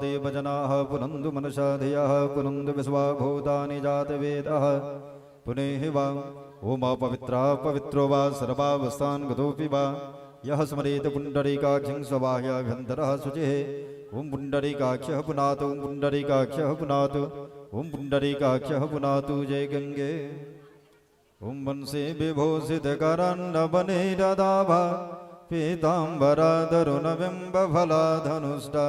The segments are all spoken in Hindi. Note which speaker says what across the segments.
Speaker 1: देव जनाः पुनन्दु मनसा धियः पुनन्दु विश्वाभूतानि जातवेदः पुनेहि वा ओम पवित्रा पवित्रो वा सर्वावस्थान् गतोऽपि वा यः स्मरेत पुण्डरीकाक्षं सबाह्याभ्यन्तरः शुचिः ओम पुण्डरीकाक्षः पुनातु ओम पुण्डरीकाक्षः पुनातु ओम पुण्डरीकाक्षः पुनातु जय गंगे ओम वंशे विभूषितकरन्नवने ददाभा पीताम्बरादरुणबिम्बफलाधनुष्टा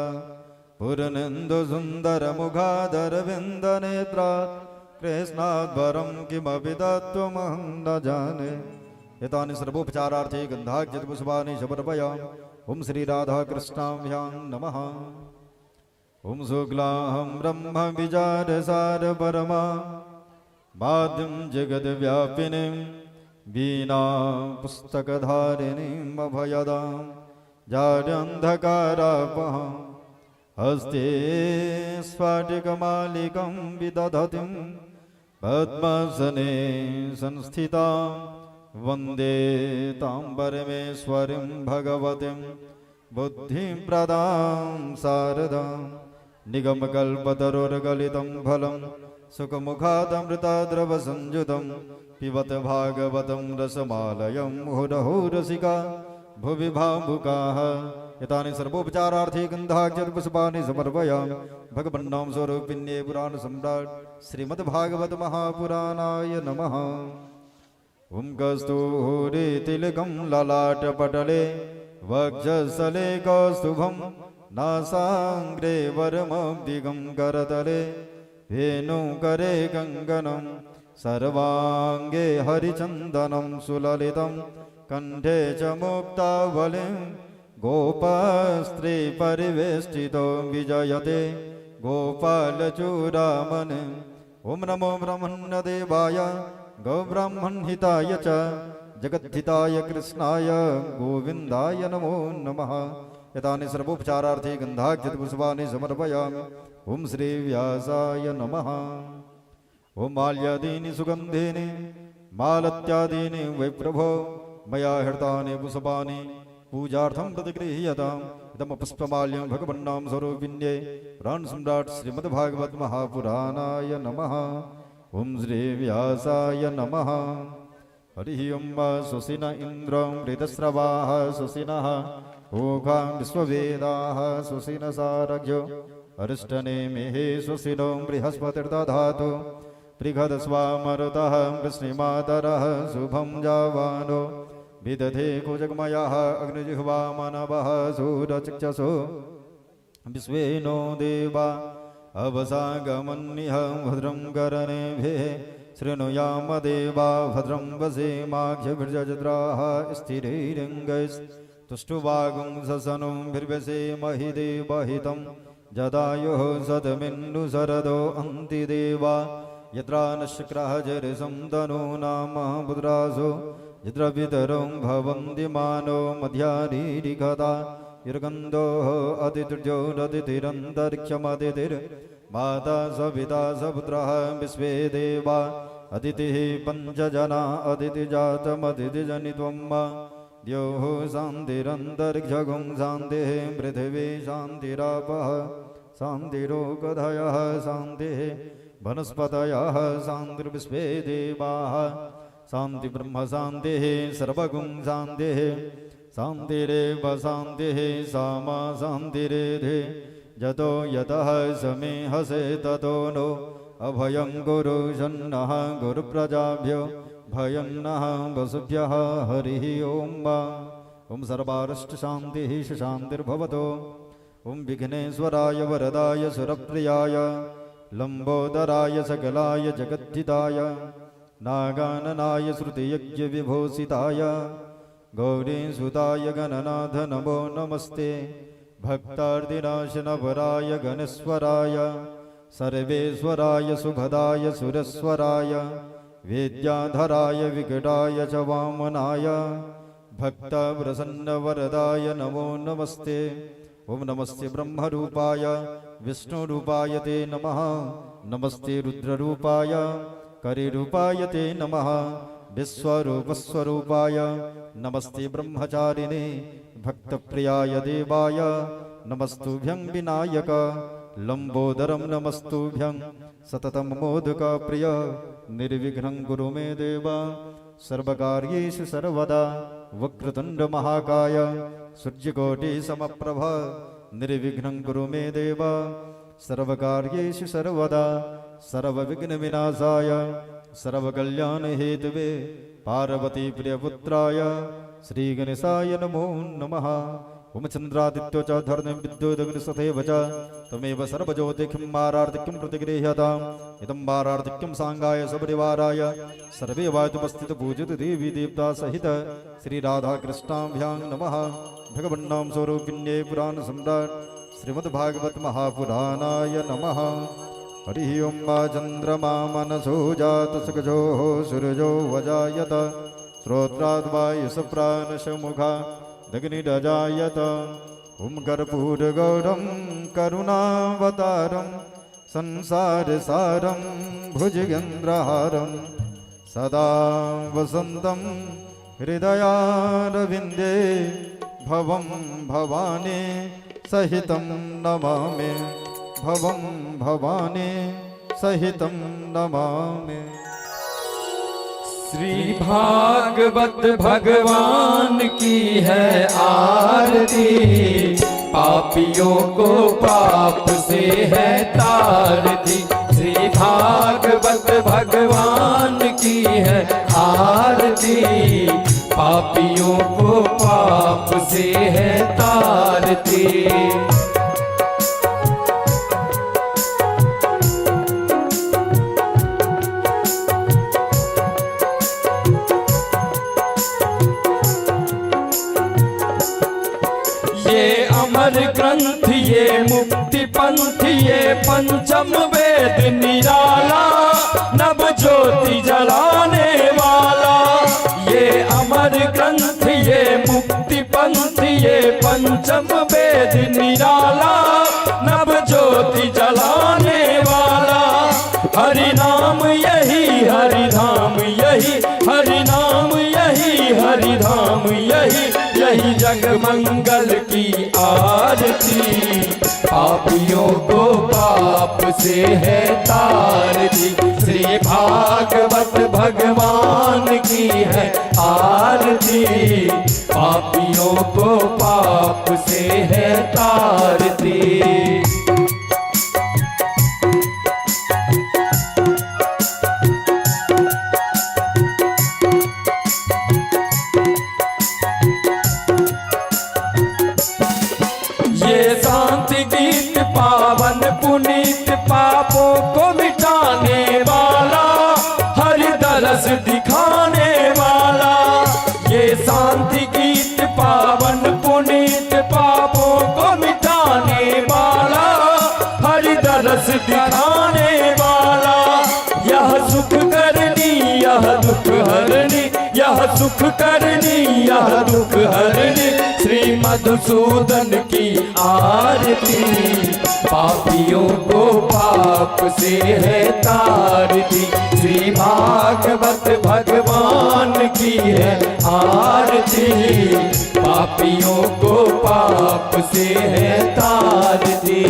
Speaker 1: पूर्णेन्दुसुन्दरमुखादरविन्दनेत्रात् कृष्णाद्वरं किमपि तत्त्वमहं न जाने। एतानि सर्वोपचारार्थे गन्धाक्षतपुष्पाणि समर्पयामि। ओम श्री राधा कृष्णाभ्यां नमः। ओम शुक्लां ब्रह्म विचारसार परमा वाद्यं जगद्व्यापिनीं वीणा पुस्तकधारिणीं अभयदां जाड्यन्धकारापहां हस्ते स्फाटिकमालिकं विदधतीं पद्मासने संस्थितां वन्दे तां परमेश्वरीं भगवतीं बुद्धिं प्रदां शारदां निगमकल्पतरुर्गलितं फलं सुखमुखादमृताद्रवसंयुतं पिबत भागवतं रसमालयं मुहुरहो रसिका भुवि भावुकाः। एतानि सर्वोपचारार्थे गन्धाक्षतपुष्पाणि समर्पयामि। भगवन्नाम स्वरूपिण्ये पुराण सम्राट श्रीमद्भागवत महापुराणाय नमः। ओम कस्तूरितिलकं ललाटपटले वक्षस्थले कौस्तुभं नासाग्रे वरमब्धिगं करतले वेणुकरे कङ्कणं सर्वाङ्गे हरिचन्दनं सुललितं कण्ठे च मुक्तावलिं गोपस्त्री परिवेष्टितो विजयते गोपालचूडामणि। ओम नमो ब्रह्मण्यदेवाय गौब्राह्मणहिताय च जगद्धिताय कृष्णाय गोविन्दाय नमो नमः। एतानि सर्वोपचारार्थे गन्धाक्षतपुष्पाणि समर्पयामि। ओम श्री व्यासाय नमः। ओम माल्यादीनि सुगन्धीनि मालत्यादीनि वै प्रभो मया हृतानि पुष्पाणि पूजार्थं प्रतिगृह्यताम्। इदं पुष्पमाल्यं भगवन्नाम स्वरूपिण्ये पुराण सम्राट श्रीमद्भागवत महापुराणाय नमः। ओम श्री व्यासाय नमः। हरि ओम सुसिन इंद्रं मृतस्रवाः सुसिनः ओघां विश्ववेदाः सुसिन सारज्यो अरिष्टनेमिः सुसिनो बृहस्पतिर्दधातु बृहदस्वामरुतः वृष्णिमातरः शुभं जावानो विदधे कुजगमयः अग्निजिह्वा मानवः सूरचक्षुषो विश्वेनो देवा अवसागमन्निह भद्रं कर्णेभिः शृणुयाम देवा भद्रं वसेमाख्यभिर्जजद्राः स्थिरैरङ्गैस्तुष्टुवागुं ससनुं भिर्वसेमहि देवहितं जदायुः सदमिन्नुशरदो अन्तिदेवा यत्रा नश्क्रः जरिसं तनूनाम पुत्रासो यत्र पितरं भवन्ति मानो मध्यारीरिकता युर्गन्धोः अतिथिर्ज्योरतिथिरन्तरिक्षमतिथिर्माता सविता सपुत्रः विश्वे देवा अदितिः पञ्चजना अदितिजातमदितिजनित्वं द्योः शान्तिरन्तरिक्षगुं शान्तिः पृथिवी शान्तिरापः शान्तिरोगधयः शान्तिः वनस्पतयः शान्तिर्विश्वे देवाः शान्ति ब्रह्म शान्तिः सर्वगुं शान्तिः शान्तिरेव शान्तिः सामा शान्तिरेधे जतो यतः समे हसे ततो नो अभयं गुरु शन्नः गुरुप्रजाभ्यो भयं नः वसुभ्यः हरिः ओम। ओम सर्वारिष्ट शान्तिः शान्तिर्भवतो। ओम विघ्नेश्वराय वरदाय सुरप्रियाय लंबोदराय सकलाय जगद्धिताय नागाननाय श्रुतियज्ञविभूषिताय गौरीसुताय गणनाथ नमो नमस्ते। भक्तार्तिनाशनपराय गणेश्वराय सर्वेश्वराय सुभदाय सुरेश्वराय वेद्याधराय विकटाय च वामनाय भक्तप्रसन्नवरदाय नमो नमस्ते। ओम नमस्ते ब्रह्मरूपाय विष्णुरूपाय ते नमः। नमस्ते रुद्ररूपाय करिरूपाय ते नमः। विश्वरूपस्वरूपाय नमस्ते ब्रह्मचारिणे भक्तप्रियाय देवाय नमस्तुभ्यं विनायक लंबोदरम नमस्तुभ्यं सततं मोदक प्रिय निर्विघ्नं कुरु मे देव सर्वकार्येषु सर्वदा वक्रतुंड महाकाय सूर्यकोटि समप्रभ निर्विघ्नं कुरु मे देव सर्वकार्येषु सर्वदा सर्वविघ्न विनाशाय सर्वकल्याण हेतवे पार्वती प्रियपुत्राय श्री गणेशाय नमो नमः। ओम चंद्रादित्यो च धर्म विद्युदग्निसथैव च तमेव सर्वज्योतिखिं मारार्तिक्यं प्रतिगृह्यताम् इदं मारार्तिक्यं सांगाय सपरिवाराय सर्वे वायुपस्थित पूजित देवी देवता सहित श्री राधा कृष्णाभ्यां नमः। भगवन्नाम स्वरूपिण्ये पुराण सम्राट श्रीमद्भागवत महापुराणाय नमः। हरि ओं मा चंद्रमा मनसो जात सकजो सूरजो वजायत श्रोत्राद्वायुसप्राणशमुखा दग्निरजायत ओं कर्पूरगौरं करुणावतारं संसारसारं भुजगेन्द्रहारं सदा वसन्तं हृदयारविन्दे भवं भवानी सहितं नमामि भवं भवानी सहितं नमामि।
Speaker 2: श्री भागवत भगवान की है आरती, पापियों को पाप से है तारती। श्री भागवत भगवान की है आरती, पापियों को पाप से है तारती। अमर ग्रंथ ये मुक्ति पंथ ये पंचम वेद निराला, नव ज्योति जलाने वाला। ये अमर ग्रंथ ये मुक्ति पंथ ये पंचम वेद निराला, नव ज्योति जलाने वाला। हरि नाम यही हरि धाम यही, हरि नाम यही हरि धाम यही, यही जग मंगल की आरती। पापियों को पाप से है तारती, श्री भागवत भगवान की है आरती। पापियों को पाप से है तारती। पावन पुनीत पापों को मिटाने वाला, हरि दरस दिखाने वाला। ये शांति गीत पावन पुनीत पापों को मिटाने वाला, हरि दरस दिखाने वाला। यह सुख करनी यह दुख हरनी, यह सुख करनी यह दुख हरनी, श्री मधुसूदन की आरती। पापियों को पाप से है तारती, श्री भागवत भगवान की है आरती। पापियों को पाप से है तारती।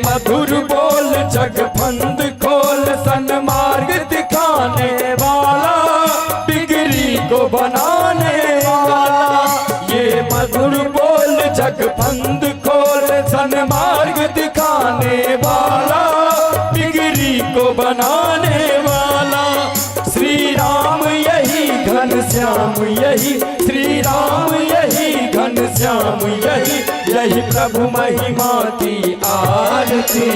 Speaker 2: मधुर बोल जगफंद खोल सन्मार्ग दिखाने वाला, बिगड़ी को बनाने वाला। ये मधुर बोल जगफंद खोल सन्मार्ग दिखाने वाला, बिगड़ी को बनाने वाला। श्री राम यही घनश्याम यही, श्री राम यही घनश्याम यही, यही प्रभु महिमा की आरती।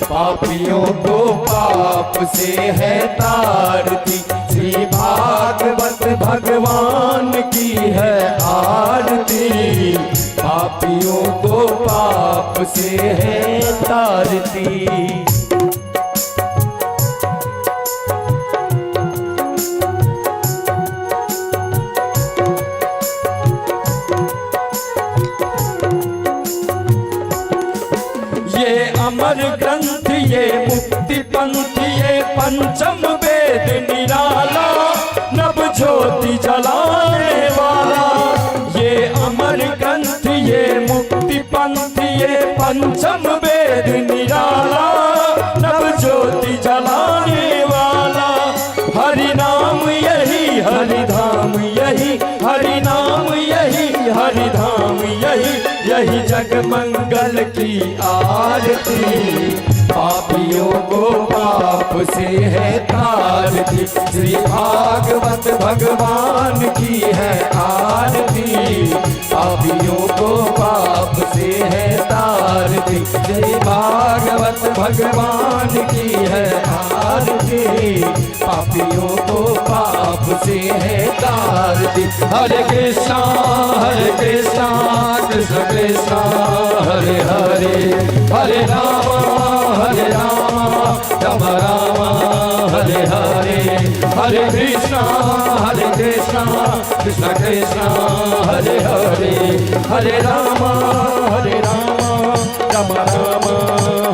Speaker 2: पापियों को पाप से है तारती, श्री भागवत भगवान की है आरती। पापियों को पाप से है तारती। ये मुक्ति पंथ ये पंचम वेद निराला, नव ज्योति जलाने वाला। ये अमर ग्रंथ ये मुक्ति पंथ ये पंचम वेद निराला, नव ज्योति जलाने वाला। हरि नाम यही हरि धाम यही, हरि नाम यही हरि धाम यही, यही जग मंगल की आरती। पापियों को पाप से है तारती, श्री भागवत भगवान की है आरती। पापियों को पाप से है तारती, श्री भागवत भगवान की है आरती। पापियों को पाप से है तारती। हरे कृष्णा कृष्ण कृष्ण हरे हरे, हरे राम राम राम हरे हरे। हरे कृष्णा कृष्ण कृष्ण हरे हरे, हरे राम राम राम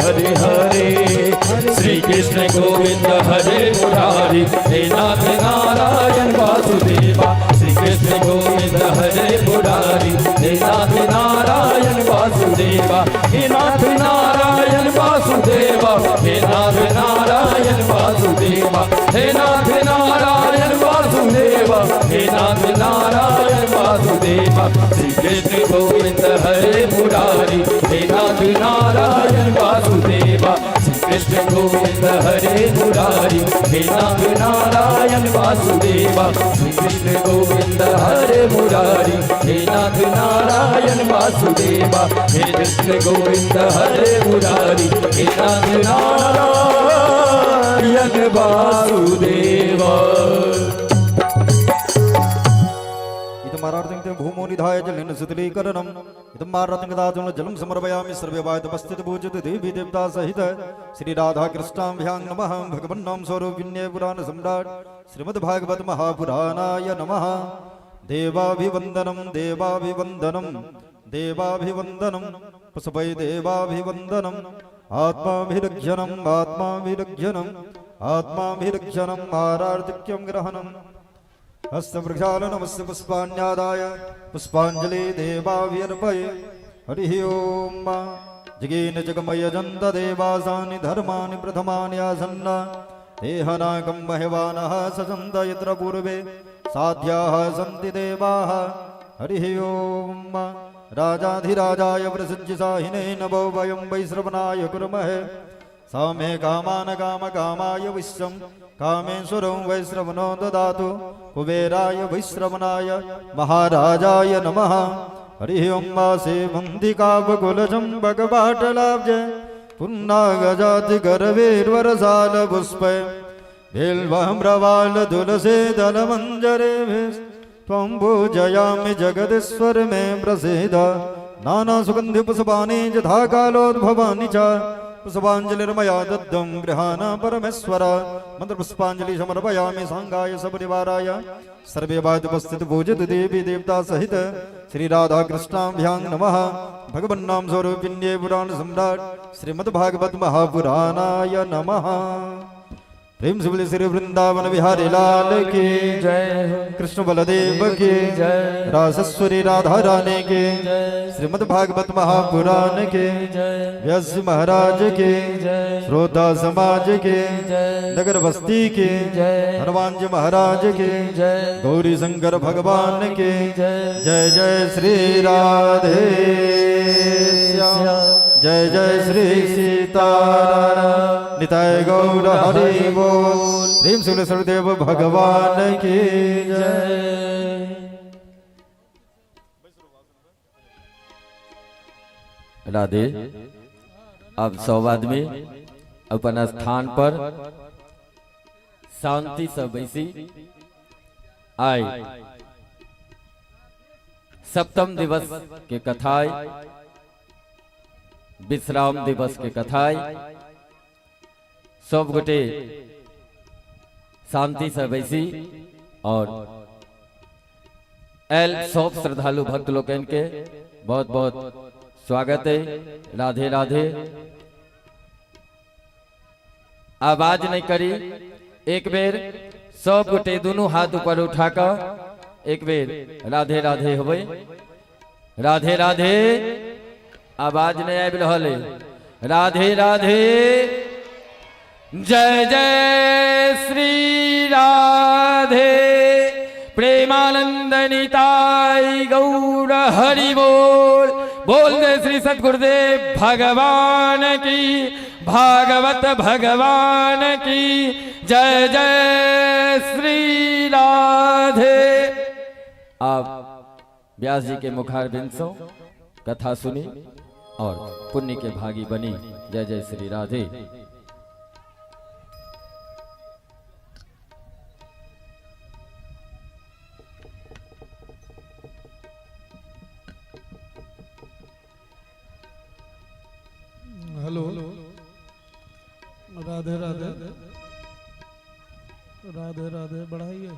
Speaker 2: हरे हरे। श्री कृष्ण गोविंद हरे मुरारी, हे नाथ नारायण वासुदेवा। श्री कृष्ण गोविंद हरे मुरारी, हे नाथ नारायण वासुदेवा। हे नाथ नारायण वासुदेवा, हे नाथ नारायण वासुदेवा। हे नाथ नारायण वासुदेवा, हे नाथ नारायण वासुदेवा। श्री कृष्ण गोविंद हरे मुरारी, हे नाथ नारायण वासुदेवा। श्री कृष्ण गोविंद हरे मुरारी, हे नाथ नारायण वासुदेवा। श्री कृष्ण गोविंद हरे मुरारी, हे नाथ नारायण वासुदेवा। हे कृष्ण गोविंद हरे मुरारी, हे नाथ नारायण वासुदेवा।
Speaker 1: इदमारार्धं भूमो निधाय जलेन सुतलीकरणम्, इदमारार्धं जलं समर्पयामि। सर्वे वायुपस्थित पूजित देवी देवता सहित श्री राधा कृष्णाभ्यां नमः। भगवन्नाम स्वरूपिण्ये पुराण सम्राट श्रीमद्भागवत महापुराणाय नमः। देवाभिवन्दनं देवाभिवन्दनं देवाभिवन्दनं पुष्पै देवाभिवन्दनम्। आत्माभिरक्षणम् आत्माभिरक्षणम् आत्माभिरक्षणम् आरार्तिक्यं ग्रहणम्। हस्तप्रक्षालनमस्य पुष्पाण्यादाय पुष्पाञ्जलि देवाभ्यर्पये। हरिः ओम्। जगेन जगमयजन्त देवासानि धर्माणि प्रथमानि आसन्न। देहनाकं मह्यवानः सजन्त यत्र पूर्वे साध्याः सन्ति देवाः। हरिः ओम्। राजाधिराजाय प्रसज्य साहिने नभो वयं वैश्रवणाय कुर्महे। सामे कामान कामकामाय विश्वं कामेश्वरं वैश्रवणो ददातु। कुबेराय वैश्रवणाय महाराजाय नमः। हरिः ओं। वासे वन्दिकावकुलजं भगवाटलाब्जे पुन्नागजाति गर्वेर्वरसाल पुष्पे बिल्वम्रवाल तुलसे दलमञ्जरे त्वं पूजयामि जगदीश्वर मे प्रसीद। नाना सुगन्धि पुष्पाणि यथा कालोद्भवानि च पुष्पाञ्जलिर्मया दत्तं गृहाण परमेश्वर। मंत्रपुष्पाञ्जलि समर्पयामि सांगाय सपरिवाराय। सर्वे वाद्योपस्थित पूजित देवी देवता सहित श्री राधा कृष्णाभ्यां नमः। भगवन्नाम स्वरूपिण्ये पुराण सम्राट श्रीमद्भागवत महापुराणाय नमः। प्रेम से बोले श्री वृंदावन बिहारी लाल की
Speaker 2: जय।
Speaker 1: कृष्ण बलदेव की
Speaker 2: जय।
Speaker 1: रासेश्वरी राधा रानी के श्रीमद् भागवत महापुराण के व्यास महाराज के श्रोता समाज के नगर बस्ती के हनुमान जी महाराज के गौरी शंकर भगवान के जय जय श्री राधे श्याम। जय जय श्री सीताराम। निताय गौर हरि बोल। प्रेम से सर्वदेव भगवान की जय।
Speaker 2: राधे। अब 100 आदमी अपन स्थान पर शांति से बैसी आए। सप्तम दिवस के कथाएं, विश्राम दिवस के कथाएं, सब गोटे शांति से बैसी और सब श्रद्धालु भक्त लोग के बहुत बहुत स्वागत है। राधे राधे। आवाज नहीं करी। एक बेर सब गोटे दोनों हाथ ऊपर उठाकर एक बेर राधे राधे होवे। राधे राधे आवाज नहीं आबि रहल है। राधे राधे जय जय श्री राधे प्रेमानंद निताई गौर हरि बोल। बोल दे श्री सतगुरुदेव भगवान की, भागवत भगवान की जय जय श्री राधे। आप व्यास जी के मुखारबिंद से कथा सुनी और पुण्य के भागी बनी। जय जय श्री राधे।
Speaker 3: हेलो राधे राधे राधे राधे बढ़ाइए।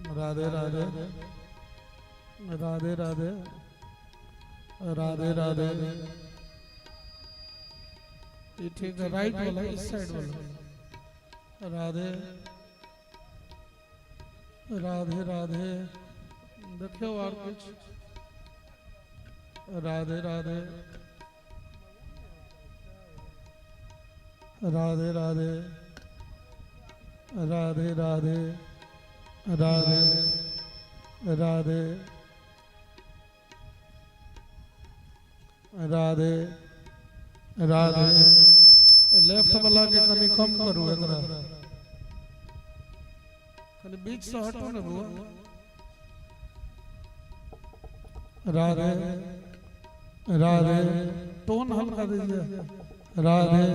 Speaker 3: राधे राधे राधे राधे राधे राधे। ये ठीक है, राइट वाला इस साइड वाला। राधे राधे राधे देखियो और कुछ। राधे राधे राधे राधे राधे राधे राधे राधे राधे राधे। लेफ्ट वाला के कनी कम करू एकरा, कनी बीच से हटो ना बुआ। राधे राधे टोन हल्का दीजिए। राधे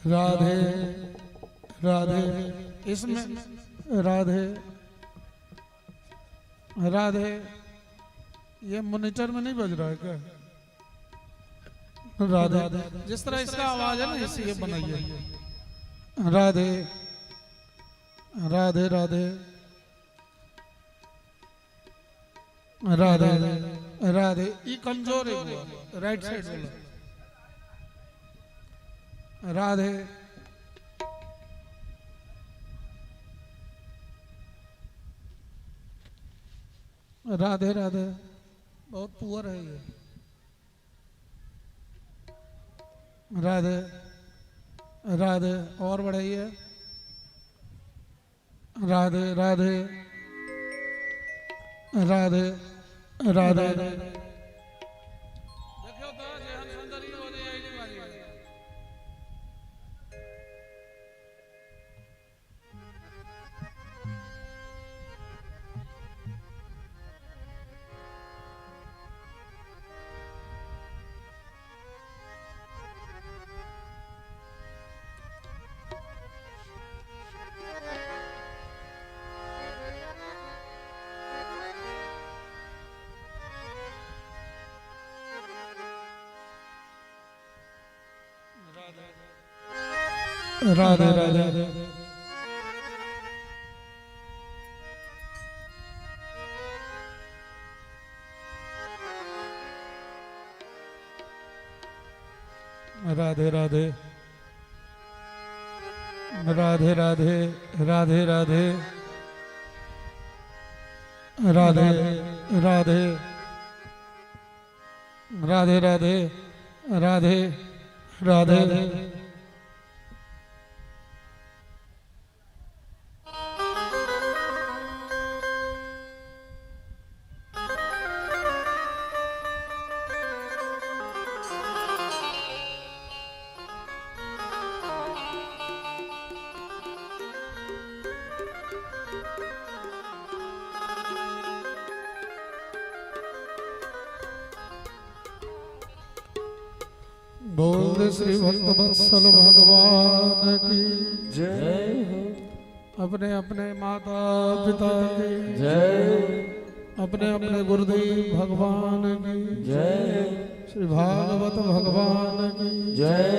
Speaker 3: राधे राधे इसमें राधे राधे। ये मॉनिटर में नहीं बज रहा है क्या? राधे जिस तरह इसका आवाज है ना इसी ये बनाइए। राधे राधे राधे राधे राधे। ये कमजोर है वो राइट साइड वाला। राधे राधे राधे बहुत पुअर है ये। राधे राधे और बढ़ाइए। राधे राधे राधे राधे। देखियो तो जेहन सुंदरी हो जाए आईनी वाली। राधे राधे राधे राधे राधे राधे राधे राधे राधे राधे राधे राधे राधे राधे। बोल श्री भक्त वत्सल भगवान की
Speaker 2: जय हो।
Speaker 3: अपने अपने माता पिता की
Speaker 2: जय।
Speaker 3: अपने अपने गुरुदेव भगवान की
Speaker 2: जय।
Speaker 3: श्री भागवत भगवान की
Speaker 2: जय।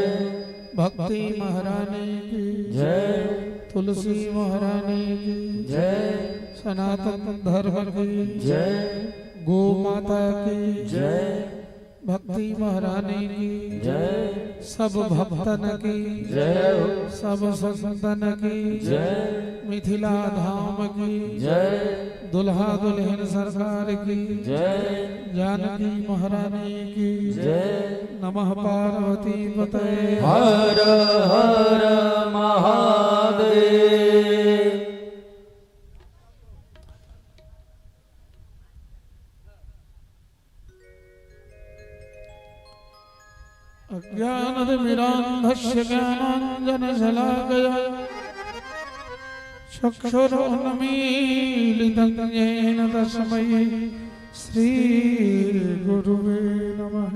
Speaker 3: भक्ति महारानी की
Speaker 2: जय।
Speaker 3: तुलसी महारानी की
Speaker 2: जय।
Speaker 3: सनातन धर्म की
Speaker 2: जय।
Speaker 3: गो माता की
Speaker 2: जय।
Speaker 3: भक्ति महारानी की
Speaker 2: जय,
Speaker 3: सब भक्तन की
Speaker 2: जय हो,
Speaker 3: सब संतन की
Speaker 2: जय,
Speaker 3: मिथिला धाम की
Speaker 2: जय,
Speaker 3: दुल्हा दुल्हन सरकार की
Speaker 2: जय,
Speaker 3: जानकी महारानी की
Speaker 2: जय।
Speaker 3: नमः पार्वती पतये
Speaker 2: हर हर महादेव।
Speaker 3: अज्ञानतिमिरान्धस्य ज्ञानाञ्जनशलाकया चक्षुरुन्मीलितं येन तस्मै श्रीगुरुवे नमः।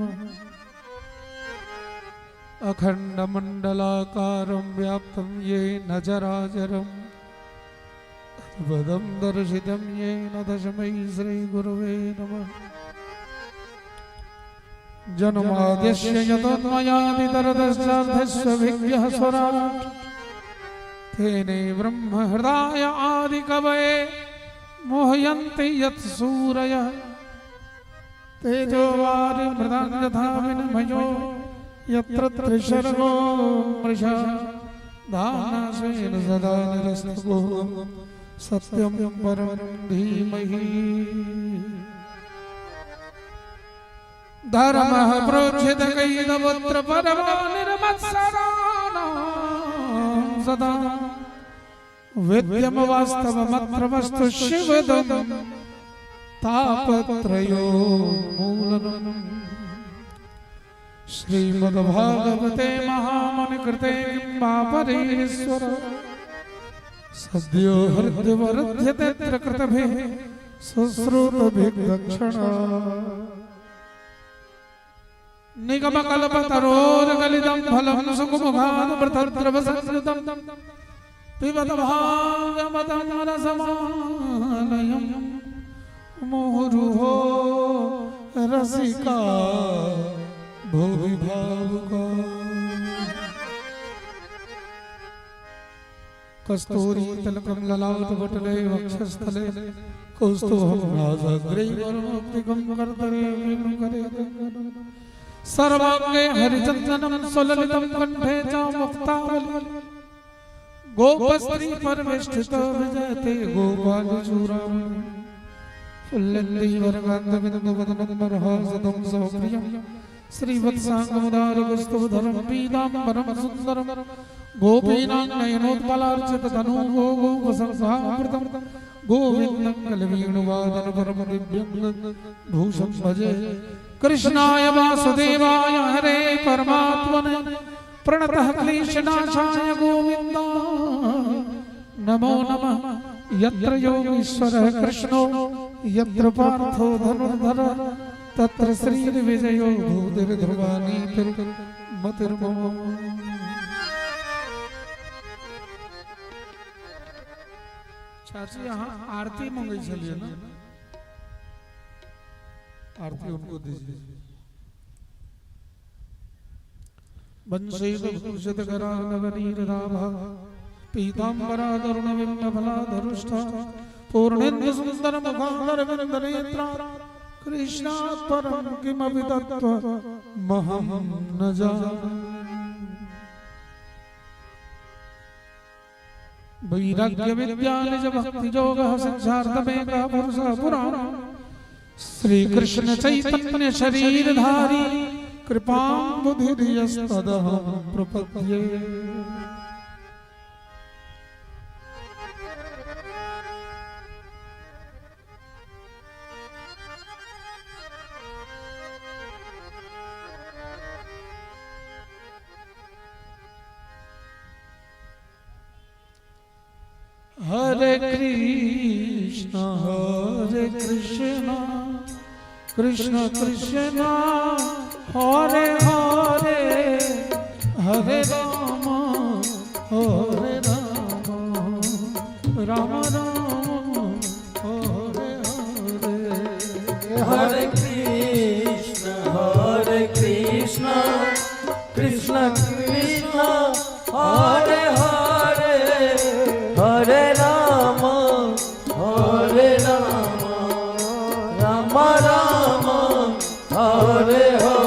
Speaker 3: अखण्डमण्डलाकारं व्याप्तं येन चराचरं तत्पदं दर्शितं येन तस्मै श्रीगुरुवे नमः। जन्माद्यस्य यतोन्मयादितरतश्चार्थस्वभिज्ञः स्वराट् तेने ब्रह्म हृदय आदिकवये मोहयन्ति यत्सूरयः तेजो वारिमृतां यथा विनिमयो यत्र त्रिशर्गो मृषा धाम्ना स्वेन सदा निरस्तको सत्यं परं धीमहि। धर्मः प्रोच्यते कैदवत्र परमा निर्मत्सराणां सदा वेद्यं वास्तवमत्र वस्तु शिवदं तापत्रयोन्मूलनम्। श्रीमद्भागवते महामुनिकृते किम्बापरेश्वर सद्यो हृद्यवरुध्यते कृतभिः शुश्रुतभिर्दक्षिणा निगमकल्पतरोर्गलितं फलं सुकुमुखादमृतद्रवसंयुतं पिबत भागवतं रसमालयं मुहुरुहो रसिका भुवि भावुका। कस्तूरी तिलकं ललाटपटले वक्षस्थले कौस्तुभं नासाग्रैर्मुक्तिकं करतले वेणुकरे सर्वांगे हरिचंदनं सुललितं कंठे च मुक्तावली गोपस्त्री परमेष्ठितो विजयते गोपालचूडामणि फुल्लल्लीवरकान्तविन्दुवदनं मरहासनं सौप्रियं श्रीवत्साङ्गमुदारगस्तुधरं पीताम्बरं सुन्दरं गोपीनां नयनोत्पलार्चिततनू गोगोपसंसामृतं गोविन्दं कलवीणुवादनपरं दिव्यं भूषं भजे। कृष्णाय वासुदेवाय हरे परमात्मने प्रणतः क्लेशनाशाय गोविन्दाय नमो नमः। यत्र योगीश्वरः कृष्णो यत्र पार्थो धनुर्धरः तत्र श्रीर्विजयो भूतिर्ध्रुवा नीतिर्मतिर्मम। चाची यहाँ आरती मंगई चलिए ना, आरती उनको दीजिए। वंशीधरानवनीरराभा पीताम्बराधरुणविम्बफलाधरुष्ठा पूर्णेन्दुसुन्दरमुखाधरविन्दनेत्रा कृष्णात् परं किमपि तत्त्वमहं न जाने। वैराग्यविद्यानिजभक्तियोगः संसारतमेकः पुरुषः पुराणः श्री कृष्ण चैतन्य शरीरधारी कृपां बुद्धिर्यस्तदहं प्रपद्ये। हरे कृष्ण कृष्ण कृष्ण हरे हरे हरे राम राम राम हरे हरे।
Speaker 2: हरे कृष्ण कृष्ण कृष्ण हरे हरे हरे राम राम राम हरे हरे।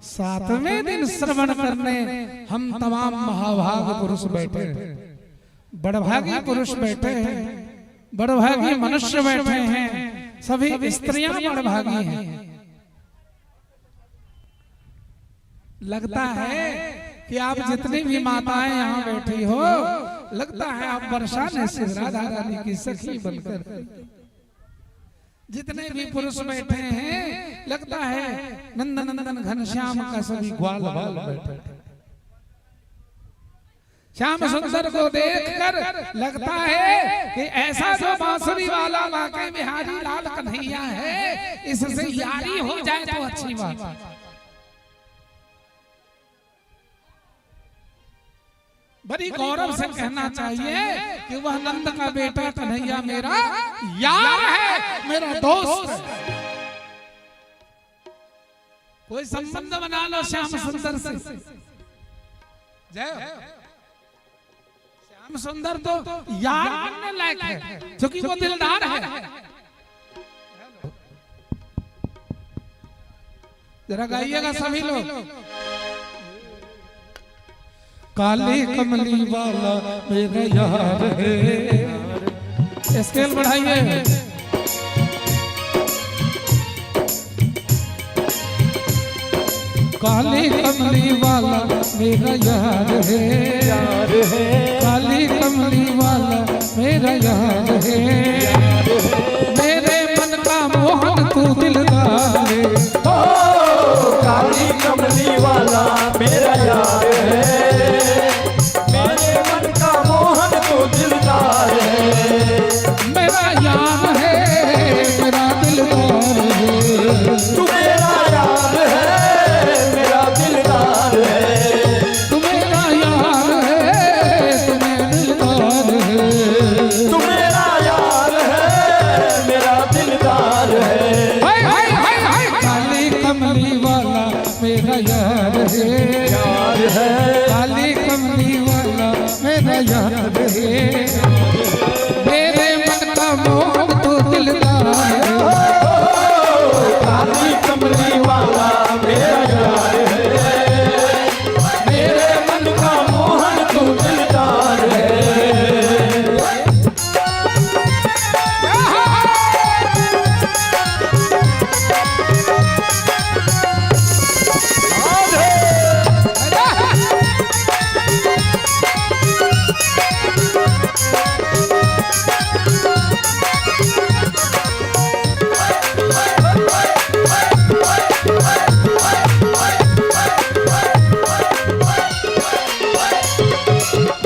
Speaker 3: सातवें दिन श्रवण करने हम तमाम महाभाग पुरुष बैठे हैं, बड़भागी पुरुष बैठे हैं, बड़भागी मनुष्य बैठे हैं, सभी स्त्रियां बड़भागी हैं। लगता है कि आप जितनी भी माताएं यहाँ बैठी हो, लगता है आप बरसाने से राधा रानी की सखी बनकर, जितने भी पुरुष बैठे हैं लगता है नंदन नंदन घनश्याम का सभी ग्वाल बाल बैठे। श्याम सुंदर को देखकर लगता है कि ऐसा जो बांसुरी वाला वाकई बिहारी लाल कन्हैया है, इससे यारी हो जाए तो अच्छी बात। बड़ी गौरव से कहना चाहिए कि वह नंद का बेटा कन्हैया मेरा यार है, मेरा दोस्त है। कोई संबंध बना लो श्याम सुंदर से, जय श्याम सुंदर तो यार बनने लायक है, क्योंकि वो दिलदार है। जरा गाइएगा सभी लोग। काली कमली वाला मेरा यार है, स्केल बढ़ाइए। काली कमली वाला मेरा यार है, काली कमली वाला मेरा यार है, मेरे मन का मोहन तू दिलदार है।
Speaker 2: काली कमली वाला मेरा यार है, मेरे मन का मोहन तो दिलदार है।
Speaker 3: मेरा यार है, मेरा दिलदार है,
Speaker 2: तू मेरा यार है, मेरा दिलदार है।
Speaker 3: तू मेरा यार है, तू मेरा दिलदार है,
Speaker 2: तू मेरा यार है, मेरा दिलदार है।
Speaker 3: हाय हाय हाय हाय। काली कमली वाला मेरा यार है, काली कमली वाला मेरा यार है, मेरे मन का मोहन तो दिलदार है।
Speaker 2: काली कमली वाला मेरा यार है, मेरे मन का मोहन तो दिलदार है।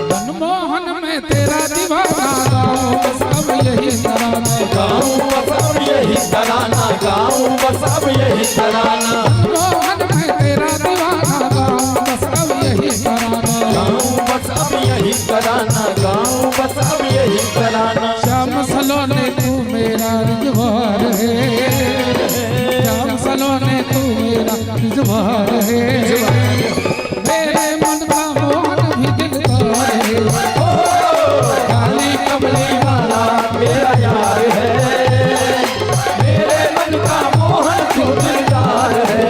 Speaker 3: मनमोहन में तेरा दीवाना गाऊं सब यही तराना,
Speaker 2: गाऊं बस अब यही तराना, गाऊं बस अब यही तराना।
Speaker 3: मनमोहन में तेरा दीवाना गाऊं सब यही तराना,
Speaker 2: गाऊं बस अब यही तराना, गाऊं बस अब यही तराना।
Speaker 3: श्याम सलोने तू मेरा रिजवार है, श्याम सलोने तू मेरा रिजवार है, मेरे मन का मोहन भी दिलदार है।
Speaker 2: काली कमली वाला मेरा यार है, मेरे मन का मोहन तो दिलदार है।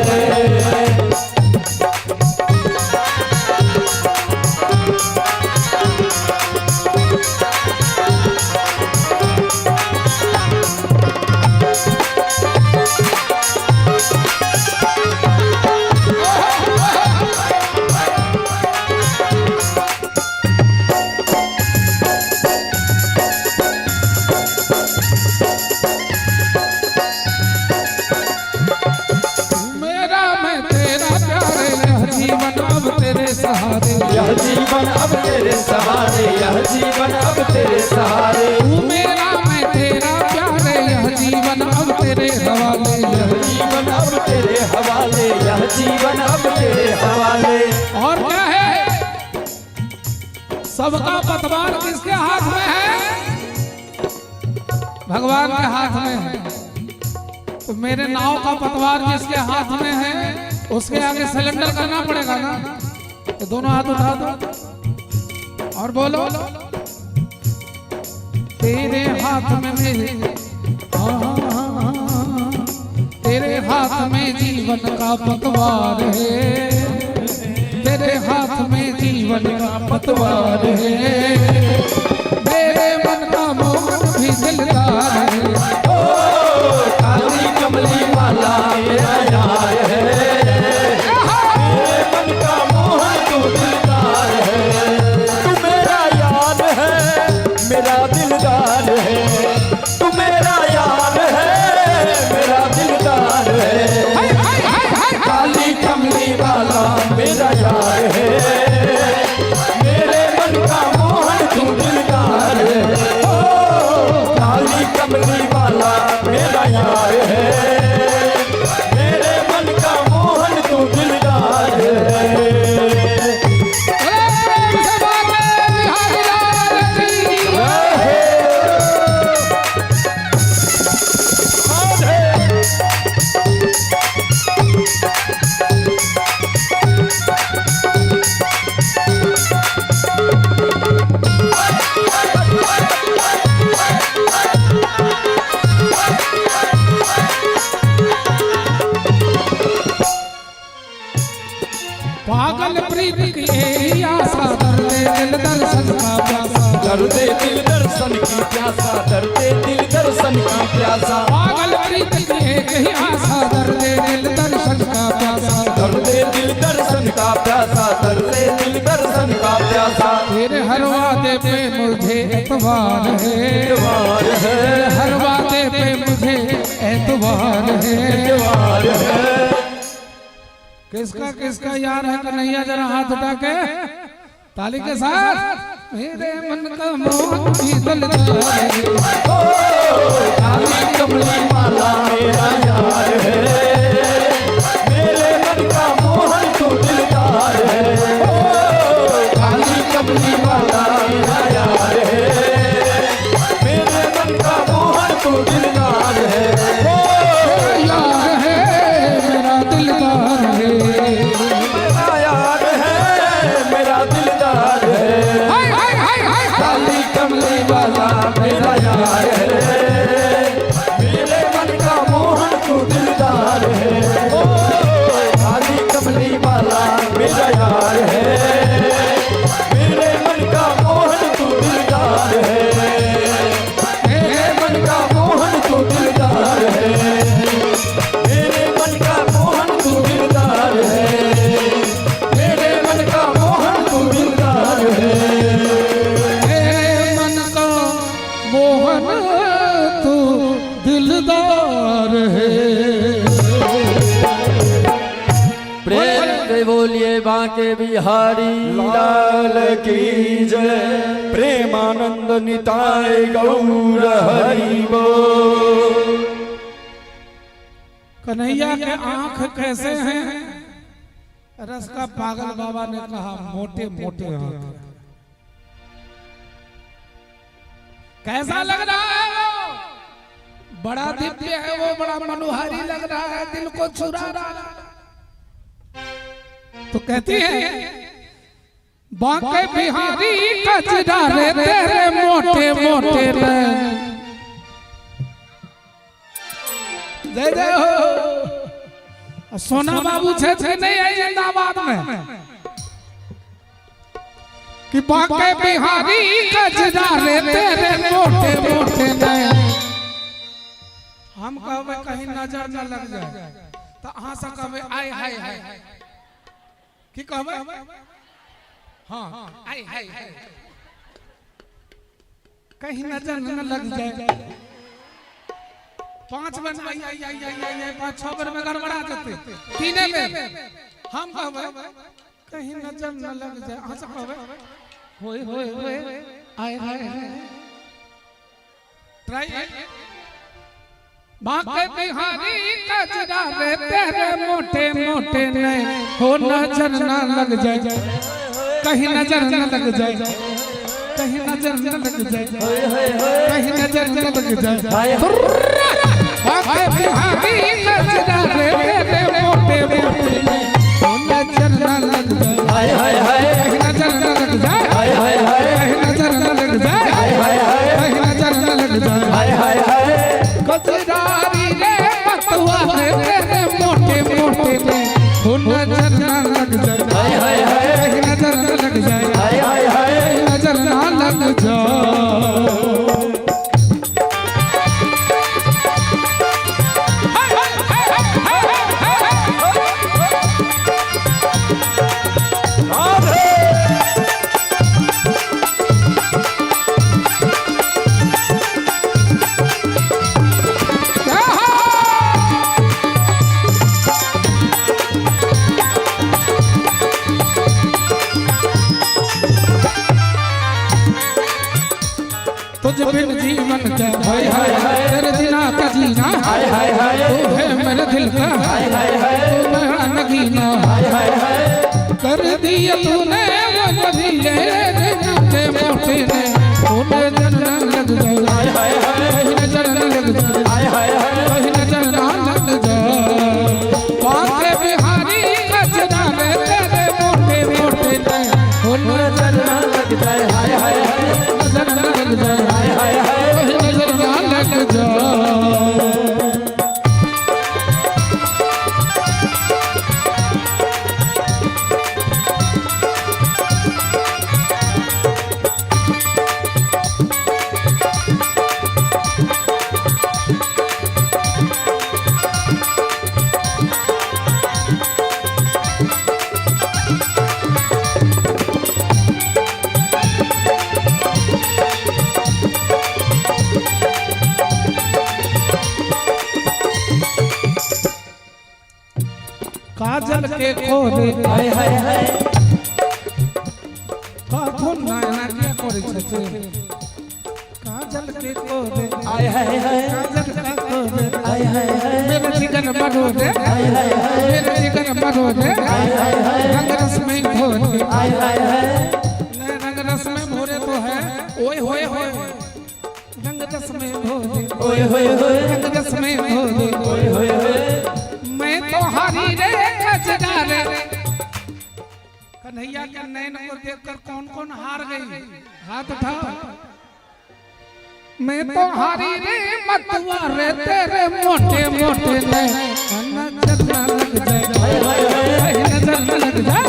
Speaker 3: मेरा मैं तेरा प्यार यह जीवन अब तेरे सहारे,
Speaker 2: यह जीवन अब तेरे सहारे, यह जीवन अब तेरे सहारे।
Speaker 3: तू मेरा मैं तेरा प्यार यह जीवन अब तेरे हवाले,
Speaker 2: यह जीवन अब तेरे हवाले, यह जीवन अब तेरे हवाले।
Speaker 3: और क्या है, सबका पतवार किसके हाथ में है? भगवान के हाथ में है। तो मेरे नाव का पतवार जिसके हाथ में है उसके आगे सिलेंडर करना पड़ेगा ना। तो दोनों हाथ उठा दो और बोलो, तेरे हाथ में मेरे, तेरे हाथ हाथ में जीवन का पतवार है, तेरे हाथ में जीवन का पतवार है, मेरे मन का मोहन भी दिलदार है।
Speaker 2: काली कमली वाला मेरा यार है, मेरे मन का मोहन तू दिलदार है। तू मेरा यार है, मेरा दिलदार है, तू मेरा यार है, मेरा दिलदार है। काली कमली वाला मेरा यार है, मेरे मन का मोहन तू दिलदार है। काली कमली वाला मेरा यार है, मेरे मन का मोहन तू दिलदार है।
Speaker 3: पागल प्रीत की यही आशा, दर्दे दिल दर्शन का प्यासा,
Speaker 2: दर्दे दिल दर्शन की प्यासा, दर्दे दिल दर्शन की प्यासा।
Speaker 3: पागल प्रीत की यही आशा, दर्दे दिल दर्शन का प्यासा,
Speaker 2: दर्दे दिल दर्शन का प्यासा, दर्दे दिल दर्शन का प्यासा।
Speaker 3: तेरे हर वादे पे मुझे एतबार है,
Speaker 2: एतबार है,
Speaker 3: हर वादे पे मुझे एतबार है।
Speaker 2: एतबार है।
Speaker 3: किसका किसका यार है कन्हैया, जरा हाथ उठा के ताली के साथ। मेरे मन का मोहन भी दिलदार है,
Speaker 2: काली कमली वाला मेरा यार है, मेरे मन का मोहन तू दिलदार है। काली कमली वाला मेरा यार है, मेरे मन का मोहन तू दिलदार है।
Speaker 3: यार है मेरा दिलदार है,
Speaker 2: मेरा यार है, मेरा दिलदार है। काली कमली वाला मेरा यार है, मेरे मन का मोहन तू दिलदार है। काली कमली वाला मेरा यार है, मेरे मन का मोहन तू दिलदार है। मेरे मन का मोहन तू दिलदार है, मेरे मन का मोहन तू दिलदार है, मेरे मन का मोहन तू दिलदार है।
Speaker 3: मेरे मन का मोहन तू दिलदार है।
Speaker 2: प्रेम से बोलिए बांके बिहारी लाल की जय। प्रेमानंद निताय गौर हरि बोल।
Speaker 3: कन्हैया के आंख कैसे हैं? रस का पागल बाबा ने कहा मोटे मोटे आंख। कैसा लग रहा है वो? बड़ा दिव्य है वो, बड़ा मनोहारी लग रहा है, दिल को चुरा रहा है। तो कहती है बांके बिहारी कजरा रे तेरे मोटे मोटे नैन। जय जय हो। सोना बाबू छे नहीं है जिंदाबाद में कि बांके बिहारी कजरा रे तेरे मोटे मोटे नैन। हम कहवे कहीं नजर न लग जाए तो अहाँ से कहवे आय हाय हाय की कहवे हाँ आय हाय हाय कहीं नजर न लग जाए। 5 बार आई आई आई आई आई 5-6 बार में गड़बड़ा जाते, 3 में हम कहवे कहीं नजर न लग जाए। अहाँ से कहवे होए होए होए आय हाय हाय ट्राई। बांके बिहारी कजरा रे तेरे मोटे मोटे नैन, हो नजर न लग जाए, कहीं नजर न लग जाए, कहीं नजर न लग जाए, कहीं नजर न लग जाए। बांके बिहारी कजरा रे तेरे मोटे मोटे नैन, हो नजर न लग जाए, कहीं नजर न लग जाए, कहीं नजर न लग जाए, कहीं नजर न लग जाए। कजरारी रे पतवा रे तेरे दिल का तू नगीना कर दिया तूने वो नदीले मोटे मोटे ने उन्हें जलना लग जाए कहीं जलना लग जाए कहीं जलना लग जाए बांके बिहारी कचरा रे तेरे मोटे मोटे ने उन्हें जलना लग जाए हाय हाय जलना लग जाए हाय हाय कहीं जलना लग जाए। काजल के खोरे हाय हाय हाय कखन नैना के करे छछे काजल के खोरे हाय हाय हाय काजल के खोरे हाय हाय हाय मेरे जिगर बरोदे हाय हाय हाय मेरे जिगर बरोदे हाय हाय हाय रंग रस में घोरे हाय हाय हाय रंग रस में भोरे तो है ओए होए होए रंग रस में भोरे ओए होए होए रंग रस में भोरे ओए होए होए मैं तो हारी रे कचरा रे कन्हैया के नैन को देखकर कौन कौन हार गई हाथ उठाओ। मैं तो हारी रे मतवा रे तेरे मोटे मोटे नैन नजर लग जाए कहीं नजर लग जाए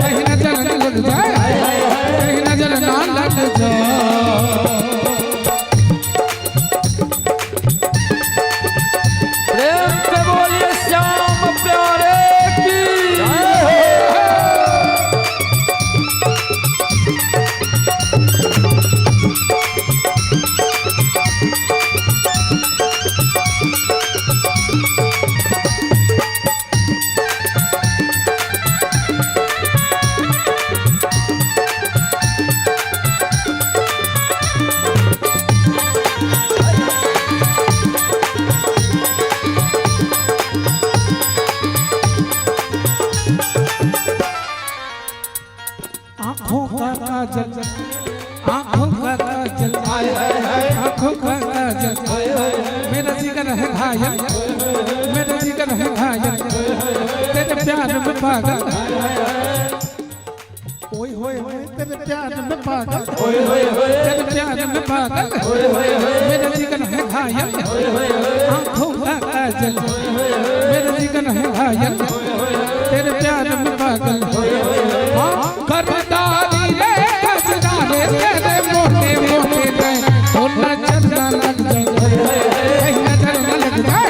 Speaker 3: कहीं नजर लग जाए कहीं नजर ना लग जाए। आँखों का काजल आँखों का काजल आँखों का काजल मेरा जिगर है घायल मेरा जिगर है घायल तेरे प्यार में पागल ओए होए होए तेरे प्यार में पागल ओए होए होए तेरे प्यार में पागल ओए होए होए मेरा जिगर है घायल आँखों का काजल मेरा जिगर है घायल तेरे प्यार में पागल करदारी रे कचरा रे तेरे मोटे मोटे ने उन्हें नजर लग जाए कहीं नजर लग जाए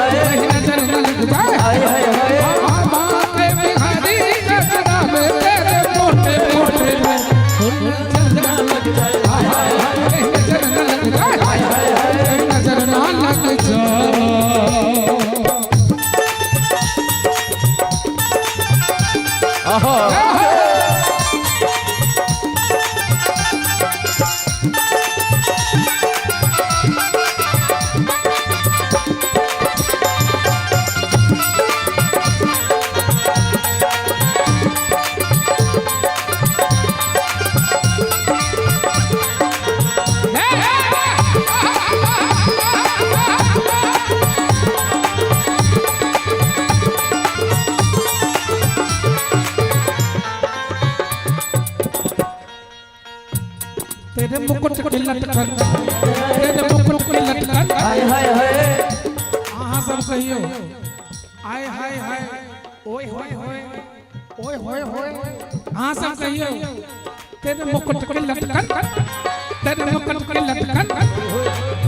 Speaker 3: कहीं नजर लग जाए बांके बिहारी कचरा रे तेरे मोटे मोटे ने उन्हें नजर लग जाए कहीं नजर लग जाए कहीं नजर ना लग जाए। तेरे मुकुट की लटकन तेरे मुकुट की लटकन हाय हाय हाय हाँ सब कहियो आय हाय हाय ओए होए होए ओए होए होए हाँ सब कहियो तेरे मुकुट की लटकन तेरे मुकुट की लटकन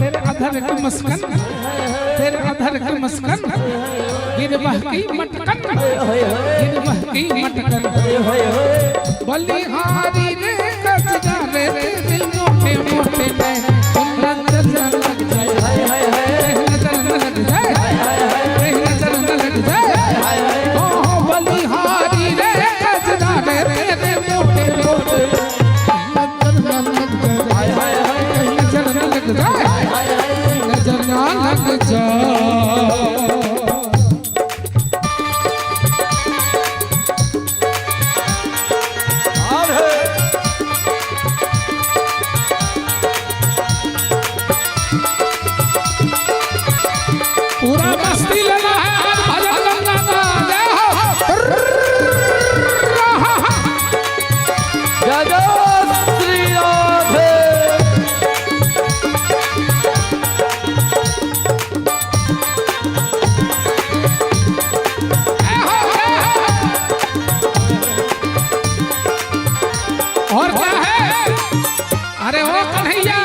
Speaker 3: तेरे अधर की मस्कन तेरे अधर की मस्कन गिरबह की मटकन गिरबह की मटकन बलिहारी रे कचरा रे दिल मोटे मोटे ने नजर लग जाए कहीं नजर लग जाए कहीं नजर लग जाए ओ बलिहारी रे कचरा रे तेरे मोटे मोटे नजर लग जाए कहीं नजर लग जाए नजर ना लग जाए। मस्ती लेना है भजन गंगा का जय हो
Speaker 2: जय जय श्री राधे।
Speaker 3: और क्या है अरे ओ कन्हैया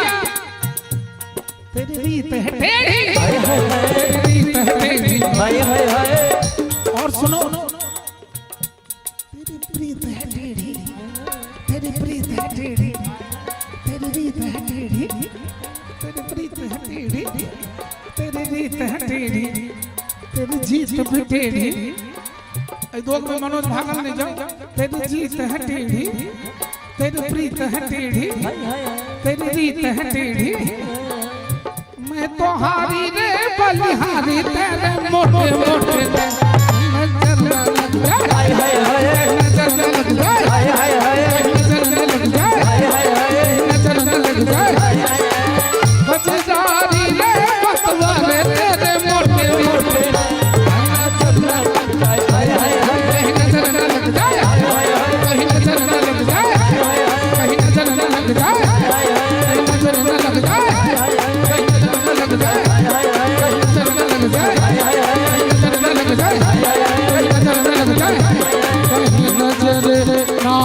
Speaker 3: तेरी रीत है टेढ़ी तेरी रीत है टेढ़ी
Speaker 2: हाय हाय हाय।
Speaker 3: और सुनो तेरी प्रीत है टेढ़ी तेरी प्रीत है टेढ़ी तेरी रीत है टेढ़ी तेरी प्रीत है टेढ़ी तेरी रीत है टेढ़ी तेरी जीत भी टेढ़ी ऐ दो में मनोज भागल नहीं जाओ तेरी जीत है टेढ़ी तेरी प्रीत है टेढ़ी तेरी रीत है टेढ़ी मैं तो हारी रे बलिहारी तेरे मोटे मोटे नजर न लग जाए
Speaker 2: हाय हाय हाय
Speaker 3: नजर न लग जाए
Speaker 2: हाय हाय हाय
Speaker 3: नजर न लग जाए
Speaker 2: हाय हाय हाय
Speaker 3: नजर न लग जाए बचदारी रे बतवारे तेरे मोटे मोटे नजर न लग जाए
Speaker 2: हाय हाय हाय
Speaker 3: कहीं नजर न लग जाए कहीं नजर न लग जाए कहीं नजर न लग जाए कहीं नजर न लग जाए कहीं नजर न लग जाए कहीं नजर न लग जाए कहीं नजर न लग जाए कहीं नजर न लग जाए कहीं नजर ना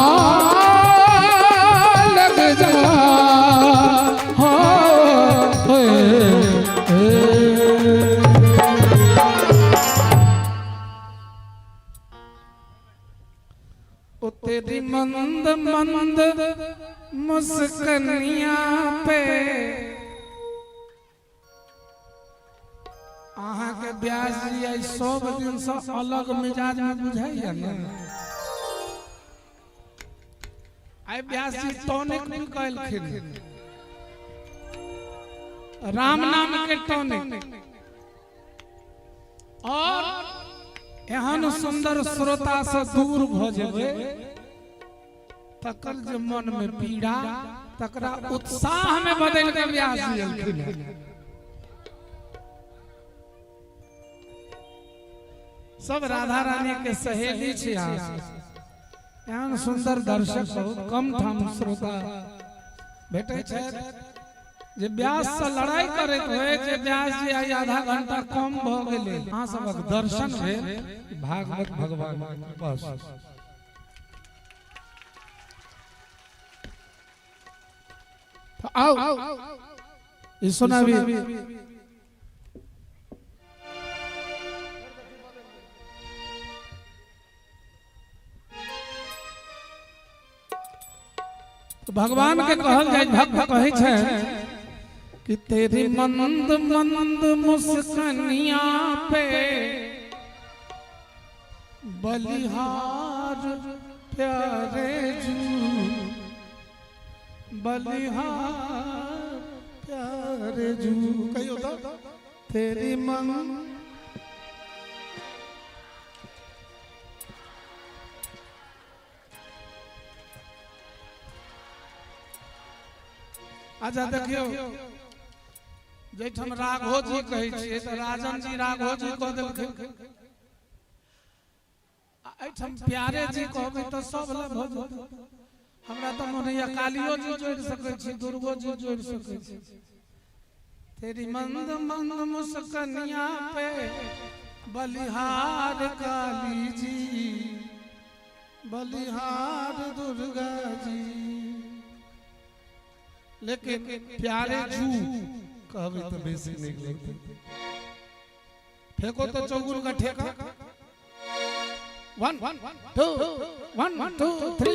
Speaker 3: लग जाए हो ओ तेरी मंद मंद मुस्कनिया पे अहाँ के ब्याज जी आई 100 दिन से अलग मिजाज में बुझाइया ना आई ब्याज जी टॉनिक भी कहलखिन राम नाम के टॉनिक और एहन सुंदर श्रोता से दूर भ जेबे तकर जे मन में पीड़ा तकरा उत्साह में बदल के व्यास दिलखिन सब राधा रानी के सहेली छी एहन सुंदर दर्शक बहुत कम ठाम श्रोता भेटे छै जे व्यास से लड़ाई करैत होय जे व्यास जी आई आधा घंटा कम भ गेलै अहाँ सबक दर्शन भेल भागवत भगवान बस आओ ई सुनाबी तो भगवान के कहल जाय भक्त कहै छै कि तेरी मंद मंद मुस्कनिया पे बलिहार प्यारे जू बलिहार प्यारे जू कहियो तो तेरी मन अच्छा देखियो जैठम राघो जी कहै छियै तऽ राजन जी राघो जी कह देलखिन एठम प्यारे जी कहबै तऽ सब ला भ जेतै हमरा तऽ मोनैया कालियो जी जोड़ सकै छी दुर्गो जी जोड़ सकै छी तेरी मंद मंद मुस्कनिया पे बलिहार काली जी बलिहार दुर्गा जी लेकिन प्यारे जू कहबै तो बेसी नीक लगतै फेंको तो चौगुल का ठेका 1 2 1 2 3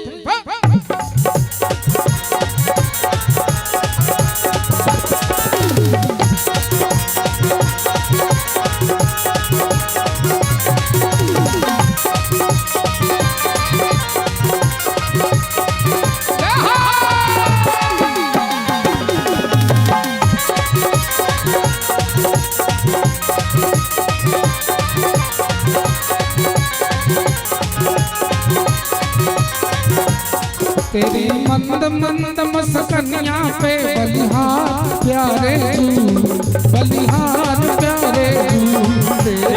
Speaker 3: तेरी मंद मंद मस्कनिया पे बलिहार प्यारे जू बलिहार प्यारे जू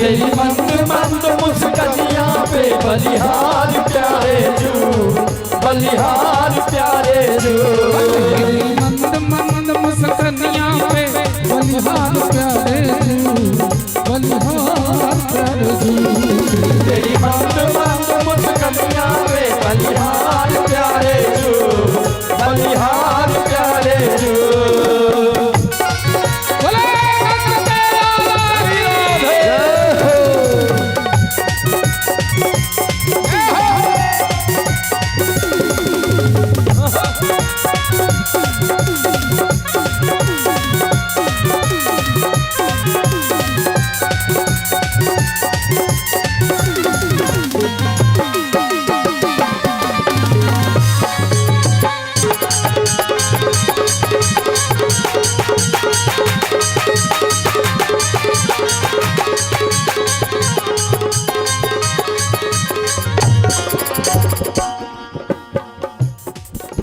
Speaker 3: बलिहार प्यारे जू, बलिहार प्यारे जू।
Speaker 2: तेरी मंद मंद मुस्कानियां पे बलिहार प्यारे जू, बलिहार प्यारे जू।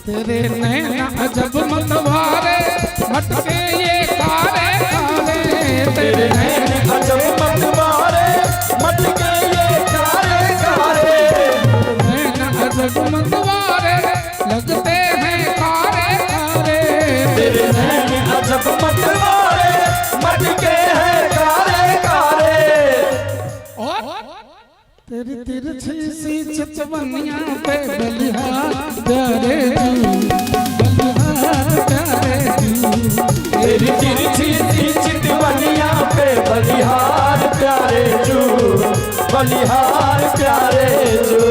Speaker 3: तेरे नैना अजब मतवारे मटके ये काले काले,
Speaker 2: तेरे नैन अजब मतवारे मटके ये काले काले,
Speaker 3: नैना अजब मतवारे लगते हैं काले काले।
Speaker 2: तेरे नैन अजब मतवारे मटके हैं काले काले।
Speaker 3: तेरी तिरछी सी चितवनिया पे बलिहार प्यारे जू, बलिहार प्यारे जू।
Speaker 2: तेरी तिरछी सी चितवनिया पे बलिहार प्यारे जू, बलिहार प्यारे जू।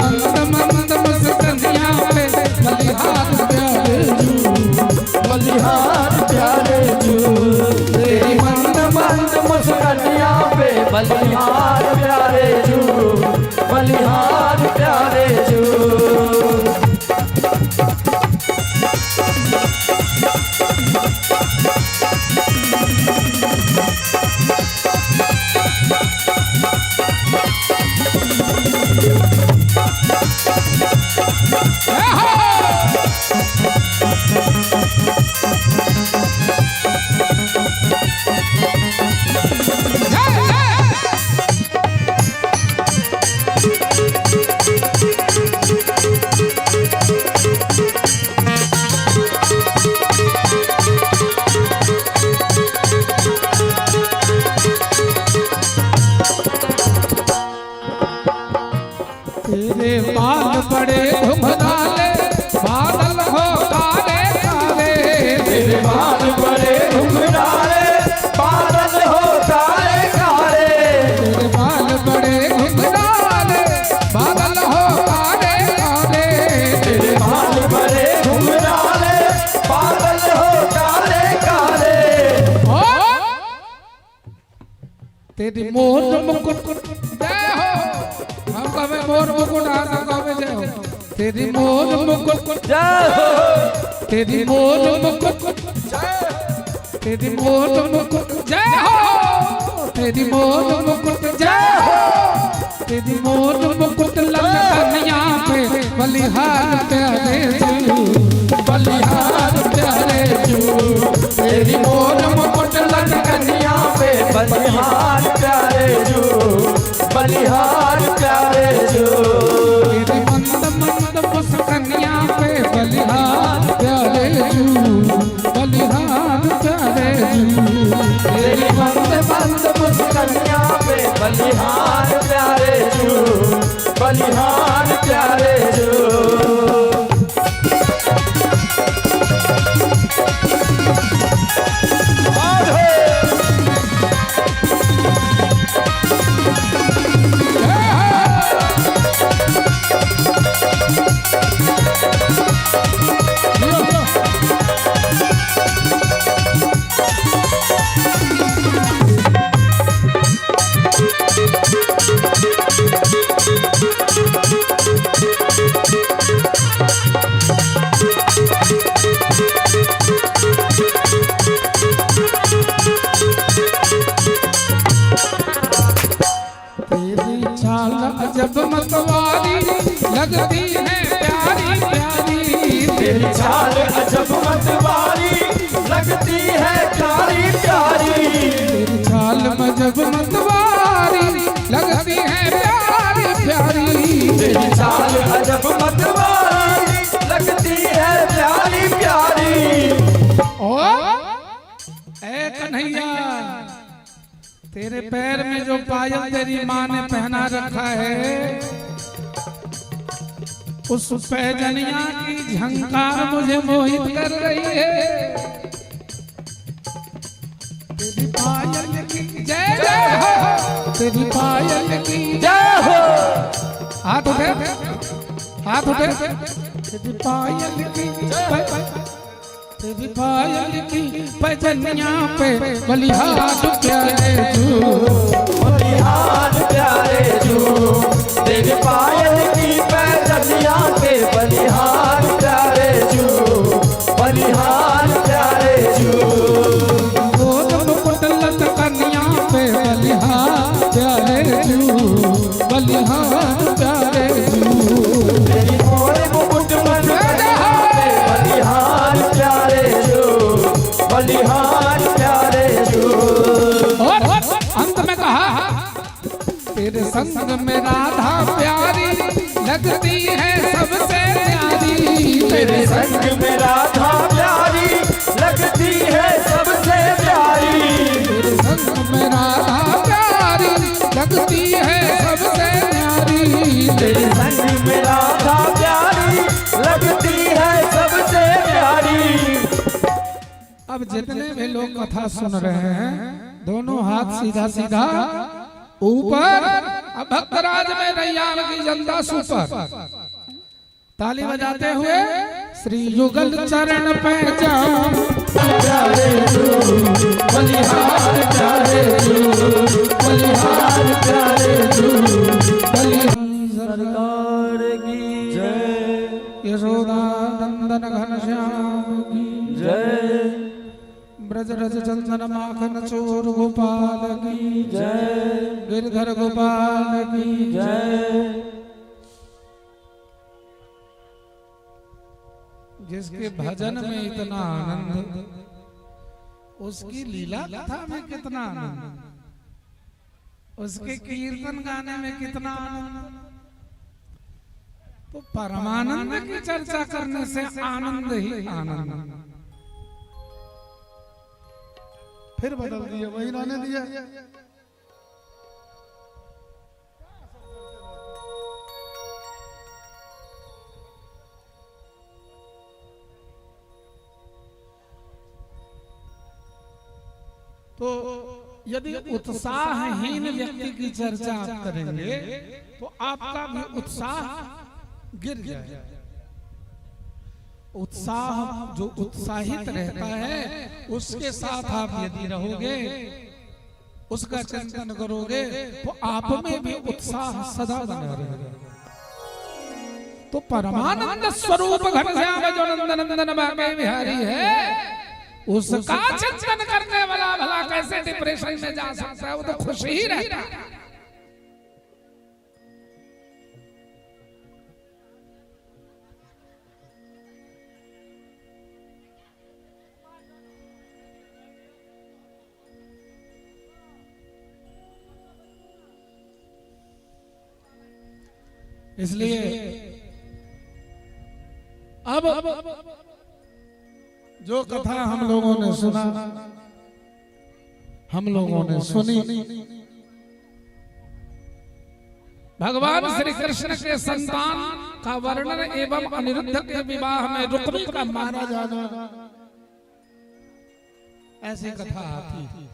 Speaker 3: मंद मंद मुस्कानियां पे बलिहार प्यारे जू,
Speaker 2: बलिहार प्यारे जू। तेरी मंद मंद मुस्कानियां पे बलिहार प्यारे जू, बलिहार प्यारे जू।
Speaker 3: तेरे बाल बड़े घुंघराले बादल हो काले काले,
Speaker 2: तेरे बाल बड़े घुंघराले बादल हो काले काले,
Speaker 3: तेरे बाल बड़े घुंघराले बादल हो काले काले।
Speaker 2: तेरे बाल बड़े घुंघराले बादल हो काले काले।
Speaker 3: तेरी मोर मुकुट जय हो, हम कहे मोर मुकुट आना कहे जय हो। तेरी मोर मुकुट
Speaker 2: जय हो,
Speaker 3: तेरी मोर मुकुट तेरी मोर मुकुट जय हो, तेरी मोर मुकुट जय हो। तेरी मोर मुकुट ललकनिया पे बलिहार प्यारे जू, बलिहार प्यारे जू।
Speaker 2: तेरी मोर मुकुट ललकनिया पे बलिहार प्यारे जू, बलिहार प्यारे जू।
Speaker 3: तेरी मंद मंद मुस्कानिया पे बलिहार प्यारे जू, बलिहार प्यारे जू।
Speaker 2: तेरी मंद मंद मुस्कानियां पे बलिहार प्यारे जू, बलिहार प्यारे जू।
Speaker 3: जब मतवारी लगती है प्यारी प्यारी,
Speaker 2: तेरी चाल अजब मतवारी लगती है प्यारी प्यारी।
Speaker 3: तेरी चाल जब मतवारी लगती है प्यारी प्यारी।
Speaker 2: तेरी चाल अजब मतवारी लगती है प्यारी प्यारी।
Speaker 3: ओ कन्हैया तेरे पैर में जो पायल तेरी माँ ने पहना रखा है, उस पैजनिया की झंकार मुझे मोहित कर रही है। तेरी पायल की जय जय हो, तेरी पायल की
Speaker 2: जय हो।
Speaker 3: हाथ उठे, हाथ उठे। तेरी पायल की तेरी पायल की पैजनिया पे बलिहार प्यारे जू,
Speaker 2: बलिहार प्यारे जू। तेरी पायल की पैजनिया पे बलिहार प्यारे जू, बलिहार प्यारे जू।
Speaker 3: गोद मुकुट लटकनिया पे बलिहार प्यारे जू, बलिहार प्यारे जू।
Speaker 2: तेरी मोरे मुकुट लटकनिया पे बलिहार प्यारे जू, बलिहार प्यारे जू।
Speaker 3: और अंत में कहा तेरे संग में राधा प्यारी लगती है सबसे प्यारी।
Speaker 2: तेरे संग में राधा प्यारी लगती है सबसे प्यारी।
Speaker 3: तेरे संग में राधा प्यारी लगती है सबसे प्यारी।
Speaker 2: तेरे संग में राधा प्यारी लगती है सबसे प्यारी।
Speaker 3: अब जितने भी लोग कथा सुन रहे हैं, दोनों हाथ सीधा सीधा ऊपर। अब भक्तराज में रैयाम की जनता सुपर ताली बजाते हुए श्री युगल चरण पे जाम
Speaker 2: प्यारे जू, बलिहार प्यारे जू, बलिहार प्यारे जू। सरकार की जय,
Speaker 3: यशोदा नंदन घनश्याम की
Speaker 2: जय,
Speaker 3: ब्रज रज चंदन माखन चोर गोपाल की
Speaker 2: जय,
Speaker 3: गिरधर गोपाल की
Speaker 2: जय।
Speaker 3: जिसके भजन में इतना आनंद, उसकी लीला कथा में कितना आनंद, उसके कीर्तन गाने में कितना आनंद। तो परमानंद की चर्चा करने से आनंद ही आनंद। फिर बदल दिया, वही रहने दिया। तो यदि उत्साहहीन व्यक्ति की चर्चा आप करेंगे तो आपका भी उत्साह गिर जाए। उत्साह जो उत्साहित रहता है उसके साथ आप यदि रहोगे, उसका चिंतन करोगे, तो आप में भी उत्साह सदा बना रहेगा। तो परमानंद स्वरूप घनश्याम जो नंदन नंदन बाके बिहारी है, उसका चिंतन करने वाला भला कैसे डिप्रेशन में जा सकता है? वो तो खुश ही रहता है। इसलिए अब जो कथा हम लोगों ने सुना, हम लोगों ने सुनी, भगवान श्री कृष्ण के संतान का वर्णन एवं अनिरुद्ध के विवाह में रुक्मी का मारा जाना, ऐसी कथा आती है।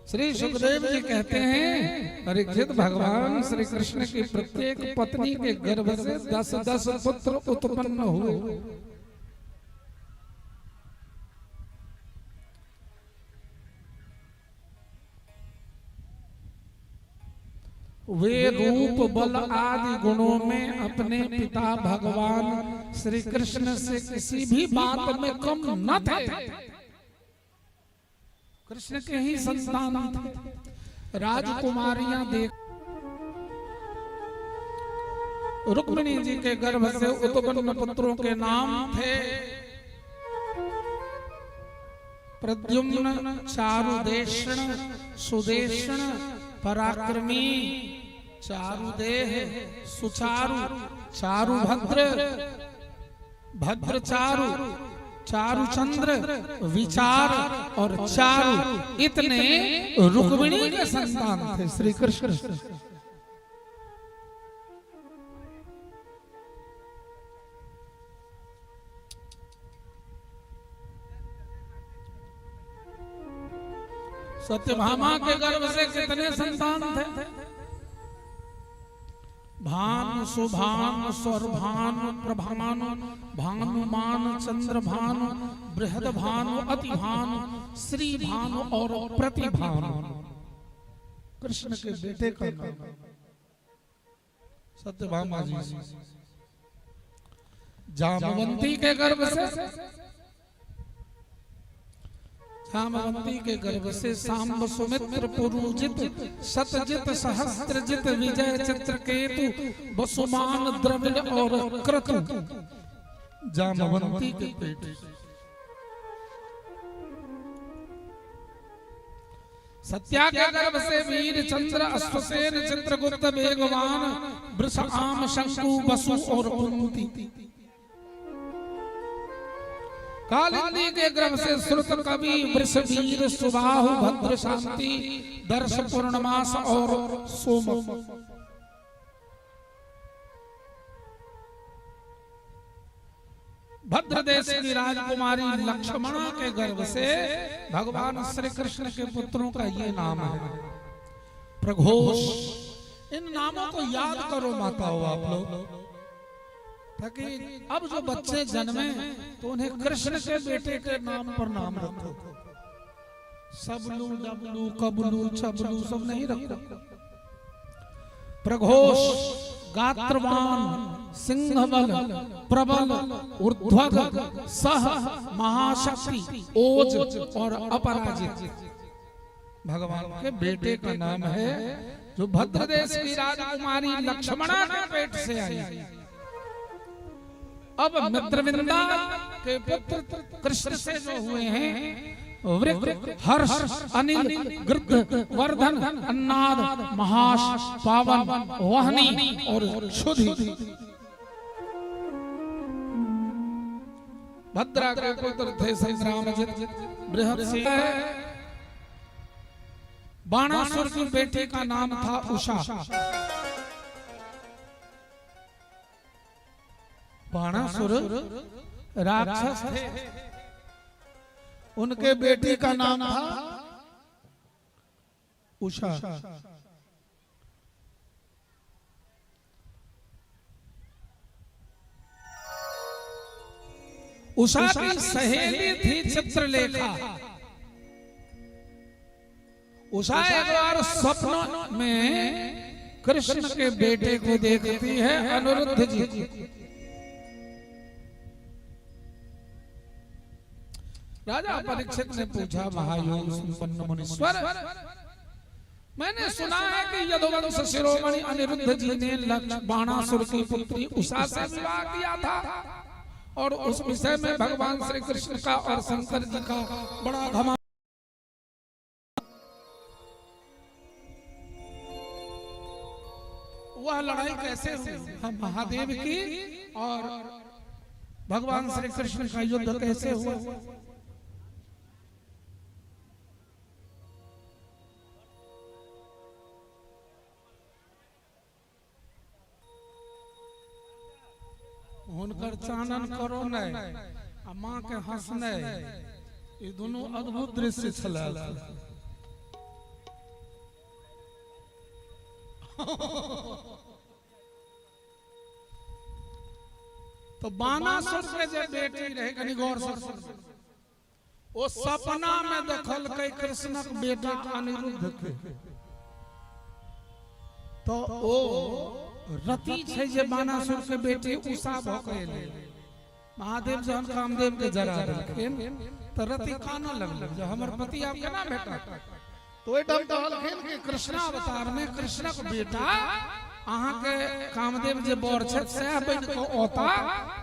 Speaker 3: श्री सुखदेव जी कहते हैं, परीक्षित, भगवान श्री कृष्ण की प्रत्येक पत्नी के गर्भ से 10-10 पुत्र उत्पन्न हुए। वे रूप बल आदि गुणों में अपने पिता भगवान श्री कृष्ण से किसी भी बात में कम न थे। कृष्ण के ही संतान थे। राजकुमारियां देख रुक्मिणी जी के गर्भ से उत्पन्न पुत्रों के नाम थे प्रद्युम्न, चारुदेषण, सुदेषण, पराक्रमी, चारुदेह, सुचारु, चारुभद्र, भद्रचारु, चारुचंद्र, विचार और चारु, इतने रुक्मिणी के संतान थे श्री कृष्ण। सत्यभामा के गर्भ से कितने संतान थे? भानु, सुभानु, सौरभानु, प्रभानु, भानुमान, चंद्रभानु, बृहदभानु, अतिभानु, श्रीभानु और प्रतिभानु। कृष्ण के बेटे का नाम सत्यभामा जी। जामवंती के गर्भ से, जामवंती के गर्भ से सांब, सुमित्र, पुरुजित, सतजित, सहस्त्रजित, विजय, चित्रकेतु, वसुमान, द्रविड़ और क्रतु जामवंती के पेट। सत्या के गर्भ से वीर, चंद्र, अश्वसेन, चित्रगुप्त, वेगवान, वृष, आम, शंकु, वसु और कुंती। कालिंदी के गर्भ से श्रुत, कवि, वृषवीर, सुबाहु, भद्र, शांति, दर्श, पूर्णमास और सोम। भद्रदेश की राजकुमारी लक्ष्मणा के गर्भ से भगवान श्री कृष्ण के पुत्रों का ये नाम है प्रघोष। इन नामों को याद करो माताओं आप लोग, ताकि अब जो बच्चे जन्मे तो उन्हें कृष्ण के बेटे के नाम पर नाम रखो। सबलू, डबलू, कबलू, छबलू सब नहीं रखो। प्रघोष, गात्रवान, सिंहबल, प्रबल, ऊर्ध्वग, सह, महाशक्ति, ओज और अपराजित भगवान के बेटे का नाम है, जो भद्रदेश की राजकुमारी लक्ष्मणा के पेट से आई। अब मित्रविंदा के पुत्र कृष्ण से जो हुए हैं वृक, हर्ष, अनिल, गृध्र, वर्धन, अन्नाद, महाश, पावन, वहनी और क्षुधि। भद्रा के पुत्र थे संग्रामजित, बृहत्सिंह। बाणासुर की बेटी का नाम था उषा। बाणासुर राक्षस थे, उनके बेटी का नाम था उषा। उषा की सहेली थी चित्रलेखा। उषा एक बार स्वप्न में कृष्ण के बेटे को देखती है, अनिरुद्ध जी। राजा परीक्षित ने पूछा, महायोग संपन्न मुनीश्वर, मैंने सुना है कि यदुवंश शिरोमणि अनिरुद्ध जी ने बाणासुर की पुत्री उषा से विवाह किया था, और उस विषय में भगवान श्री कृष्ण का और शंकर जी का बड़ा घमंड। वह लड़ाई कैसे हुई? हम महादेव की और भगवान श्री कृष्ण का युद्ध कैसे हुआ? हुनकर चानन करो नहीं, माँ के हंसने, ये दोनों अद्भुत दृश्य छला। तो बाणासुर के जो बेटी रहे, कनी गौर से वो सपना में देखल कई कृष्णक बेटा अनिरुद्ध के, तो ओ रति छै जे बाणासुर के बेटी उषा भकेले। महादेव जहन कामदेव के जरा देलखिन तो रति काना लगल जे हमर पति आप केना भेटा, तो एकदम कहलखिन कि कृष्ण अवतार में कृष्णक बेटा अहाँ के कामदेव जे बर छथि से बन के ओता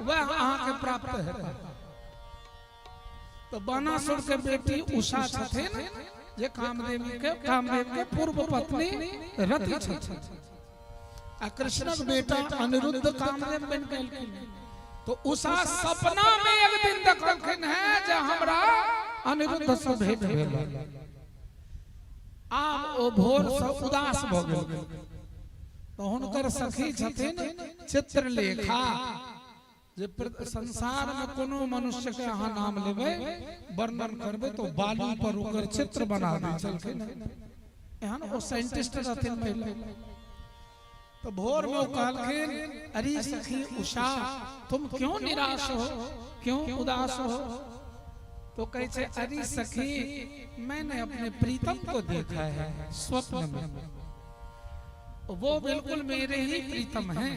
Speaker 3: वह अहाँ के प्राप्त हेता। तो बाणासुर के बेटी उषा छथिन जे कामदेव के पूर्व पत्नी रति छथिन। कृष्णक बेटा अनिरुद्ध कामदेव बन गेलखिन। तो उषा सपना में एक दिन देखलखिन है जे हमरा अनिरुद्ध से भेंट भेल। आब ओ भोर से उदास भ गेल। तो हुनकर सखी छथिन चित्रलेखा, जे संसार में कोनो मनुष्य के अहाँ नाम लेबै, वर्णन करबै तो बालू पर ओकर चित्र बना दै छलखिन। एहन ओ साइंटिस्ट रहथिन पहले। तो भोर में कहलखिन, अरे सखी उषा, तुम क्यों निराश हो, क्यों उदास हो? तो कहे छे, अरे सखी, मैंने अपने प्रीतम को देखा है स्वप्न में, वो बिल्कुल मेरे ही प्रीतम हैं।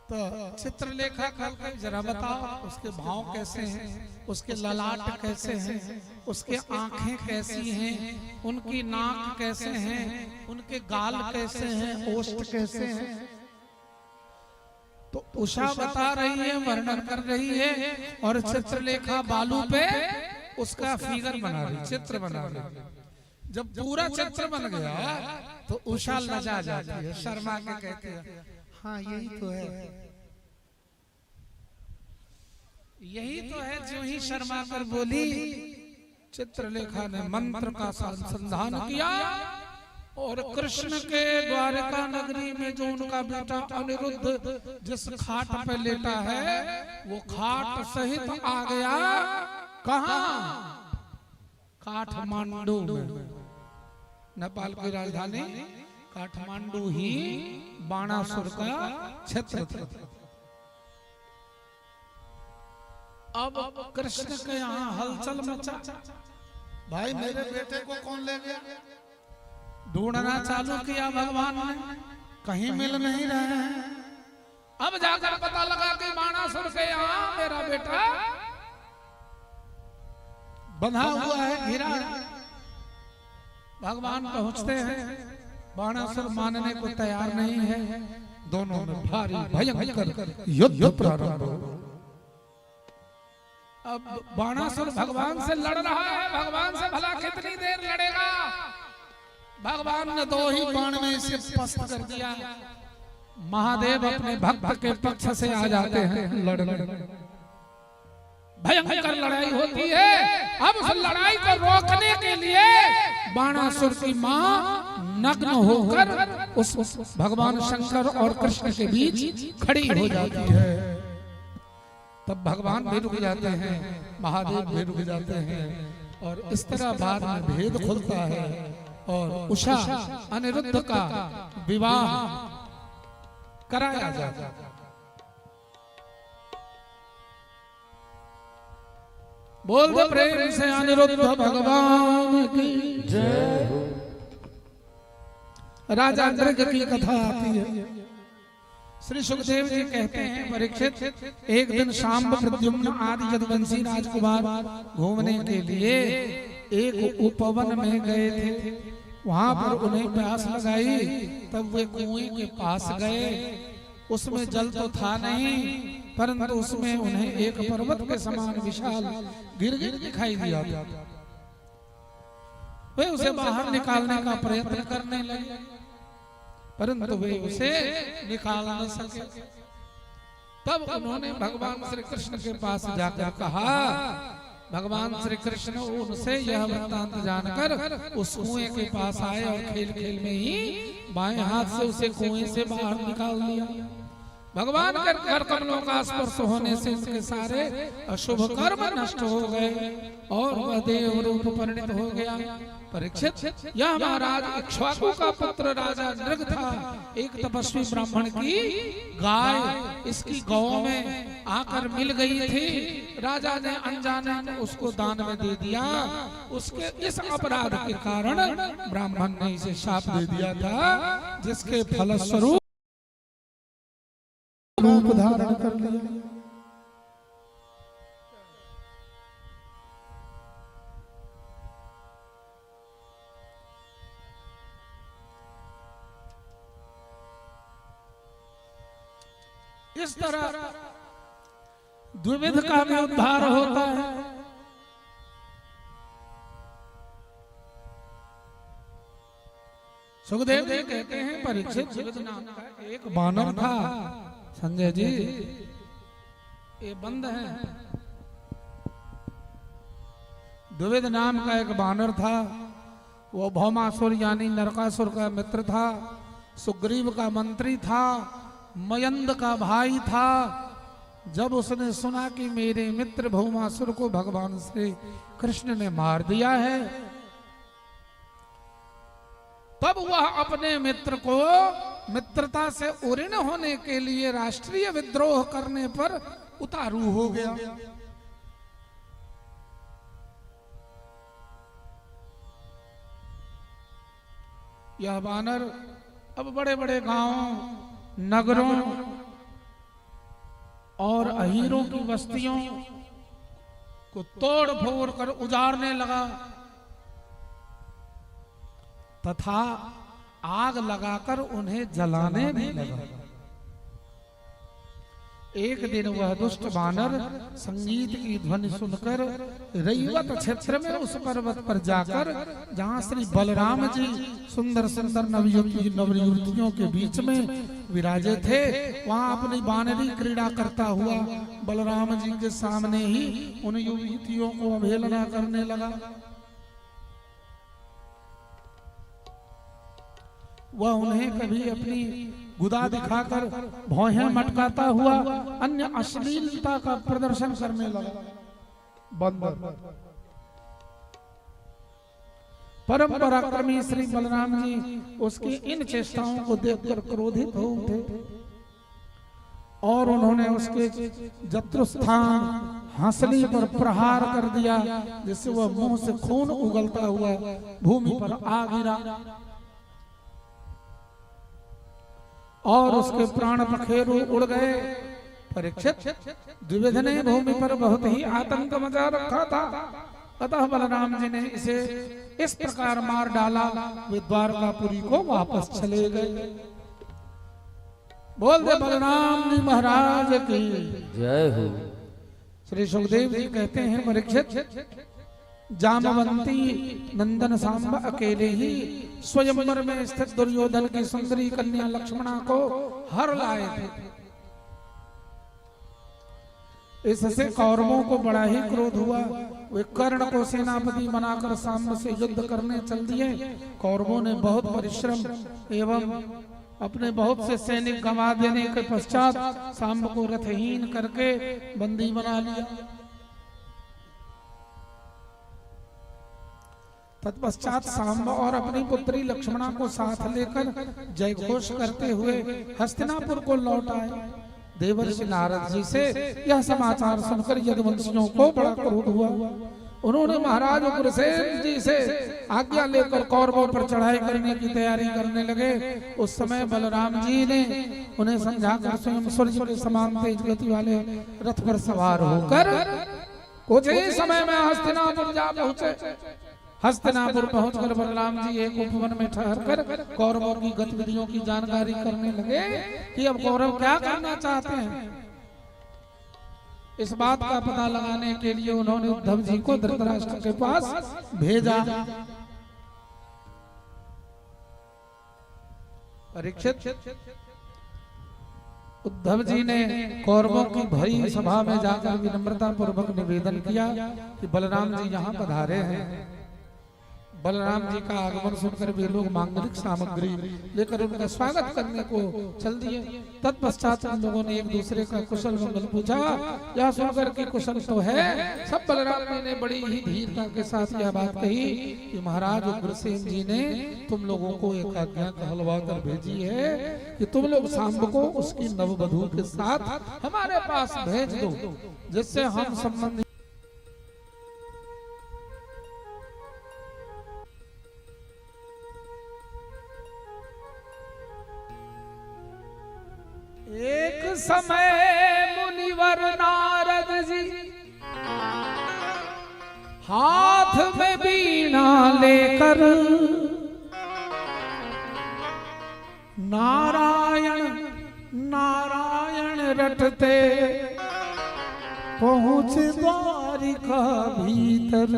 Speaker 3: तो चित्रलेखा कहलकै, जरा बताओ उसके भाव कैसे हैं, उसके ललाट कैसे हैं, उसके आंखें कैसी हैं, उनकी नाक कैसे हैं, उनके गाल कैसे हैं, ओष्ठ कैसे हैं। तो उषा बता रही है, वर्णन कर रही है, और चित्रलेखा बालू पे उसका फिगर बना रही, चित्र बना रही। जब पूरा चित्र बन गया तो उषा लजा जाती है, शर्मा के कहती है, हाँ यही तो है, यही तो है। जो ही शर्मा कर बोली, चित्रलेखा ने मंत्र का अनुसंधान किया और कृष्ण के द्वारका नगरी में जो उनका बेटा अनिरुद्ध जिस खाट पे लेटा है, वो खाट सहित आ गया। कहाँ? काठमांडू में, नेपाल की राजधानी काठमांडू ही बाणासुर का क्षेत्र था। अब कृष्ण के यहाँ हलचल मचा, भाई मेरे बेटे को कौन ले गया? ढूंढना चालू किया भगवान ने, कहीं मिल नहीं रहे हैं। अब जाकर पता लगा कि बाणासुर के यहाँ मेरा बेटा बंधा हुआ है, घिरा है। भगवान पहुंचते हैं, बाणासुर मानने को तैयार नहीं है। दोनों में भारी भयंकर युद्ध प्रारंभ हो। अब बाणासुर भगवान से लड़ रहा है। भगवान से भला कितनी देर लड़ेगा? भगवान ने दो ही बाण में इसे पस्त कर दिया। महादेव अपने भक्त के पक्ष से आ जाते हैं लड़ने। भयंकर लड़ाई होती है। अब उस लड़ाई को रोकने के लिए बाणासुर की मां नग्न होकर उस भगवान शंकर और कृष्ण के बीच खड़ी हो जाती है। तब भगवान भी रुक जाते हैं, महादेव भी रुक जाते हैं, और इस तरह बाद में भेद खुलता है और उषा अनिरुद्ध का विवाह कराया जाता है। बोल दो प्रेम से अनिरुद्ध भगवान की जय। राजा नृग की कथा आती है। श्री सुखदेव जी कहते हैं, परीक्षित, एक दिन शांब प्रद्युम्न आदि यदुवंशी राजकुमार घूमने के लिए एक उपवन में गए थे। वहां पर उन्हें प्यास लगाई, तब वे कुएं के पास गए। उसमें जल तो था नहीं, परंतु उसमें उन्हें एक पर्वत के समान विशाल गिरगिट दिखाई दिया था। वे उसे बाहर निकालने का प्रयत्न करने लगे, परंतु वे उसे निकाल न सके। तब उन्होंने भगवान श्री कृष्ण के पास जाकर कहा। भगवान श्री कृष्ण उनसे यह वृत्तांत जानकर उस कुएं के पास आए और खेल खेल में ही बाएं हाथ से उसे कुएं से बाहर निकाल दिया। भगवान के कर कमलों का स्पर्श होने से उनके सारे अशुभ कर्म नष्ट हो गए और वह देव रूप परिणित हो गया। परीक्षित, यह महाराज इक्ष्वाकु का पुत्र राजा नृग था। एक तपस्वी ब्राह्मण की गाय इसकी गौ में आकर मिल गई थी। राजा ने अनजाने में उसको दान में दे दिया। उसके इस अपराध के कारण ब्राह्मण ने इसे शाप दे दिया था, जिसके फलस्वरूप रूप धारण कर लिया। इस तरह द्विविध का भी उद्धार होता है। सुखदेव जी कहते हैं, परीक्षित द्विविध नाम का एक वानर था। संजय जी ये बंद है। द्विविध नाम का एक बानर था, वो भौमासुर यानी नरकासुर का मित्र था, सुग्रीव का मंत्री था, मयंद का भाई था। जब उसने सुना कि मेरे मित्र भौमासुर को भगवान श्री कृष्ण ने मार दिया है, तब वह अपने मित्र को मित्रता से उऋण होने के लिए राष्ट्रीय विद्रोह करने पर उतारू हो गया। यह बानर अब बड़े बड़े गांवों, नगरों और अहीरों की बस्तियों को तोड़ फोड़ कर उजाड़ने लगा तथा आग लगाकर उन्हें जलाने भी लगा। एक दिन वह दुष्ट बानर संगीत की ध्वनि सुनकर रैवत क्षेत्र में उस पर्वत पर जाकर, जहां श्री बलराम जी सुंदर सुंदर नवयुवतियों के बीच में विराजे थे, वहां अपनी बानरी क्रीड़ा करता हुआ बलराम जी के सामने ही उन युवतियों को अवहेलना करने लगा। वह उन्हें कभी अपनी गुदा दिखाकर भौहें मटकाता हुआ अन्य अश्लीलता का प्रदर्शन करने लगा। बंदर परम पराक्रमी श्री बलराम जी उसकी इन चेष्टाओं को देखकर क्रोधित हो उठे और उन्होंने उसके जत्रुस्थान हंसली पर प्रहार कर दिया, जिससे वह मुंह से खून उगलता हुआ भूमि पर आ गिरा और उसके प्राण पखेरु उड़ गए। परीक्षित, द्विविध ने भूमि पर बहुत ही आतंक मचा रखा था, अतः बलराम जी ने इसे इस प्रकार मार डाला, वे द्वारकापुरी को वापस चले गए। बोल दे बलराम जी महाराज की
Speaker 2: जय हो।
Speaker 3: श्री सुखदेव जी कहते हैं, परीक्षित, जामवंती नंदन सांब अकेले ही स्वयंवर में स्थित दुर्योधन की सुंदरी कन्या लक्ष्मणा को हर लाए थे। इससे कौरवों को बड़ा ही क्रोध हुआ। वे कर्ण को सेनापति बनाकर सांब से युद्ध करने चल दिए। कौरवों ने बहुत परिश्रम एवं अपने बहुत से सैनिक गंवा देने के पश्चात सांब को रथहीन करके बंदी बना लिया। तत्पश्चात सांब और अपनी पुत्री लक्ष्मणा को साथ लेकर जय घोष करते हुए हस्तिनापुर को लौट आए। देवर्षि नारद जी से यह समाचार सुनकर यदुवंशियों को बड़ा क्रोध हुआ। उन्होंने महाराज उग्रसेन जी से आज्ञा लेकर कौरवों पर चढ़ाई करने की तैयारी करने लगे। उस समय बलराम जी ने उन्हें समझाकर स्वयं सूर्य के समान तेज गति वाले रथ पर सवार होकर कुछ ही समय में हस्तिनापुर जा पहुंचे। हस्तिनापुर पहुंचकर बलराम जी एक उपवन में ठहरकर कौरवों की गतिविधियों की जानकारी करने लगे कि अब कौरव क्या करना चाहते हैं। इस बात का पता लगाने के लिए उन्होंने उद्धव जी को धृतराष्ट्र के पास भेजा। परीक्षित, उद्धव जी ने कौरवों की भरी सभा में जाकर विनम्रता पूर्वक निवेदन किया कि बलराम जी यहाँ पधारे हैं। बलराम जी का आगमन सुनकर वे लोग मांगलिक सामग्री लेकर उनका स्वागत करने को चल दिए। तत्पश्चात उन लोगों ने एक दूसरे का कुशल मंगल पूछा। यह सुनकर कि कुशल तो है, सब बलराम जी ने बड़ी ही धीरता के साथ यह बात कही कि महाराज उग्रसेन जी ने तुम लोगों को एक आज्ञा कहलवा कर भेजी है कि तुम लोग सांब को उसकी नववधू के साथ हमारे पास भेज दो, जिससे हम संबंधी एक समय मुनिवर नारद जी हाथ में बीणा लेकर नारायण नारायण रटते पहुंच द्वारिका भीतर।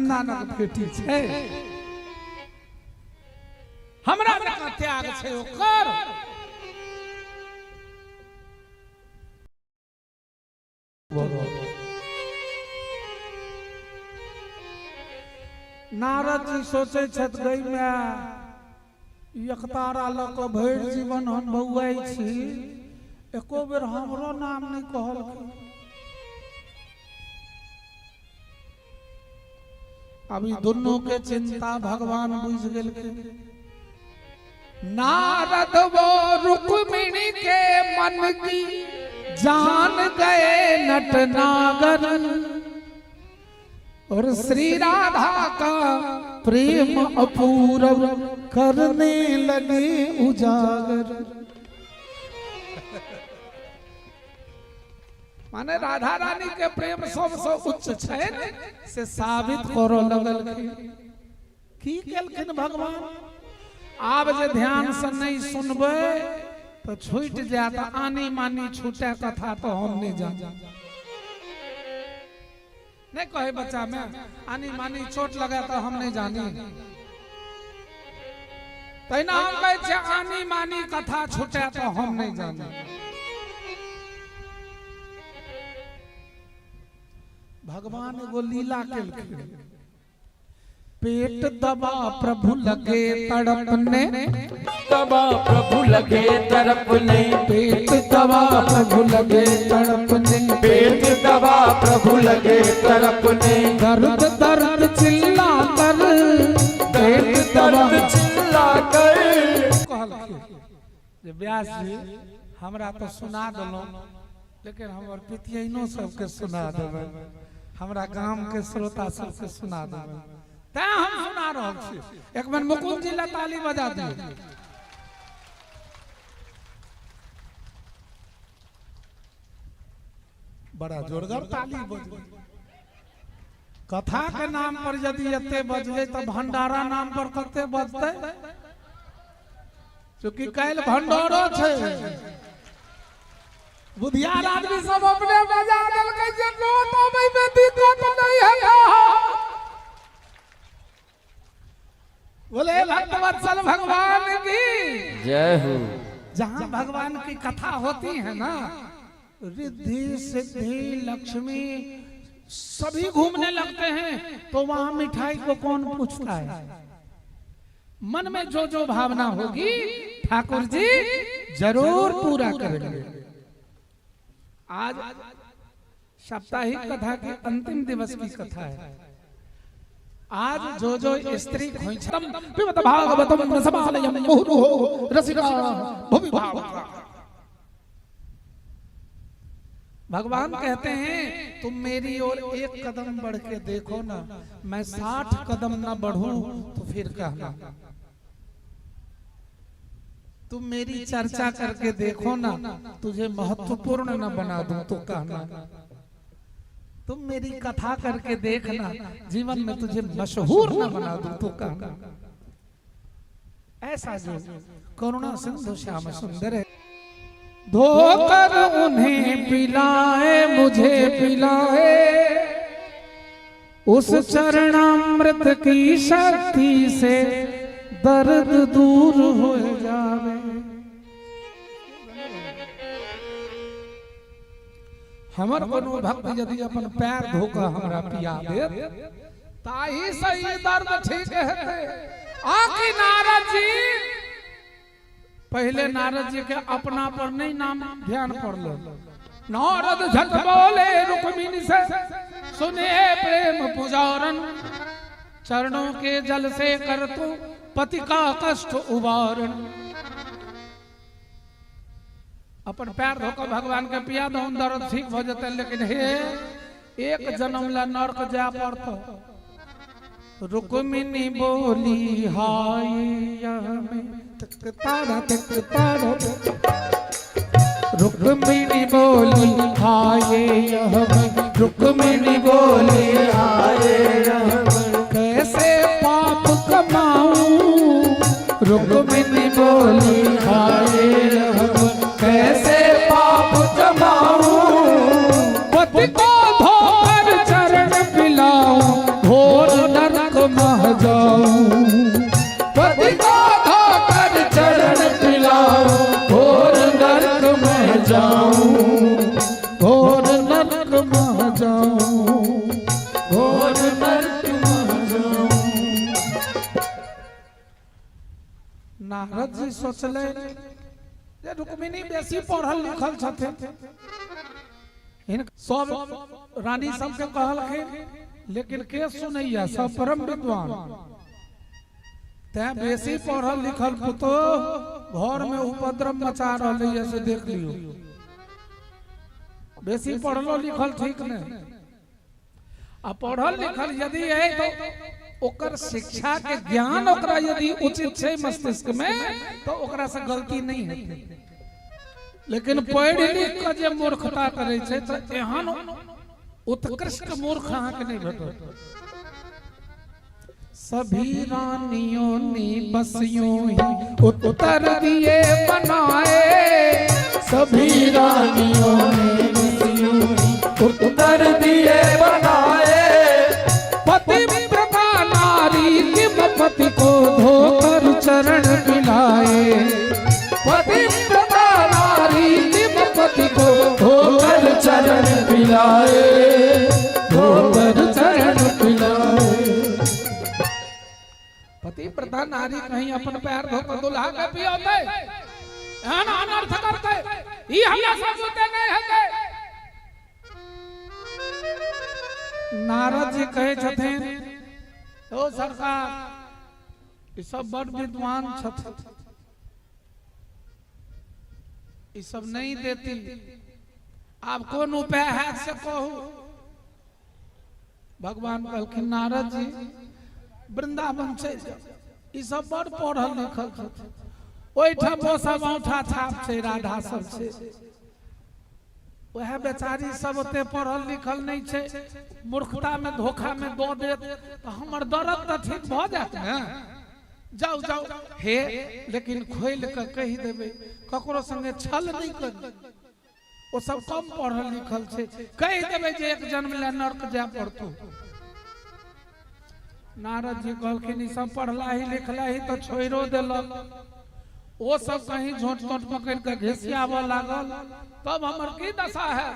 Speaker 3: खानदानक बेटी छै, हमरा जकाँ त्याग छै ओकर। नारद जी सोचे छथि गई में एकतारा ल के भरि जीवन हम बौआई छी, एको बेर हमरो नाम नहीं कहलखिन। अभी दोनों के चिंता भगवान बुझ गेलखिन। नारद वो रुक्मिणी के मन की जान गए नटनागर, और श्री राधा का प्रेम अपूर्व करने लगे उजागर। माने राधा रानी के प्रेम सबसे उच्च छै से साबित करो लगल। की केलखिन भगवान? आब जे ध्यान से नहीं सुनबे तो छूट जात, आनी मानी छूटे कथा तो हम नहीं जान। नहीं कहे बच्चा में आनी मानी चोट लगा तो हम नहीं जानी, तैना हम कहे आनी मानी कथा छूटे तो हम नहीं जानी। भगवान एगो लीला केलखिन। पेट दबा प्रभु लगे तड़पने,
Speaker 2: दबा प्रभु लगे तड़पने,
Speaker 3: पेट दबा प्रभु लगे तड़पने,
Speaker 2: पेट दबा प्रभु लगे तड़पने,
Speaker 3: दर्द दर्द चिल्ला कर, पेट
Speaker 2: दर्द चिल्ला कर।
Speaker 3: जे व्यास जी हमरा तो सुना दलो, लेकिन हमर पितियनो सबके सुना देबै, हमरा गांव के श्रोता सबके सुना देबै, तै हम सुना रहल छी। एक बार मुकुंद जी ला ताली बजा दियो। बड़ा जोरदार ताली बजबै। कथा के नाम पर यदि एते बजबै तो भंडारा नाम पर कते बजतै? क्योंकि काल भंडारो छै। बुधियार आदमी सब अपने बजा देलकै जे नोट अबै में दिक्कत नहीं है। बोले भक्तवत्सल भगवान की
Speaker 2: जय हो।
Speaker 3: जहाँ भगवान की कथा होती है ना, रिद्धि सिद्धि लक्ष्मी सभी घूमने लगते हैं, तो वहां मिठाई को कौन पूछता है? मन में जो जो भावना होगी ठाकुर जी जरूर पूरा करेंगे। आज साप्ताहिक कथा के अंतिम दिवस की कथा है। आज जो जो स्त्री खोइछम पिबत भागवतम रसमालयम मुहुर्मुहुः रसिका भुवि भावुका। भगवान कहते हैं तुम मेरी ओर एक कदम बढ़ के देखो ना, मैं 60 कदम ना बढ़ूं तो फिर कहना। तुम मेरी चर्चा करके देखो ना, तुझे महत्वपूर्ण न बना दूं तो कहना। तुम मेरी कथा करके देखना, जीवन में तुझे मशहूर न बना दूं तो कहना। ऐसा जो करुणा सिंधु श्याम सुंदर है, धोकर उन्हें पिलाए मुझे पिलाए, उस चरणामृत की शक्ति से दर्द दूर हो जावे। हमर कोनो भक्त यदि अपन पैर धोकर हमरा पिया दे, ताही सही दर्द ठीक है। आखिर नारद जी, पहले नारद जी के अपना पर नहीं नाम ध्यान पड़लो। नारद झट बोले रुक्मिणी से, सुने प्रेम पुजारन, चरणों के जल से कर तू पति का कष्ट उबारण। अपन पैर धोकर भगवान के पिया दो, दर्द ठीक हो जाता। लेकिन हे एक जन्म ला नरक जा पड़तो। रुक्मिणी बोली हाय रुक्मिणी बोली हाय रुक्मिणी बोली हाय, कैसे पाप कमाऊं? रुक्मिणी बोली हाय, कैसे पाप कमाऊं? पति को धोकर चरण पिलाऊं, घोर
Speaker 2: जाऊं,
Speaker 3: घोर नरक में जाऊं,
Speaker 2: घोर नरक में जाऊं।
Speaker 3: नारद जी सोचले जे रुक्मिणी बेसी पढ़ल लिखल छथिन, सब रानी सबके कहलखिन, लेकिन के सुनैया सब परम विद्वान, तैं बेसी पढ़ल लिखल पुतो घर में उपद्रव मचा रहले है से देख लियो। बेसी पढ़लो लिखल ठीक नहीं, आ पढ़ल लिखल यदि है तो ओकर शिक्षा के ज्ञान ओकरा यदि उचित है मस्तिष्क में तो ओकरा से गलती नहीं है। लेकिन पढ़ लिख के जे मूर्खता करे छे तो एहन उत्कृष्ट मूर्ख अहाँ के नहीं भेटत। सभी रानियों ने बस यूं ही उत्तर दिए बनाए,
Speaker 2: सभी रानियों ने बस यूं ही उत्तर दिए बनाए।
Speaker 3: पतिव्रता नारी किम पति को धोकर चरण मिलाए,
Speaker 2: पतिव्रता नारी किम पति को धोकर चरण पिलाए, धोकर चरण पिलाए।
Speaker 3: पतिव्रता नारी कहीं अपन पैर धोकर दुल्हा के पियोते, एहन अनर्थ करते, ई हमरा सब होते नहीं है। नारद जी कहे छथिन, ओ सरकार ई सब बड़ विद्वान छथिन, ई सब नहीं देती, आप कौन उपाय है से कहू। भगवान कहलखिन नारद जी वृंदावन से ई सब बड़ पढ़ल लिखल छथिन, ओइठाम वो सब औठा छाप छै, राधा सब छै, वह बेचारी सब ओते पढ़ल लिखल नहीं छै, मूर्खता में धोखा में दो देत तो हमर दर्द तो ठीक भ जात ने। जाओ जाओ हे, लेकिन खोल के कहि देबे, ककरो संगे छल नहीं कर, वो सब कम पढ़ल लिखल छै, कहि देबे जे एक जन्म ले नरक जाय पड़तौ। नारद जी कहलखिन ई सब पढ़ला ही लिखला ही तो छोड़ो देलक, वो सब कहीं झोंट झोंट पकड़ के घिसियाबऽ लागल, तब हमर की दशा है।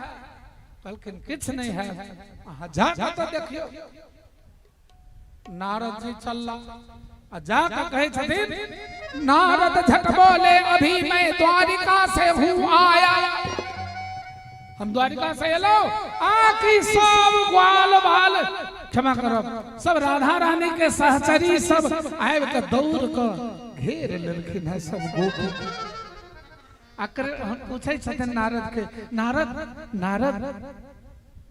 Speaker 3: कहलखिन किछ नहीं है, अहाँ जाके तो देखियो। नारद जी चलला आ जाके कहे छथिन, नारद झट बोले अभी मैं द्वारिका से हूँ आया, हम द्वारिका से एलो, आकी सब ग्वाल बाल क्षमा करब सब राधा रानी के सहचरी सब आबि के दौड़ के घेर लेलखिन है सब गोपी। आकर हम पूछे छथिन नारद के, नारद नारद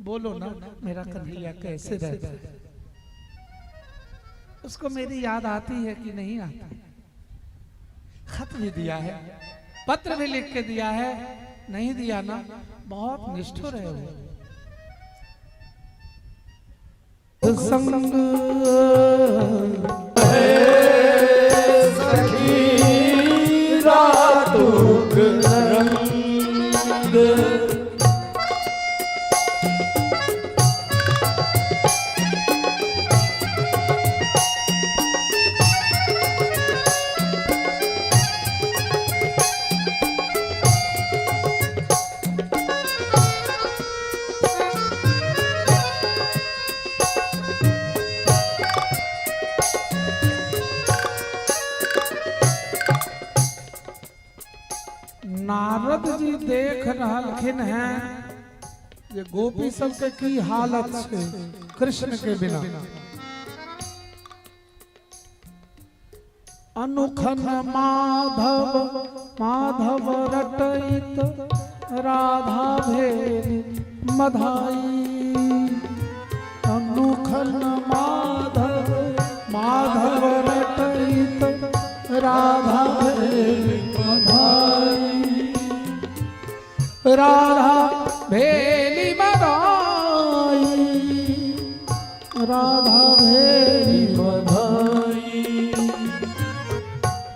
Speaker 3: बोलो ना मेरा कन्हैया कैसे रहता है, उसको मेरी याद आती है कि नहीं आती। खत भी दिया है, पत्र भी लिख के दिया है, नहीं दिया ना, बहुत निष्ठुर है वो। संग
Speaker 2: सखी रातों का रंग,
Speaker 3: नारद जी देख रहलखिन हैं ये गोपी सब के की हालत है कृष्ण के बिना। अनुखन माधव माधव रटैत राधा भेली मधाई, अनुखन माधव माधव रटैत राधा भेली मधाई, राधा भेली मधाई, राधा भेली मधाई,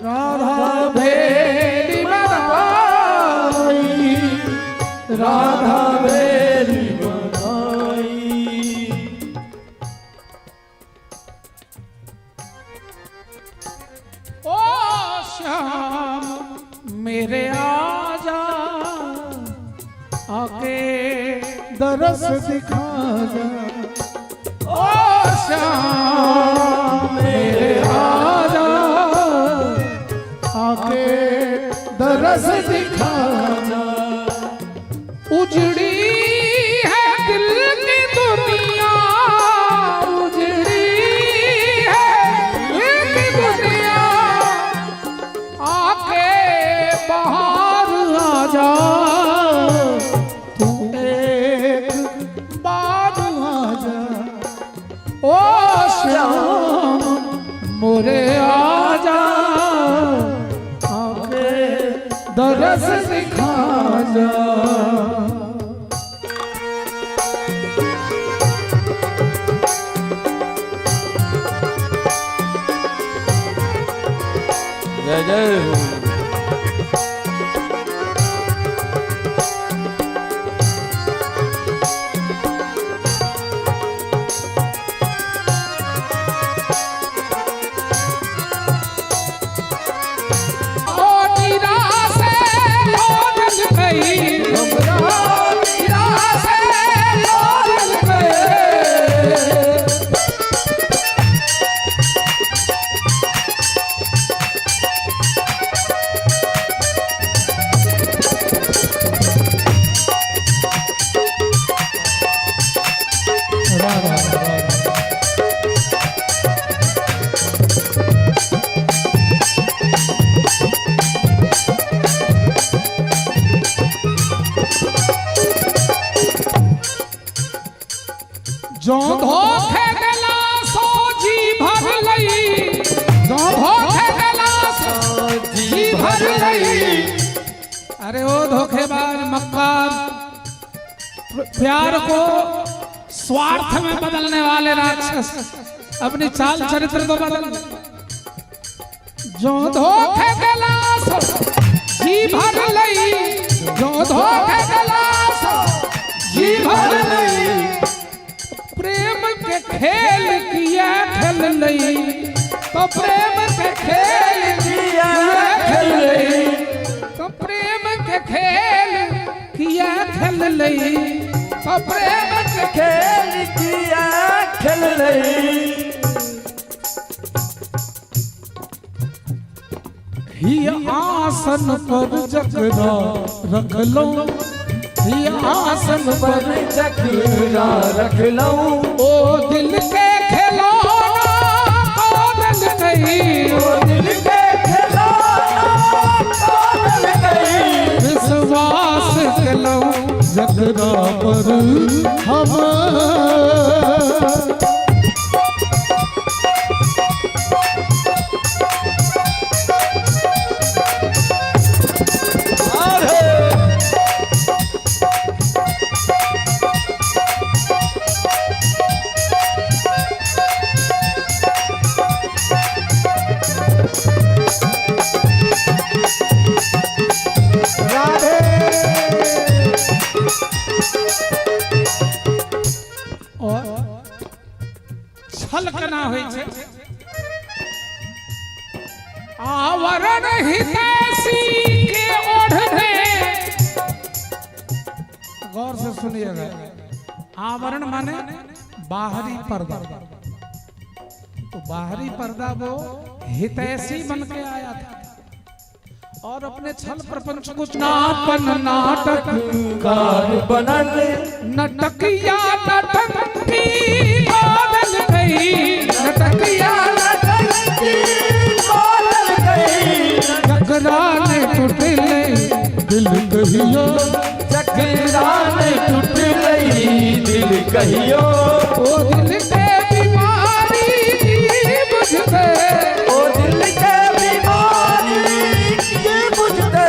Speaker 3: राधा भेली मधाई,
Speaker 2: राधा भेली मधाई।
Speaker 3: ओ श्याम मेरे आजा आके दरस दिखा जा ओ श्याम मेरे आजा आके दरस दिखा जा उजड़ी है दिल की दुनिया उजड़ी है दिल की दुनिया आके बाहर आ जा तू एक बार आ जा ओ श्याम मोरे आजा आके दरस दिखा जा
Speaker 2: जय जय जो धोखे गला सो जी भर लई जो धोखे गला सो जी भर लई अरे ओ धोखेबाज मक्कार प्यार को स्वार्थ में बदलने वाले राक्षस अपनी चाल चरित्र तो बदल जो धोखे गला सो जी भर लई जो धोखे गला सो जी भर लई प्रेम के खेल किया खेल लई तो प्रेम के खेल किया खेल लई तो प्रेम के खेल किया खेल लई तो प्रेम के खेल किया खेल लई ही आसन पर जकरा रख लो आसन पर चकरा रख लऊं ओ दिल के खिलौना कादल नहीं ओ दिल के खिलौना कादल नहीं विश्वास कलो जकरा पर हम छलकना होइ छै आवरण हितैषी के ओढ़े गौर से सुनिएगा आवरण माने बाहरी पर्दा तो बाहरी पर्दा वो हितैषी बन के आया था और अपने छल प्रपंच को नापन नाटक कार बनल नटकिया नटंकी बादल गई नटकिया नटंकी बादल गई जकरा ने टूटले दिल कहियो जकरा ने टूटले दिल कहियो ओ दिल के बीमारी बुझते ओ दिल के बीमारी बुझते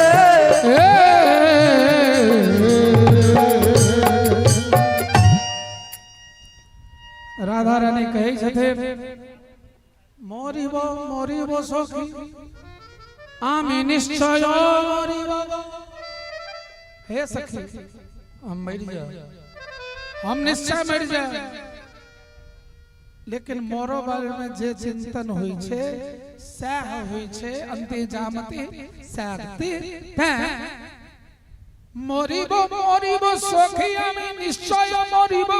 Speaker 2: राधा रानी कहे छथे मोरी वो सखी आमी निश्चय मोरी वो हे सखी हम मर जाए हम निश्चय मर जाए लेकिन मोरो बारे में जे चिंतन होई छे सह होई छे अंते जामते सागते
Speaker 3: মরিব মরিব সখী আমি নিশ্চয় মরিব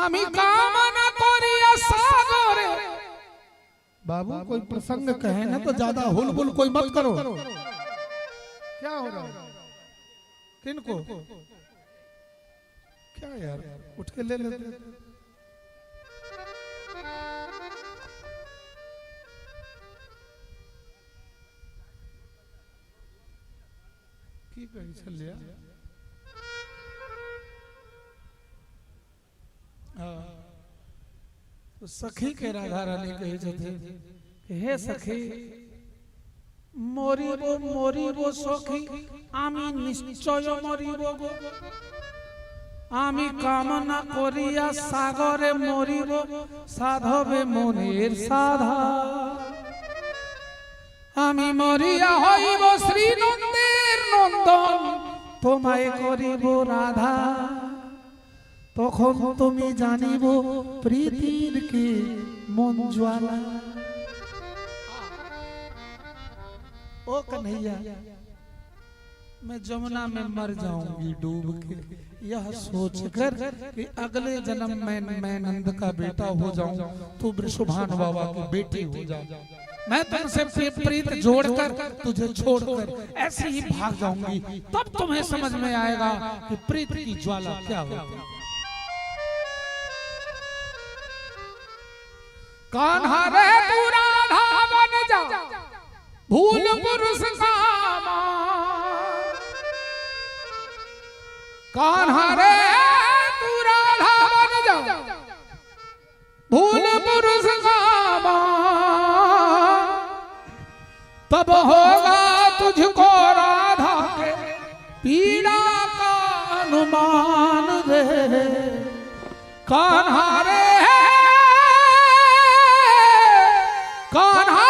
Speaker 3: আমি কামনা করিয়া সাগরে। बाबू कोई प्रसंग कहे ना तो ज्यादा हुलबुल कोई मत करो। क्या हो रहा है? किनको क्या यार उठ के ले लेते की कही चलिया। तो सखी के राधा रानी कही जाते हे सखी মরিব মরিব সখী আমি নিশ্চয় মরিব গো আমি কামনা করিয়া সাগরে মরিব সাধবে মনের সাধা আমি মরিয়া হইব শ্রী নন্দের নন্দন তোমায় করিব রাধা তখন তুমি জানিব প্রীতির কি মন জ্বালা। ओ कन्हैया मैं जमुना में मर जाऊंगी डूब के यह सोचकर कि अगले जन्म में मैं नंद का बेटा हो जाऊं तू वृषभान बाबा की बेटी हो जा। मैं तुमसे प्रीत जोड़कर तुझे छोड़कर ऐसे ही भाग जाऊंगी तब तुम्हें समझ में आएगा कि प्रीत की ज्वाला क्या होती है। कान्हा रे तू राधा बन जा भूल पुरुष कामा कान्हा रे तू राधा बन जा भूल पुरुष कामा तब होगा तुझको राधा के पीड़ा का अनुमान रे। कान्हा रे कान्हा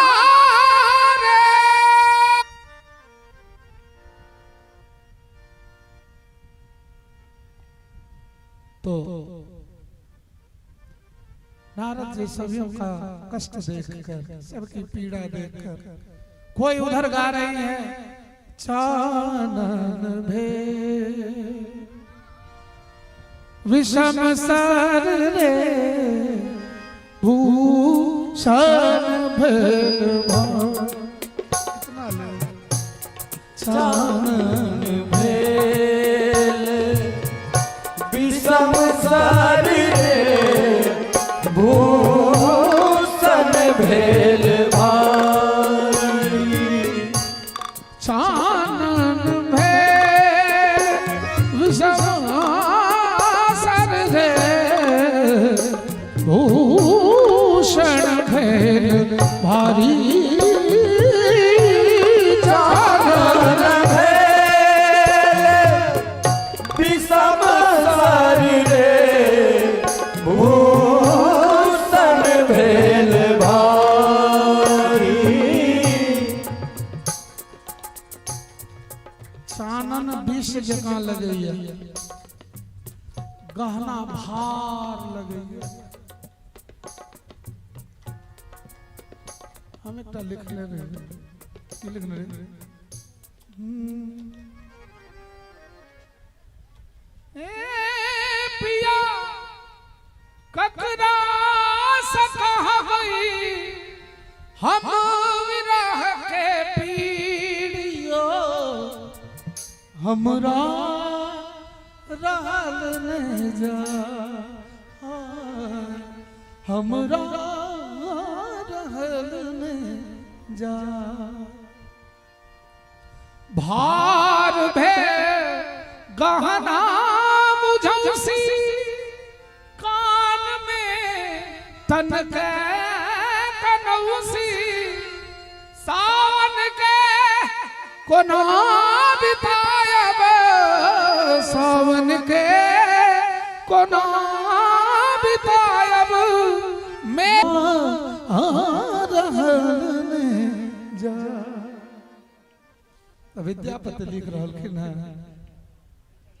Speaker 3: तो नारद जी सभी का कष्ट देखकर सबकी पीड़ा देखकर कोई उधर गा रही है चानन भे विषम सर रे भूषण भेलवान चानन भेल विषम सर रे भूषण भेल भारी चानन भेल विषम सर रे भूषण भेल भारी चानन भेल विषम सर रे भूषण भेल भारी। चानन विष जगह लगे गहना भार लगे। हम एक लिख ले रहे लिखने पिया ककरा से कहा गई हम विरह के पीड़ियो हमरा रहल नहीं जा हमरा रहल नहीं जा भार भे गहना मुझसी कान में तन के कनौसी सावन के कोना बितायब सावन के कोना बितायब मैं जा। विद्यापति लिख रहलखिन है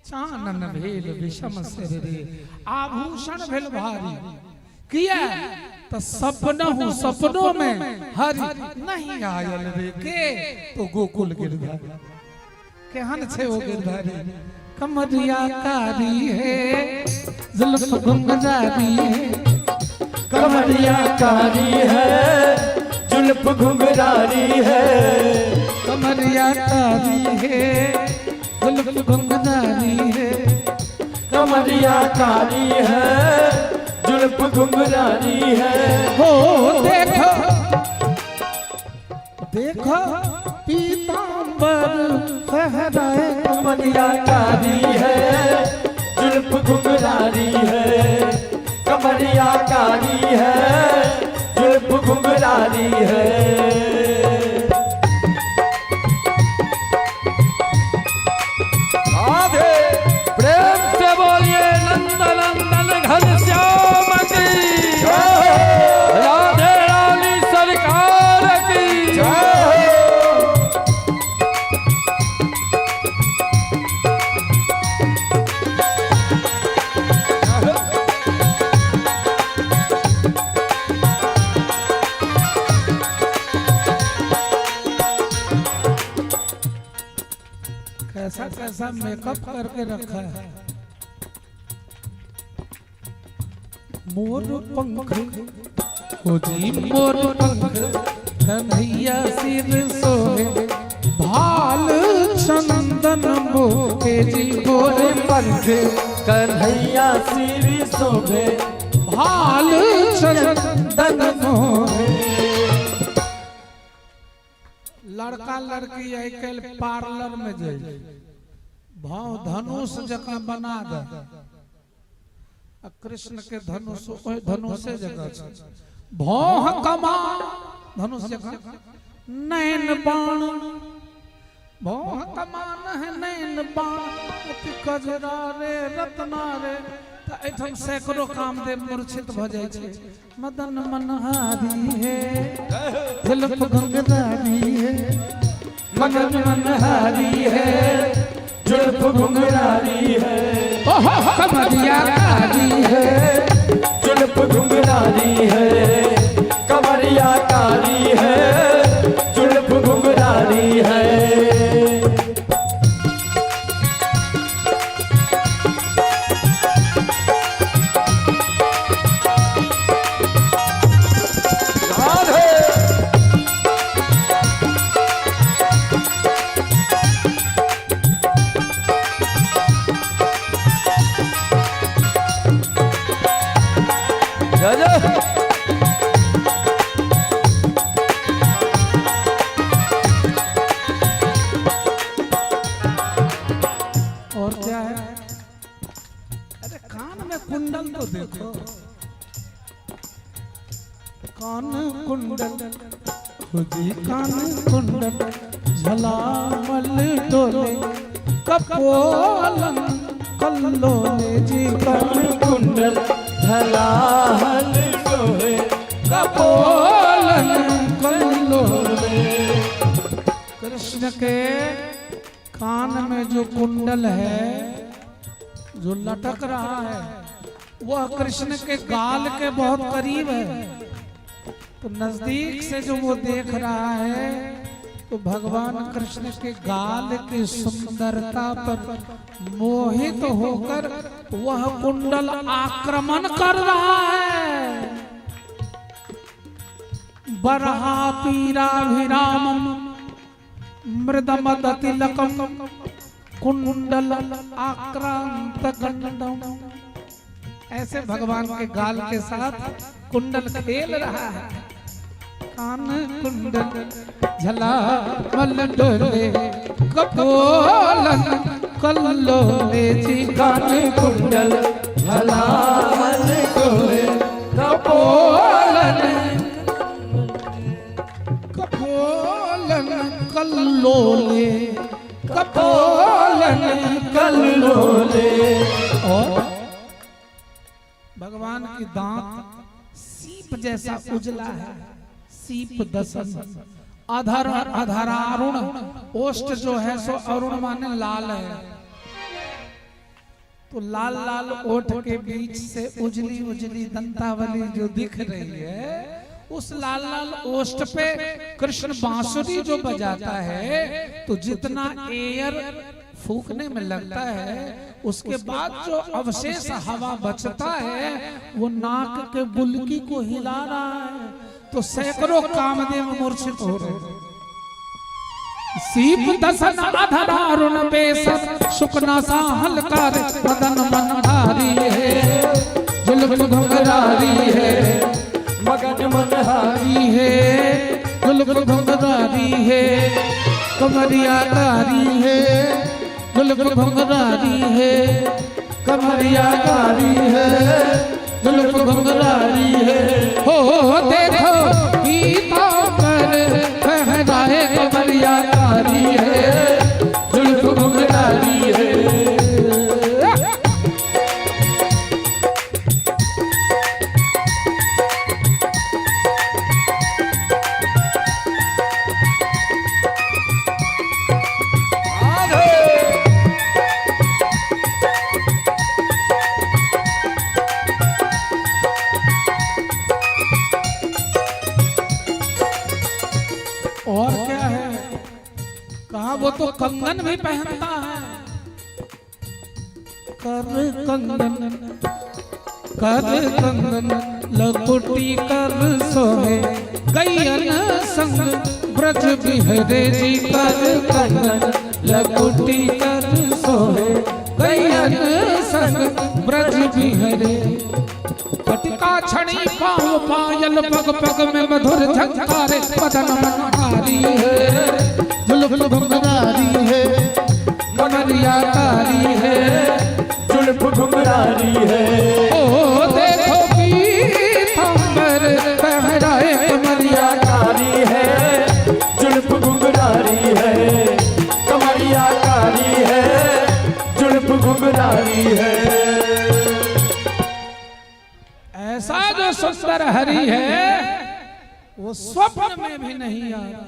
Speaker 3: चानन भेल विषम सिर रे आभूषण भेल भारी किया तो सपनहु सपनों में हरि नहीं आयल रे के तो गोकुल गिरधारी केहन छे वो गिरधारी कमरिया कारी है जुल्फ घुंघरारी है
Speaker 2: कमरिया कारी है जुल्फ घुंघरारी है
Speaker 3: कमरिया कारी है जुल्फ घुंघरारी है
Speaker 2: कमरिया कारी है जुल्फ घुंघरारी है
Speaker 3: हो देखो देखो पीतांबर फहराए
Speaker 2: कमरिया कारी है जुल्फ घुंघरारी है कमरिया कारी है जुल्फ घुंघरारी है राधे प्रेम से बोलिए नंदनंदन घनश्याम की राधे रानी सरकार की
Speaker 3: कैसा कैसा मेकअप करके रखा है मोर पंख हो जी मोर पंख कन्हैया सिर सोहे भाल चंदन मोहे जी मोर पंख
Speaker 2: कन्हैया सिर शोभे
Speaker 3: भाल चंदन मोहे लड़का लड़की आजकल पार्लर में जाए भाव धनुष जगह बना दे कृष्ण के धनुष धनुषे जगह भौह कमान धनुष जगह नैन बाण भौह कमान है नैन बाण अति कजरा रे रत्ना रे एठम सैकड़ों कामदेव मूर्छित भ जाय छै मदन मनहारी है जुल्फ घुंघरारी है
Speaker 2: मदन मनहारी है जुल्फ घुंघरारी है
Speaker 3: कमरिया कारी है
Speaker 2: जुल्फ घुंघरारी है कमरिया कारी है जुल्फ घुंघरारी है
Speaker 3: और क्या है अरे कान में कुंडल तो देखो कान कुंडल खुदी कान कुंडल झलामल डोले कपोलन कल्लोले जी
Speaker 2: कान कुंडल झलाहल सोहे
Speaker 3: कपोलन कल्लोले कृष्ण के कान में जो कुंडल है जो लटक रहा है वह कृष्ण के गाल के बहुत करीब है तो नजदीक से जो वो देख रहा है तो भगवान कृष्ण के गाल की सुंदरता पर मोहित होकर वह कुंडल आक्रमण कर रहा है बरहा पीराभिरामम मृदमदतिलकम कुंडल आक्रांत गंडम ऐसे भगवान के गाल के साथ कुंडल खेल रहा है कान कुंडल झला मल डोले कपोलन कल्लोले जी
Speaker 2: कान कुंडल झलाहल सोहे
Speaker 3: कपोलन कपोलन कल्लोले कपोलन
Speaker 2: कल्लोले
Speaker 3: और भगवान की दांत सीप जैसा उजला है सीप दसन अधर अधरारुण ओष्ठ जो है सो अरुण माने लाल है तो लाल लाल ओठ के बीच से उजली उजली दंतावली जो दिख रही है उस लाल लाल ओष्ठ पे कृष्ण बांसुरी जो बजाता है, तो जितना एयर फूकने में लगता है, उसके बाद जो अवशेष हवा बचता है वो नाक के बुलकी को हिला रहा है, तो सैकड़ों कामदेव मूर्छित हो रहे हैं। सीप दसन अधरारुण बेसन शुकना सा हलकार मदन मनहारी है, जुल्फ घुंघरारी है
Speaker 2: मगन मनहारी
Speaker 3: है, जुल्फ घुंघरारी है, कमरिया कारी है, जुल्फ घुंघरारी है, कमरिया कारी है, जुल्फ घुंघरारी है। हो देखो पीतांबर फहराए कमरिया कारी है, जुल्फ घुंघरारी है। और क्या है, कहा वो तो कंगन भी पहनता है, कर कंगन लकुटी कर सोहे गैयन संग ब्रज बिहरे जी, कर कंगन लकुटी कर सोहे गैयन संग ब्रज बिहरे। पटका छड़ी पाँव पायल पग पग में मधुर झंकारे, मदन मनहारी है, जुल्फ घुंघरारी है, कमरिया कारी है,
Speaker 2: जुल्फ घुंघरारी है।
Speaker 3: ओ देखो पीतांबर फहराए कमरिया
Speaker 2: कारी है, जुल्फ घुंघरारी है, कमरिया कारी है, जुल्फ घुंघरारी है।
Speaker 3: ऐसा जो सुंदर हरि है वो स्वप्न में भी नहीं आ रहा,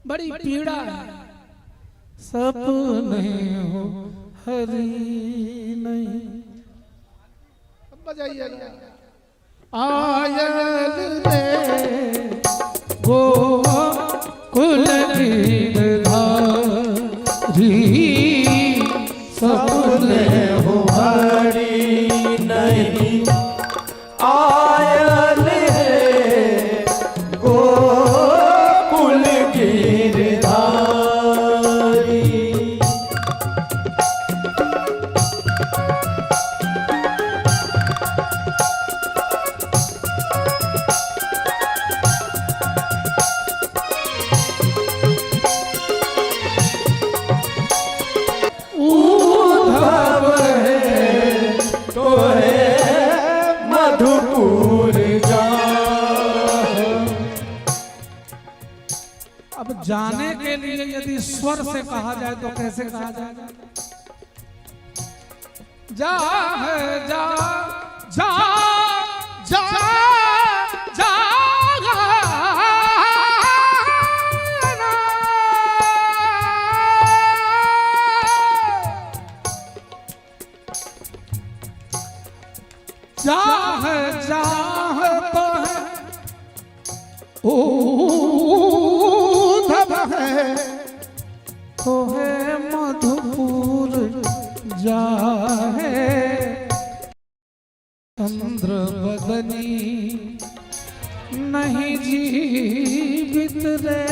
Speaker 3: बड़ी पीड़ा है। सपने हो हरि नहीं, आयल रे गोवा कुल गिरधारी, सपने
Speaker 2: हो हरि नहीं, आयल है गोकुल गिरधारी।
Speaker 3: उद्धव
Speaker 2: है तो है मधुपुर जा।
Speaker 3: अब जाने के लिए यदि स्वर से कहा जाए तो कैसे कहा जाएगा? जा है जा जा जा जा चाह चाह तो है उद्धव है तो है मधुपुर जाहे, चंद्र बदनी नहीं जीवित रे,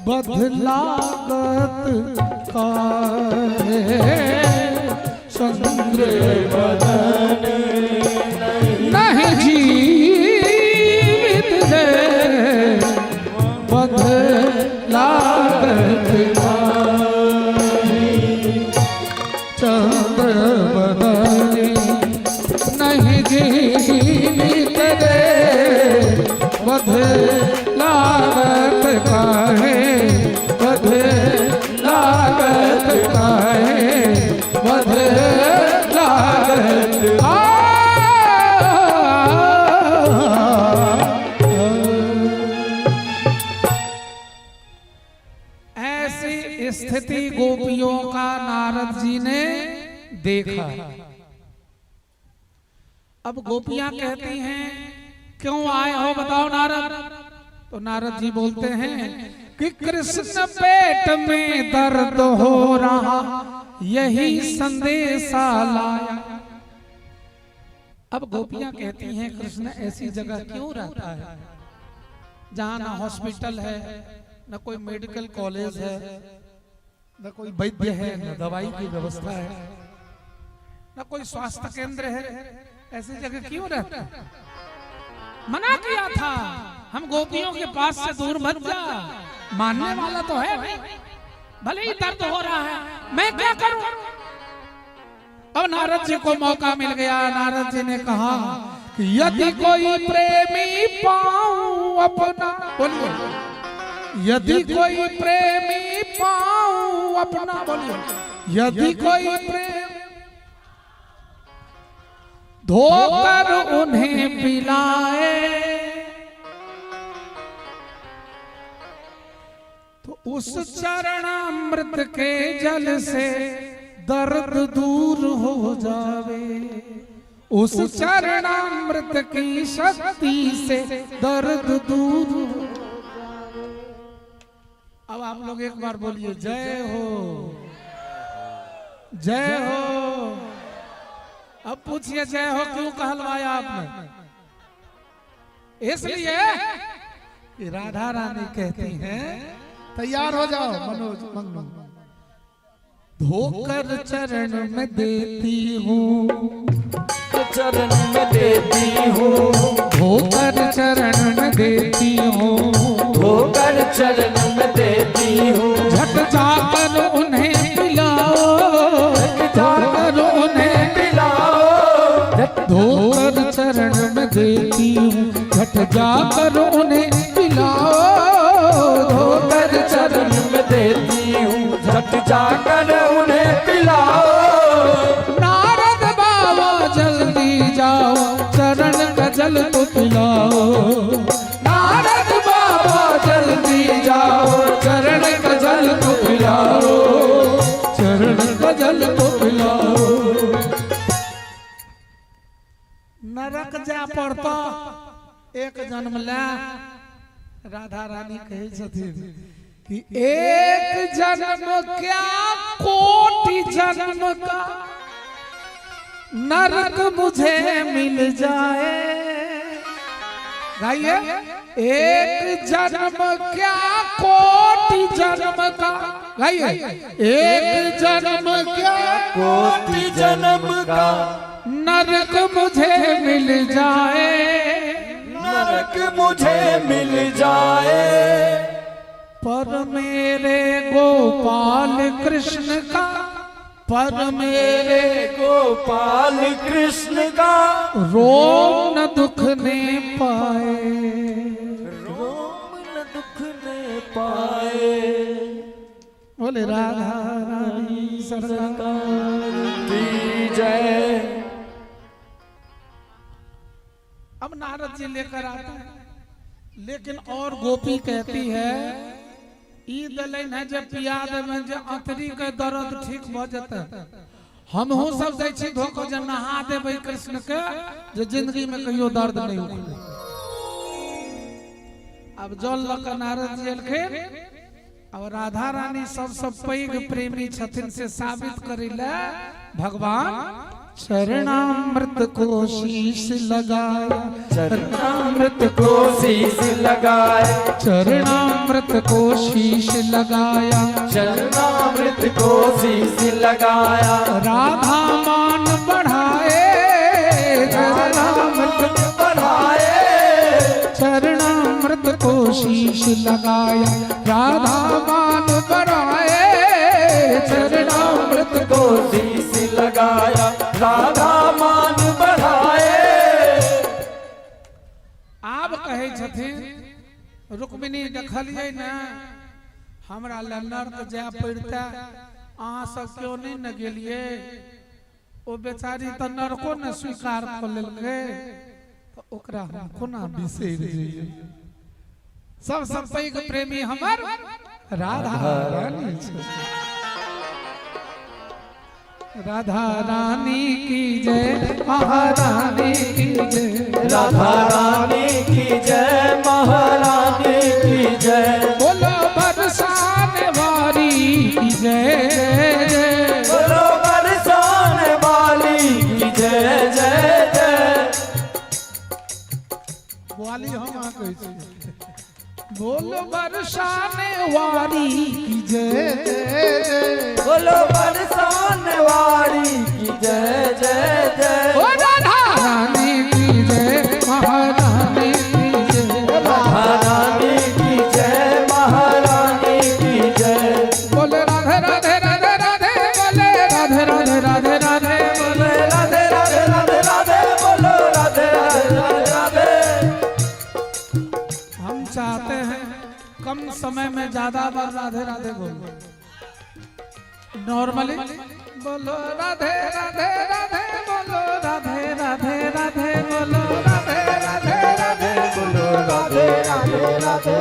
Speaker 3: बदलागत का चंद्र
Speaker 2: बदन
Speaker 3: नहीं जीवित है, बदलागत चंद्र बदनी नहीं जीवित रे, बदलागत का है, बदलागत का है, ऐसी स्थिति गोपियों का नारद जी ने देखा। अब गोपियां कहती हैं क्यों आए हो बताओ नारद। तो नारद जी बोलते हैं कि कृष्ण पेट में दर्द हो रहा यही संदेशा लाया। अब गोपियां कहती हैं कृष्ण ऐसी जगह क्यों रहता है जहां ना हॉस्पिटल है, न कोई मेडिकल कॉलेज है, न कोई वैद्य है, न दवाई की व्यवस्था है, न कोई स्वास्थ्य केंद्र है। ऐसी जगह क्यों रहता है? मना किया था हम गोपियों के पास से दूर मत जा। मानने वाला तो है नहीं, भले ही दर्द हो रहा है, मैं क्या करूं। अब नारद जी को मौका मिल गया। नारद जी ने कहा कि यदि कोई प्रेमी पाऊं अपना, बोलिए, यदि कोई प्रेमी पाऊं अपना, बोलिए, यदि कोई प्रेम धोकर उन्हें पिलाए तो उस चरणामृत के जल से दर्द दूर हो जावे। उस चरणामृत की शक्ति से दर्द दूर हो जावे। अब आप लोग एक बार बोलिए जय हो, जय हो। अब पूछिए जय हो क्यों कहलवाया आपने? इसलिए कि राधा रानी कहती हैं, तैयार हो जाओ मनोज मंगनू, धोकर चरण में देती हूँ,
Speaker 2: चरण में देती हूँ,
Speaker 3: धोकर चरण में देती हूँ,
Speaker 2: धोकर चरण में देती हूँ।
Speaker 3: झट जाकर उन्हें पिलाओ, जाकर उन्हें पिलाओ, धोकर चरण में देती हूँ, झट जाकर उन्हें पिलाओ,
Speaker 2: धोकर चरण में देती हूँ, झट जाकर उन्हें पिलाओ।
Speaker 3: नारद बाबा जल्दी जाओ, चरण का जल तो पिलाओ। नारद बाबा जल्दी जाओ, चरण का जल तो पिलाओ, चरण का जल तो पिलाओ। नरक जा पड़ता एक जन्म ला। राधा रानी कहे छथिन कि एक जन्म क्या कोटि जन्म का नरक मुझे मिल जाए। गाइए, एक जन्म क्या कोटि जन्म का, गाइए, एक जन्म क्या
Speaker 2: कोटि जन्म का
Speaker 3: नरक मुझे मिल जाए,
Speaker 2: नरक मुझे मिल जाए।
Speaker 3: पर मेरे गोपाल कृष्ण का, पर मेरे
Speaker 2: गोपाल कृष्ण का
Speaker 3: रोम न दुख ने पाए,
Speaker 2: रोम न दुख ने पाए।
Speaker 3: बोले राधा रानी सरकार
Speaker 2: की जय।
Speaker 3: अब नारद जी लेकर आते हैं, लेकिन और गोपी कहती है ई दलेन है जब पिया देवे जे अंतरी के दर्द ठीक भ जते। हम हो सब दै छी धोखो जे नहा देबै कृष्ण के जे जिंदगी में कहियो दर्द नहीं उठे। अब जल लक नारद जी अलखिन और राधा रानी सब पैघ प्रेमी छथिन से साबित करिले भगवान चरणामृत को शीश लगाया,
Speaker 2: चरणामृत को शीश लगाया,
Speaker 3: चरणामृत को शीश लगाया,
Speaker 2: चरणामृत को शीश लगाया।
Speaker 3: राधा मान बढ़ाए, चरणामृत
Speaker 2: बढ़ाए,
Speaker 3: चरणामृत को शीश लगाया, राधा मान बढ़ाए, चरणामृत
Speaker 2: को शीश लगाया, राधा मान बढ़ाए।
Speaker 3: आप कहे छथिन रुक्मिणी देखलिए न हमरा लन्नर जाय पड़ता, अहाँ सब क्यों नहीं न गेलिए। ओ बेचारी तो नरको न स्वीकार कर लेलकै, तो ओकरा हम कोना बिसरि जइए। सब पैघ प्रेमी हमर राधा रानी छै। राधा रानी की जय महारानी की जय।
Speaker 2: राधा रानी की जय महारानी की जय।
Speaker 3: बोलो बरसाने वाली की जय जय।
Speaker 2: बोलो बरसाने वाली की जय जय जय।
Speaker 3: वाली हम आ कहि छी। बोलो बरसाने वाली की जय जय।
Speaker 2: बोलो बरसाने वाली की जय जय जय।
Speaker 3: ओ राधा रानी की जय महारानी की जय।
Speaker 2: राधा रानी की जय महारानी की जय।
Speaker 3: बोले राधे राधे राधे राधे बोले राधे राधे राधे राधे
Speaker 2: बोले राधे राधे राधे राधे बोलो राधे राधे राधे।
Speaker 3: हम चाहते हैं कम समय में ज्यादा बार राधे राधे बोलो। नॉर्मली बोलो राधे राधे राधे बोलो राधे राधे राधे बोलो राधे राधे राधे
Speaker 2: बोलो राधे राधे राधे।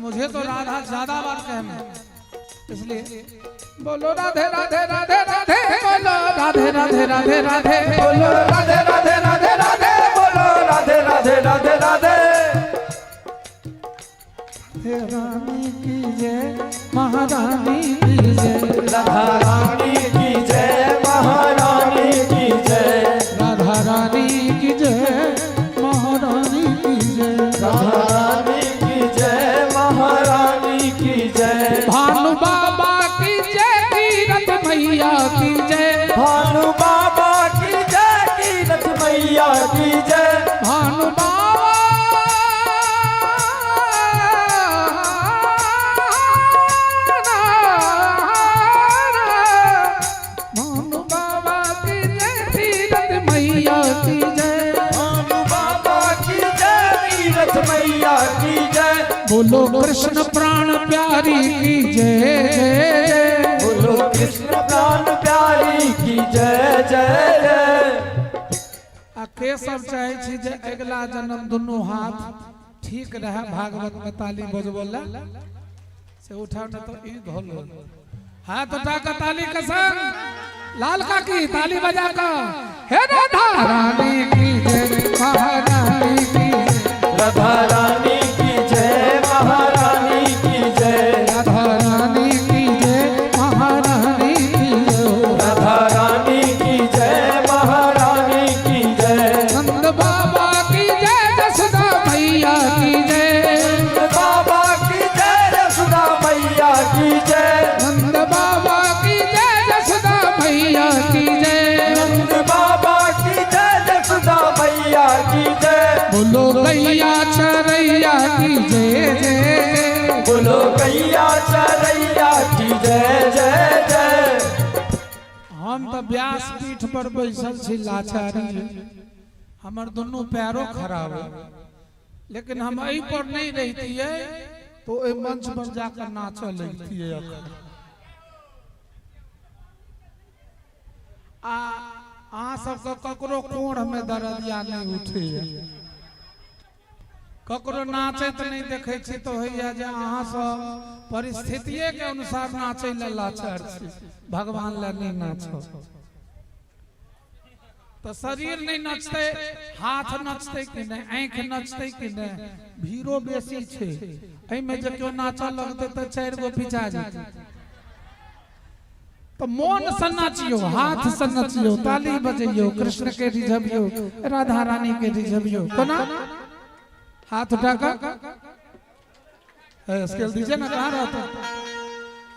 Speaker 3: मुझे तो राधा ज्यादा बार कहना है, इसलिए बोलो राधे राधे राधे राधे बोलो राधे राधे राधे राधे
Speaker 2: बोलो राधे राधे राधे राधे बोलो राधे राधे राधे राधे।
Speaker 3: रानी की जय महारानी की जय।
Speaker 2: राधा रानी की जय महारानी की जय।
Speaker 3: राधा रानी की जय महारानी की जय।
Speaker 2: राधा रानी की जय महारानी की जय।
Speaker 3: भानु बाबा की जय तीरथ मैया की जय।
Speaker 2: भानु बाबा की जय तीरथ मैया की जय।
Speaker 3: भानु बाबा भानु बाबा की जय तीरथ मैया की जय।
Speaker 2: भानु बाबा की जय तीरथ मैया की जय।
Speaker 3: बोलो कृष्ण प्राण प्यारी की जय।
Speaker 2: बोलो कृष्ण प्राण प्यारी की जय जय जय।
Speaker 3: आ के सब चाहे छी जे अगला जन्म दुनू हाथ ठीक रहे भागवत में ताली बजबोला से उठा न तो ई धोल हाथ उठा कर ताली के संग लाल का की ताली बजा कर हे राधा रानी की जय महारानी की जय।
Speaker 2: राधा रानी की जय महारानी की जय।
Speaker 3: राधा रानी की जय महारानी की जय।
Speaker 2: राधा रानी की जय महारानी की जय।
Speaker 3: नंद बाबा की जय जसोदा मैया की जय।
Speaker 2: बाबा की जय यशोदा मैया की जय।
Speaker 3: नंद बाबा की जय जसोदा मैया की जय।
Speaker 2: नंद बाबा की जय यशोदा मैया की जय।
Speaker 3: बोलो गैया चरैया की जय जय।
Speaker 2: बोलो गैया चरैया की जय जय जय।
Speaker 3: हम तो व्यास पीठ पर बैसल छी लाचारी हमर दोनों पैरों खराब है, लेकिन हम एहि पर नहीं रहती है तो ए मंच पर जाकर नाच लगती है। आ सबके ककरो कोढ़ में दर्दिया नहीं उठे ककरो नाचत नहीं देखे छी तो होइया जे अहाँ सब परिस्थितिये के अनुसार नाचे ला लाचार छी, भगवान ला नहीं नाचो तो शरीर नहीं नचते, हाथ नचते कि नहीं, आंख नचते कि नहीं, भीड़ो बेसी छे एहि में जे क्यों नाचऽ लगते तो 4 गो पिछा जेते। तो मन से नचियो, हाथ से नचियो, ताली बजइयो, कृष्ण के रिझबियो, राधा रानी के रिझबियो। कोना हाथ उठाकर स्केल दीजिए ना, कहाँ रहता।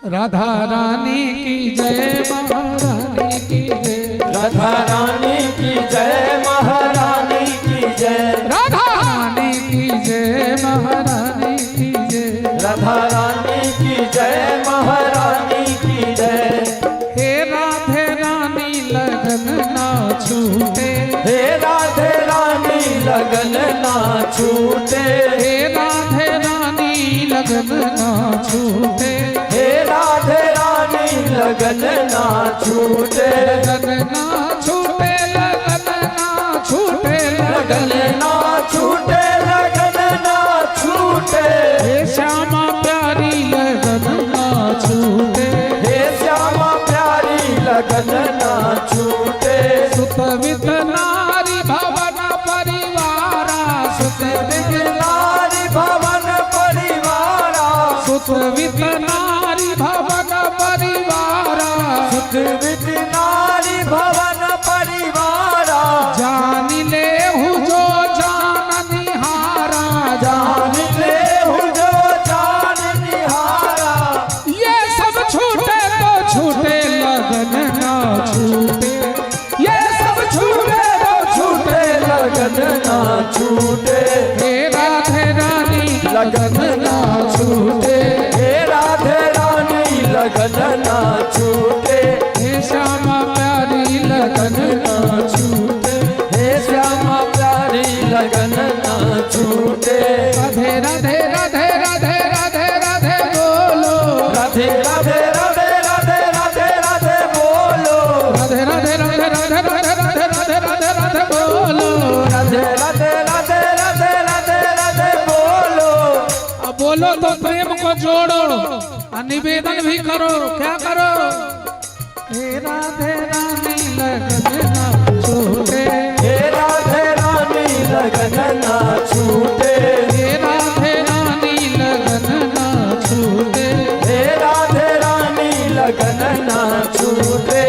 Speaker 3: राधा रानी की जय महारानी की जय।
Speaker 2: राधा रानी की जय महारानी की जय।
Speaker 3: राधा रानी की जय महारानी की जय।
Speaker 2: राधा रानी की जय महारानी की जय।
Speaker 3: हे राधे रानी लगन ना छूटे।
Speaker 2: हे राधे रानी लगन ना छूटे।
Speaker 3: हे राधे रानी लगन ना छूटे।
Speaker 2: हे राधे रानी लगन ना छूटे।
Speaker 3: लगन ना छूटे, लगन ना छूटे,
Speaker 2: लगन ना छूटे, लगन ना छूटे।
Speaker 3: हे श्यामा प्यारी लगन ना छूटे।
Speaker 2: हे श्यामा प्यारी लगन ना छूटे।
Speaker 3: सुतवित नारी भवन परिवारा, सुतवित
Speaker 2: नारी भवन परिवारा,
Speaker 3: सुतवित नारी भवन परिवारा,
Speaker 2: सुतवित नारी भवन परिवारा,
Speaker 3: जान ले जो जान निहारा,
Speaker 2: जान ले जो जान निहारा।
Speaker 3: ये सब छूटे तो छूटे लगन ना छूटे, ये सब छूटे तो छूटे
Speaker 2: लगन ना छूटे।
Speaker 3: हे राधे रानी लगन ना छूटे,
Speaker 2: हे राधे रानी लगन ना छूटे।
Speaker 3: हे श्यामा प्यारी लगन ना छूटे,
Speaker 2: हे श्यामा प्यारी लगन ना छूटे।
Speaker 3: राधे राधे राधे राधे राधे राधे बोलो,
Speaker 2: राधे राधे राधे राधे राधे राधे बोलो।
Speaker 3: राधे राधे राधे राधे राधे राधे राधे राधे राधे बोलो,
Speaker 2: राधे राधे राधे राधे राधे राधे बोलो।
Speaker 3: अब बोलो तो प्रेम को जोड़ो और निवेदन भी करो। क्या करो? हे राधे रानी लगन ना छूटे,
Speaker 2: हे राधे रानी लगन ना छूटे।
Speaker 3: हे राधे रानी लगन ना छूटे,
Speaker 2: हे राधे रानी लगन ना छूटे।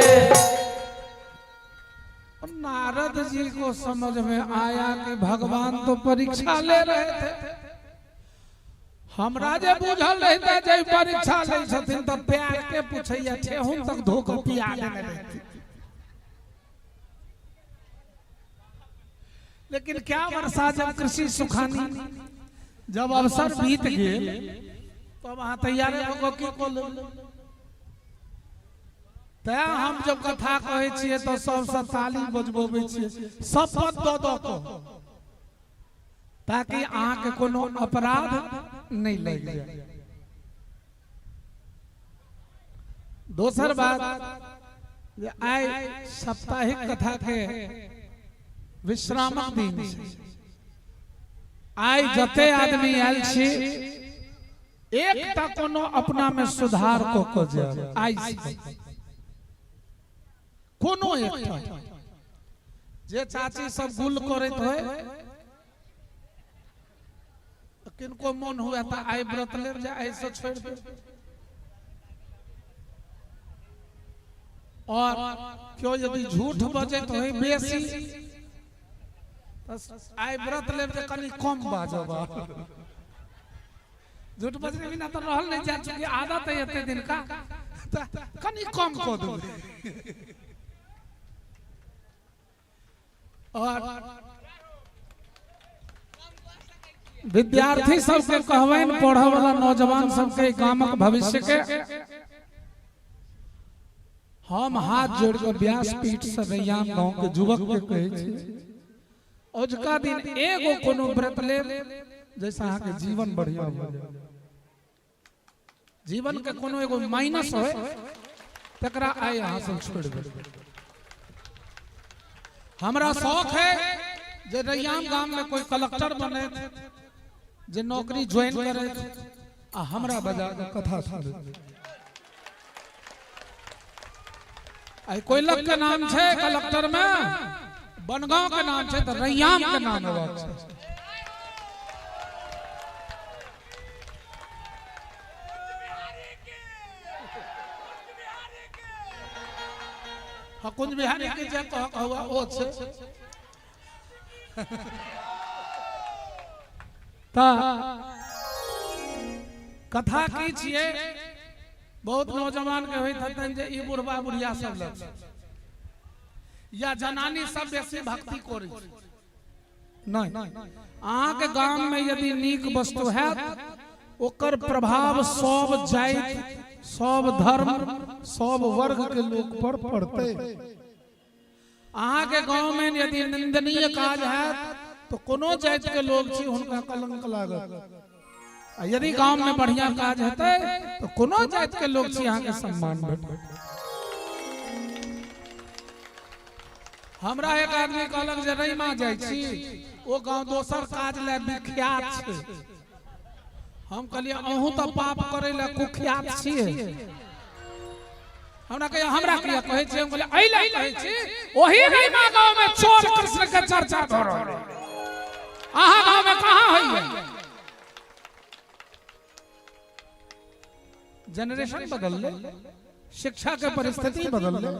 Speaker 3: नारद जी को समझ में आया कि भगवान तो परीक्षा ले रहे थे, हमरा जे बुझल रहते जे परीक्षा ले छथिन त प्यार के पूछैया छे हम तक धोखा पिया देने रहती। लेकिन क्या वर्षा जब कृषि सुखानी जब अवसर बीत गए तो वहां तैयार होगो की कोल तै हम जब कथा कहै छियै तो सबसे ताली बजबोबै छियै शपथ दो दो को, ताकि अहाँ के कोनो अपराध नहीं लग जाए। दोसर बात जे आइ साप्ताहिक कथा के विश्रामक दिन छै, आइ जते आदमी आयल छी एकटा कोनो अपना में सुधार को जाय। आइ कोनो एकटा जे चाची सब गुल करैत होय किनको मन हुआ था आई व्रत ले जा ऐसे छोड़ दे, और क्यों यदि झूठ बजे तो है बेसी आई व्रत ले कनी कम बाजबा। झूठ बजने बिना तो रहल नहीं जा चुकी आदत है इतने दिन का, कनी कम को दो। और विद्यार्थी सबके कहबैन, पढ़े वाला नौजवान सबके गामक भविष्य के हम हाथ जोड़ के व्यासपीठ से रैयाम गांव के युवक के कहे छी ओजका दिन एगो कोनो व्रत ले जैसा अहाँ के जीवन बढ़िया हो जाए। जीवन के कोनो एगो माइनस होए तकरा आए अहाँ सब छोड़ दे। हमरा शौक है जे रैयाम गांव में कोई कलेक्टर बने, जे नौकरी ज्वाइन करे आ हमरा बजा के कथा सुने। आई कोइलक के नाम छे कलेक्टर में, बनगांव के नाम छे तो रैयाम के नाम हेबाक छै। कुंज बिहारी के जे कहवा ओ छे ता कथा की छिए बहुत नौजवान के होइत हतन जे ई बुढ़वा बुढ़िया सब लग या जनानी सब बेसी भक्ति करै छै नहीं। अहाँ के गांव में यदि नीक वस्तु है ओकर प्रभाव सब जाति सब धर्म सब वर्ग के लोग पर पड़ते। अहाँ के गांव में यदि निंदनीय काज है तो कोनो जाति के लोग छी हुनका कलंक लागत, आ यदि गांव में बढ़िया काज हेतै तो कोनो जाति के लोग छी अहाँ के सम्मान भेटत। हमरा एक आदमी कहलक जे रैमा जाइ छी ओ गांव दोसर काज ले विख्यात छै। हम कहलिए अहूँ तो पाप करे ला कुख्यात छिए, हमरा कहे हमरा किया कहे छी हम बोले एला कहे छी ओही रैमा गांव में चोर कृष्ण के चर्चा भ रहल है आहा गांव में कहां होई जनरेशन बदल ले शिक्षा के परिस्थिति बदल ले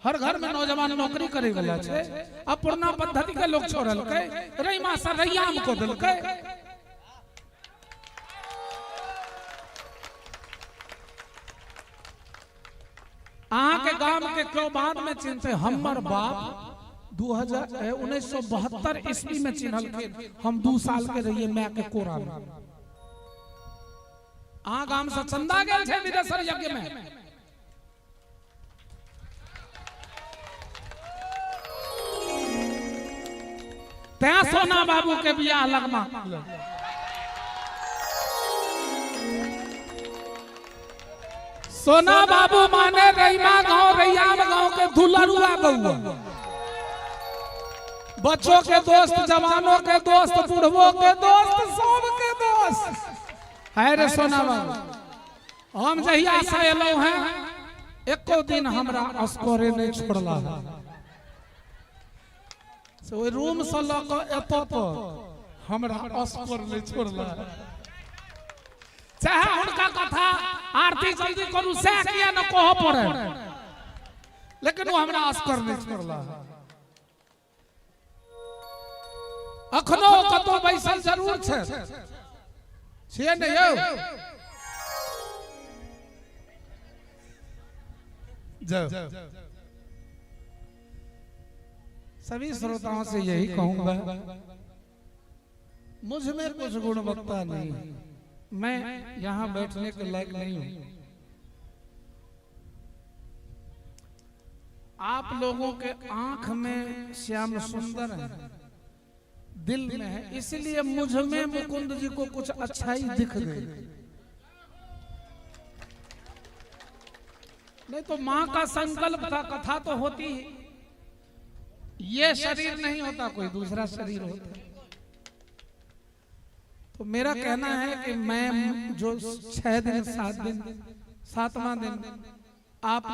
Speaker 3: हर घर में नौजवान नौकरी करे वाला छे अब पुराना पद्धति के लोग छोड़ल के रैमा सरैयाम को दिल के आहा के गांव के क्यों बाद में चिन्हते हमर बाप 1972 ईस्वी में चिन्हल के हम 2 साल के रहिए मैं के कोरा में आहा गांव से चंदा गेल छे विदेशर यज्ञ में त्या सोना बाबू के बियाह लगमा सोना बाबू माने रैमा गांव रैयाम गांव के दुलरुआ बउआ बच्चों के दोस्त जवानों के दोस्त बूढ़ों के दोस्त सबके दोस्त है रे सोना बाबू हम जहिया से एलो हैं एको दिन हमरा अस्कोरे नहीं छोड़ला से ओइ रूम से ल क एतो तो हमरा अस्कोर नहीं छोड़ला चाहे उनका कथा आरती जल्दी करू से किया न कह पड़े लेकिन वो हमरा अस्कर नहीं छोड़ला अखनो कतो बैसल जरूर छे छिए न यौ जाओ सभी श्रोताओं से यही कहूंगा मुझ में कुछ गुणवत्ता नहीं मैं यहां बैठने के लायक नहीं हूं आप लोगों के आंख में श्याम सुंदर है दिल में है इसलिए मुझ में मुकुंद जी को कुछ अच्छाई दिख गई नहीं तो मां का संकल्प था कथा तो होती है ये शरीर नहीं होता कोई दूसरा शरीर होता तो मेरा कहना है कि मैं जो 6 दिन 7 दिन 7वां दिन आप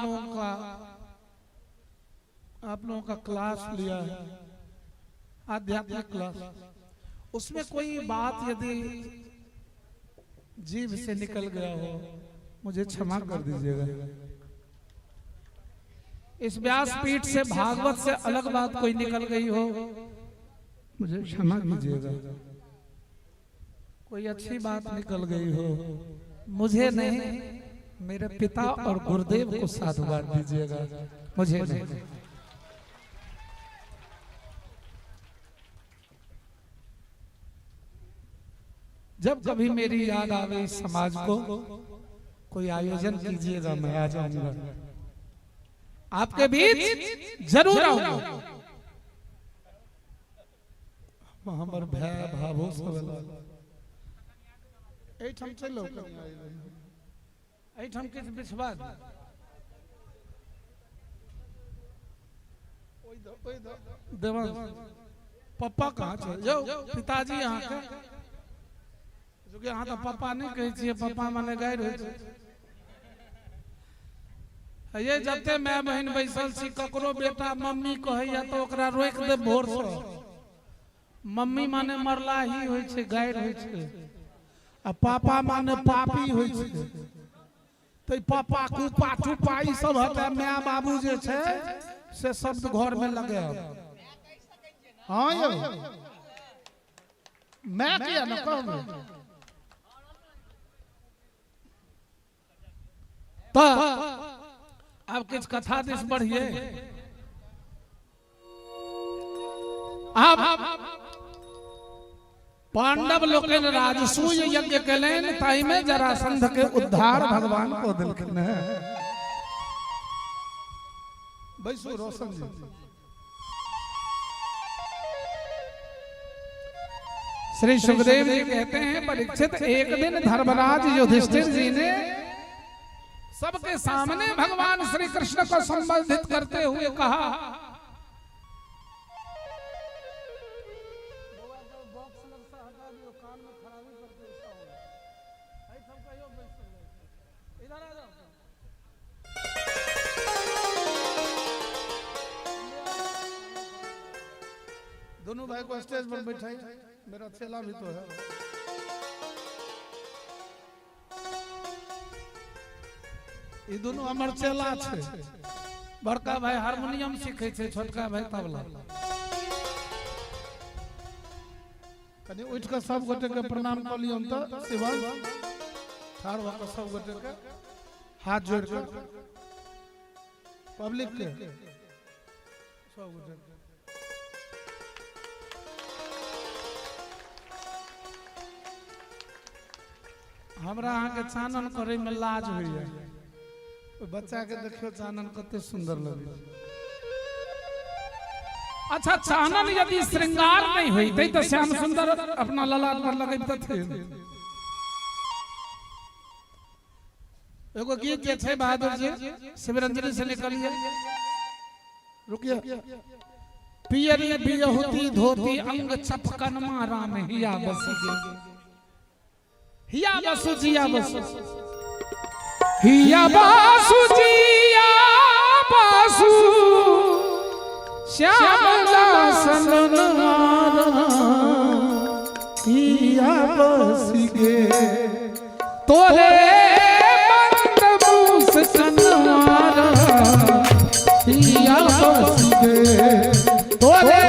Speaker 3: लोगों का क्लास लिया है आध्यात्मिक क्लास उसमें कोई बात यदि जीभ से निकल गया हो मुझे क्षमा कर दीजिएगा इस व्यासपीठ से भागवत से अलग बात कोई निकल गई हो मुझे क्षमा कीजिएगा कोई अच्छी बात निकल गई हो मुझे नहीं मेरे पिता और गुरुदेव को साधुवाद दीजिएगा मुझे नहीं जब कभी मेरी याद आवे इस समाज को कोई आयोजन कीजिएगा मैं आ जाऊंगा आपके बीच जरूर आऊंगा हमर भाई भावो सब एठम चलो एठम किस बिछवा देवा पप्पा कहाँ चल जाओ पिताजी यहाँ के जो कि यहाँ तो पापा नहीं कहे छिए पापा माने गाय रहे ये जबते मैं बहन बैसल छी ककरो बेटा मम्मी कहैया तो ओकरा रोक दे भोर से मम्मी माने मरला ही होय छे गाय होय छे आ पापा माने पापी होय छे तो पापा कुपा टुपा ई सब हटा माय बाबू जे छे से शब्द घर में लगे हां यो मैं किया न कहूं तो अब किस कथा दिस बढ़िए अब पांडव लोग राजसूय यज्ञ कलेन ताई में जरासंध के उद्धार भगवान को दिलखिन है बैसो रोशन जी श्री सुखदेव जी कहते हैं परीक्षित एक दिन धर्मराज युधिष्ठिर जी ने सबके सामने भगवान श्री कृष्ण को संबोधित करते हुए कहा दोनों भाई को स्टेज पर बैठाई, मेरा चेला भी तो है। ये दोनों हमार चेला छे। बड़का भाई हारमोनियम सीखे छे, छोटका भाई तबला। कनी उठ के सब गोटे के प्रणाम कर लियो त शिवन ठाड़ होकर सब गोटे के हाथ जोड़ के पब्लिक के सब गोटे हमरा अहाँ के चानन करे में लाज होइए। बच्चा के देखियो चानन कते सुंदर लगे। अच्छा चानन यदि श्रृंगार नहीं होइते तो श्याम सुंदर अपना ललाट पर लगैते थे। एगो गीत जे छै बहादुर जी शिवरंजनी से निकलिए, रुकिए। पियरी बियहुती धोती अंग चपकन मारा में हिया बसी गे, हिया बसु जिया बसु, हिया बासु जिया बासु श्याम दासन नारा हिया बसी गे, तोरे बंद मूस कनवारा हिया बसी गे, तोरे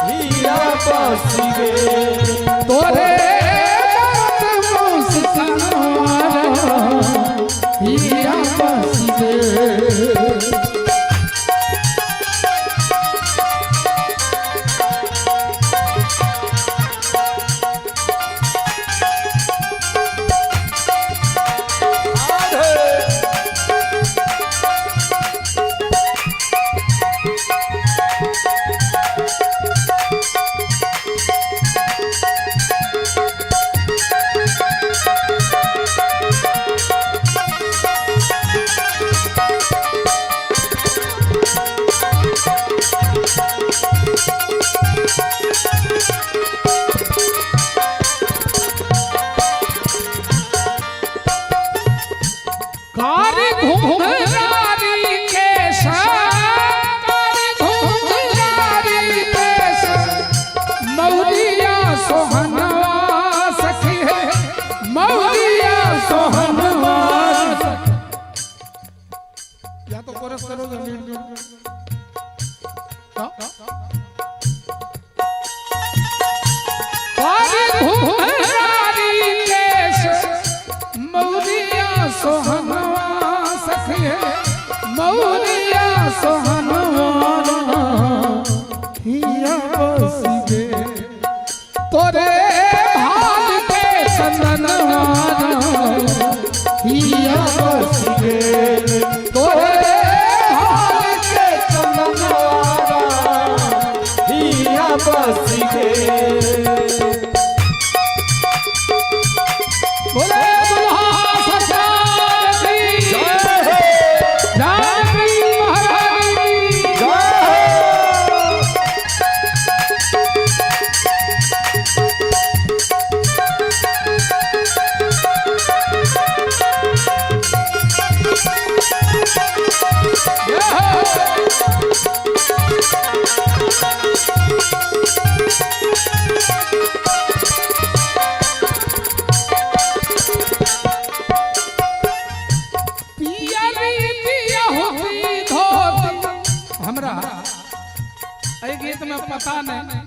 Speaker 3: हिया बसी गे, तोरे बंद मूस कनवारा हिया बसी गे। पता नहीं,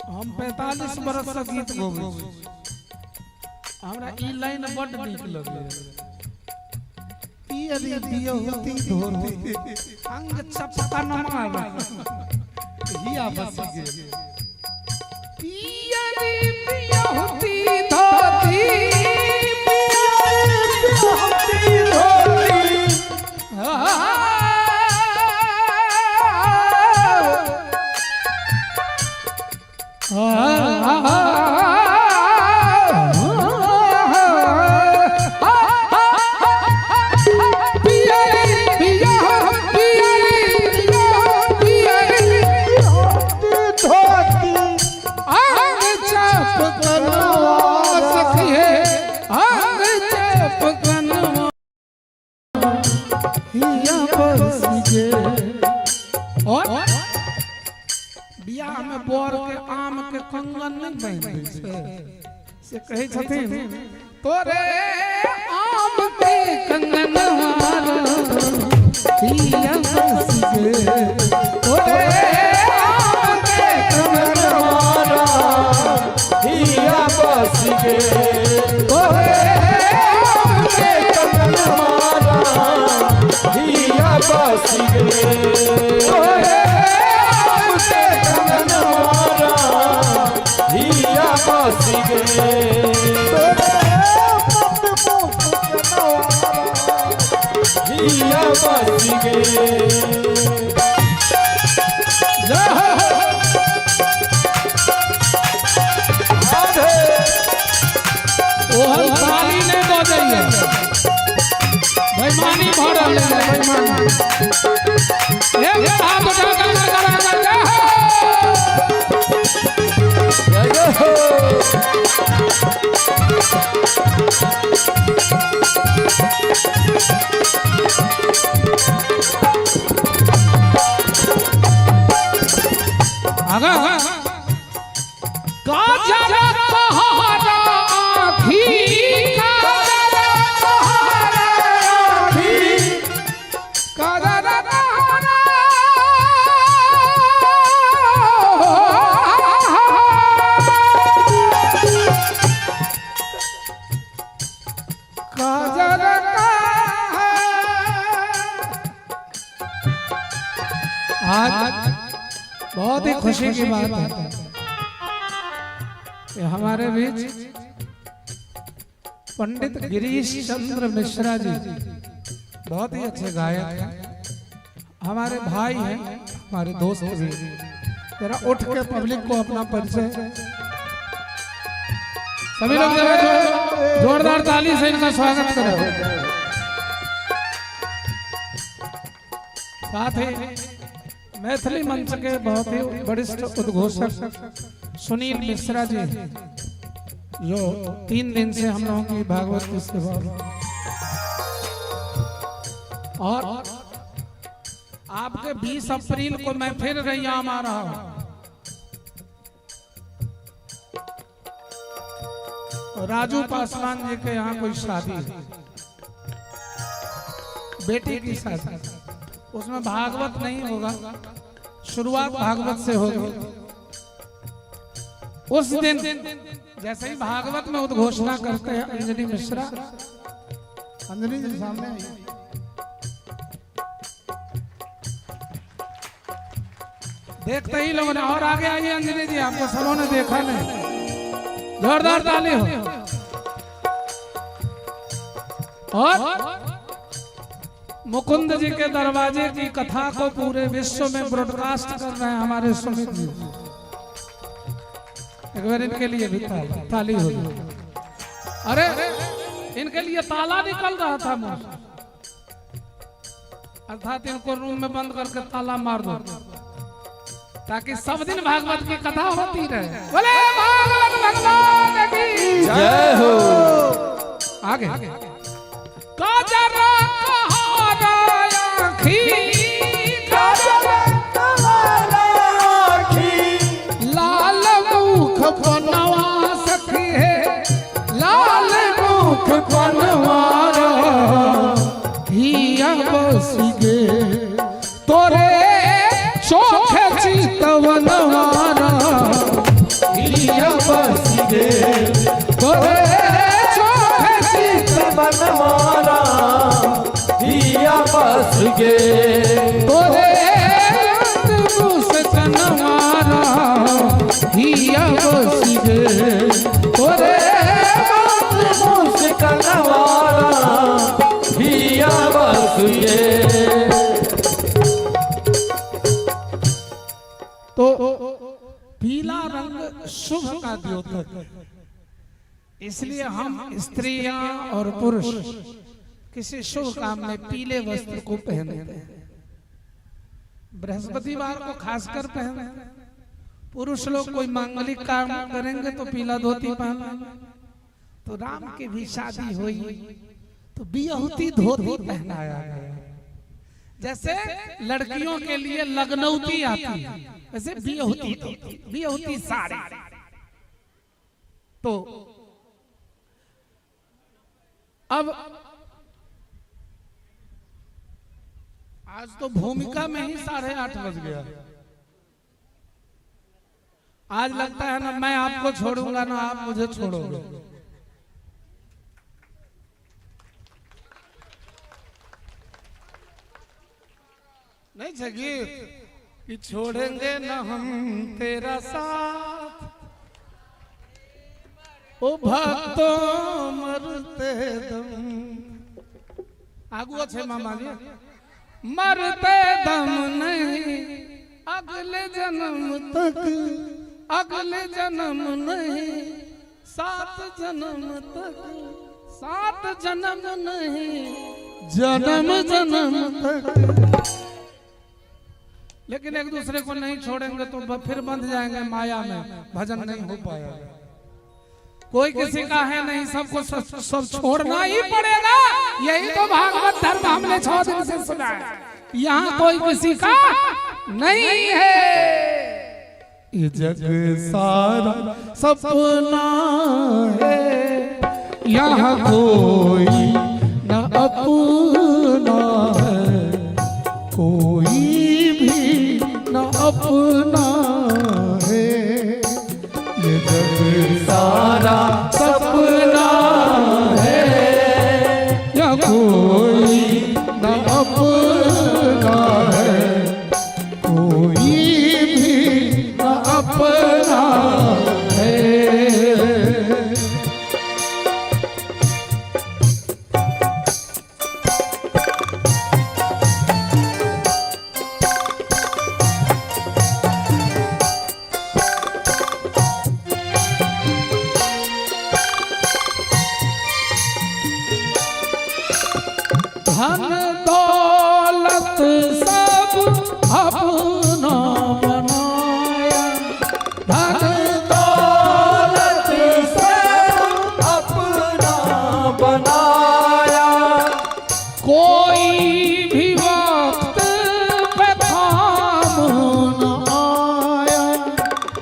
Speaker 3: हम 45 बरस से गीत गबै छी, हमरा ई लाइन बड नीक लगलै। पियरी बियहुती धोती अंग चपकन मारा हिया बसी गे, पियरी बियहुती धोती बियहुती धोती कंगन नहीं बहन से कहे छथिन तोरे आम के कंगन हारा हिया बस गे तोरे आम के कंगन हारा
Speaker 2: हिया बस गे
Speaker 3: तोरे आम के कंगन हारा
Speaker 2: हिया बस गे
Speaker 3: तोरे आम के कंगन हारा
Speaker 2: हिया बस गे हिया बस गे
Speaker 3: ओहल थाली ने दो जाइए बेईमानी भरल है बेईमानी एक हाथ उठा कर करा आगा काजरा कहारा आँखी काजरा कहारा आँखी काजरा कहारा काजरा आज बहुत ही खुशी की बात है कि हमारे बीच पंडित गिरीश चंद्र मिश्रा जी बहुत ही अच्छे गायक हैं, हमारे भाई हैं, हमारे दोस्त भी। जरा उठ के पब्लिक को अपना परिचय सभी लोग जरा जोरदार ताली से इनका स्वागत करें। साथ ही मैथिली मंच के बहुत ही वरिष्ठ उद्घोषक सुनील मिश्रा जी जो 3 दिन से हम लोगों की भागवत की सेवा और आपके 20 अप्रैल को मैं फिर रैयाम आ रहा हूं। राजू पासवान जी के यहाँ कोई शादी है, बेटी की शादी, उसमें भागवत नहीं होगा, शुरुआत भागवत से होगी। उस दिन जैसे ही भागवत में उद्घोषणा करते हैं अंजलि मिश्रा, अंजलि जी सामने आइए। देखते ही लोगों ने और आगे आइए अंजलि जी, आपको सबों ने देखा नहीं, जोरदार ताली हो। और मुकुंद जी के दरवाजे की कथा को पूरे विश्व में ब्रॉडकास्ट कर रहे हैं हमारे सुमित जी, एक बार इनके लिए भी ताली हो। अरे इनके लिए ताला निकल रहा था मुंह, अर्थात इनको रूम में बंद करके ताला मार दो ताकि सब दिन भागवत की कथा होती रहे। बोले भागवत भगवान की
Speaker 2: जय हो।
Speaker 3: आगे काजरा कहारा आँखी काजरा कहारा आँखी लाल मुख बनवा सखी है, लाल मुख बनवारा हिया बसी गे तोरे शोख चितवनवारा
Speaker 2: हिया बस गे
Speaker 3: तोरे शोख चितवनवारा
Speaker 2: हिया बस गे
Speaker 3: तोरे मुस्कनवारा हिया बसी गे तोरे
Speaker 2: मुस्कनवारा हिया बस गे।
Speaker 3: तो पीला रंग शुभ का द्योतक, इसलिए हम स्त्रियां और पुरुष किसी शुभ काम में पीले वस्त्र को पहनते हैं। बृहस्पतिवार को खासकर पहनते हैं। पुरुष लोग कोई मांगलिक काम करेंगे तो पीला धोती पहनेंगे। तो राम की भी शादी हुई तो बियहुती धोती पहनाया गया। जैसे लड़कियों के लिए लखनऊती आती है, वैसे बियहुती साड़ी। तो अब आज तो भूमिका में ही 8:30 बज गया। आज लगता है ना मैं आपको छोड़ूंगा ना आप मुझे छोड़ोगे। नहीं जगीर कि छोड़ेंगे ना हम तेरा साथ, ओ भक्तों मरते दम। आगू अच्छे मामा जी, मरते दम नहीं अगले जन्म तक, अगले जन्म नहीं 7 जन्म तक, 7 जन्म नहीं जन्म जन्म तक। लेकिन एक दूसरे को नहीं छोड़ेंगे तो फिर बंध जाएंगे माया में, भजन नहीं हो पाएगा। कोई किसी का है नहीं, सबको सब छोड़ना ही पड़ेगा। यही तो भागवत धर्म हमने 6 दिन से सुना है। यहाँ कोई किसी का नहीं है। ये जग सारा सपना है, यहाँ कोई न अपना है, कोई भी न अपना है। ये जग सारा सपना है, या कोई न अपना है, कोई भी न अपना है। धन दौलत सब अपना बनाया, धन दौलत सब अपना बनाया। कोई भी वक्त पे काम न आया,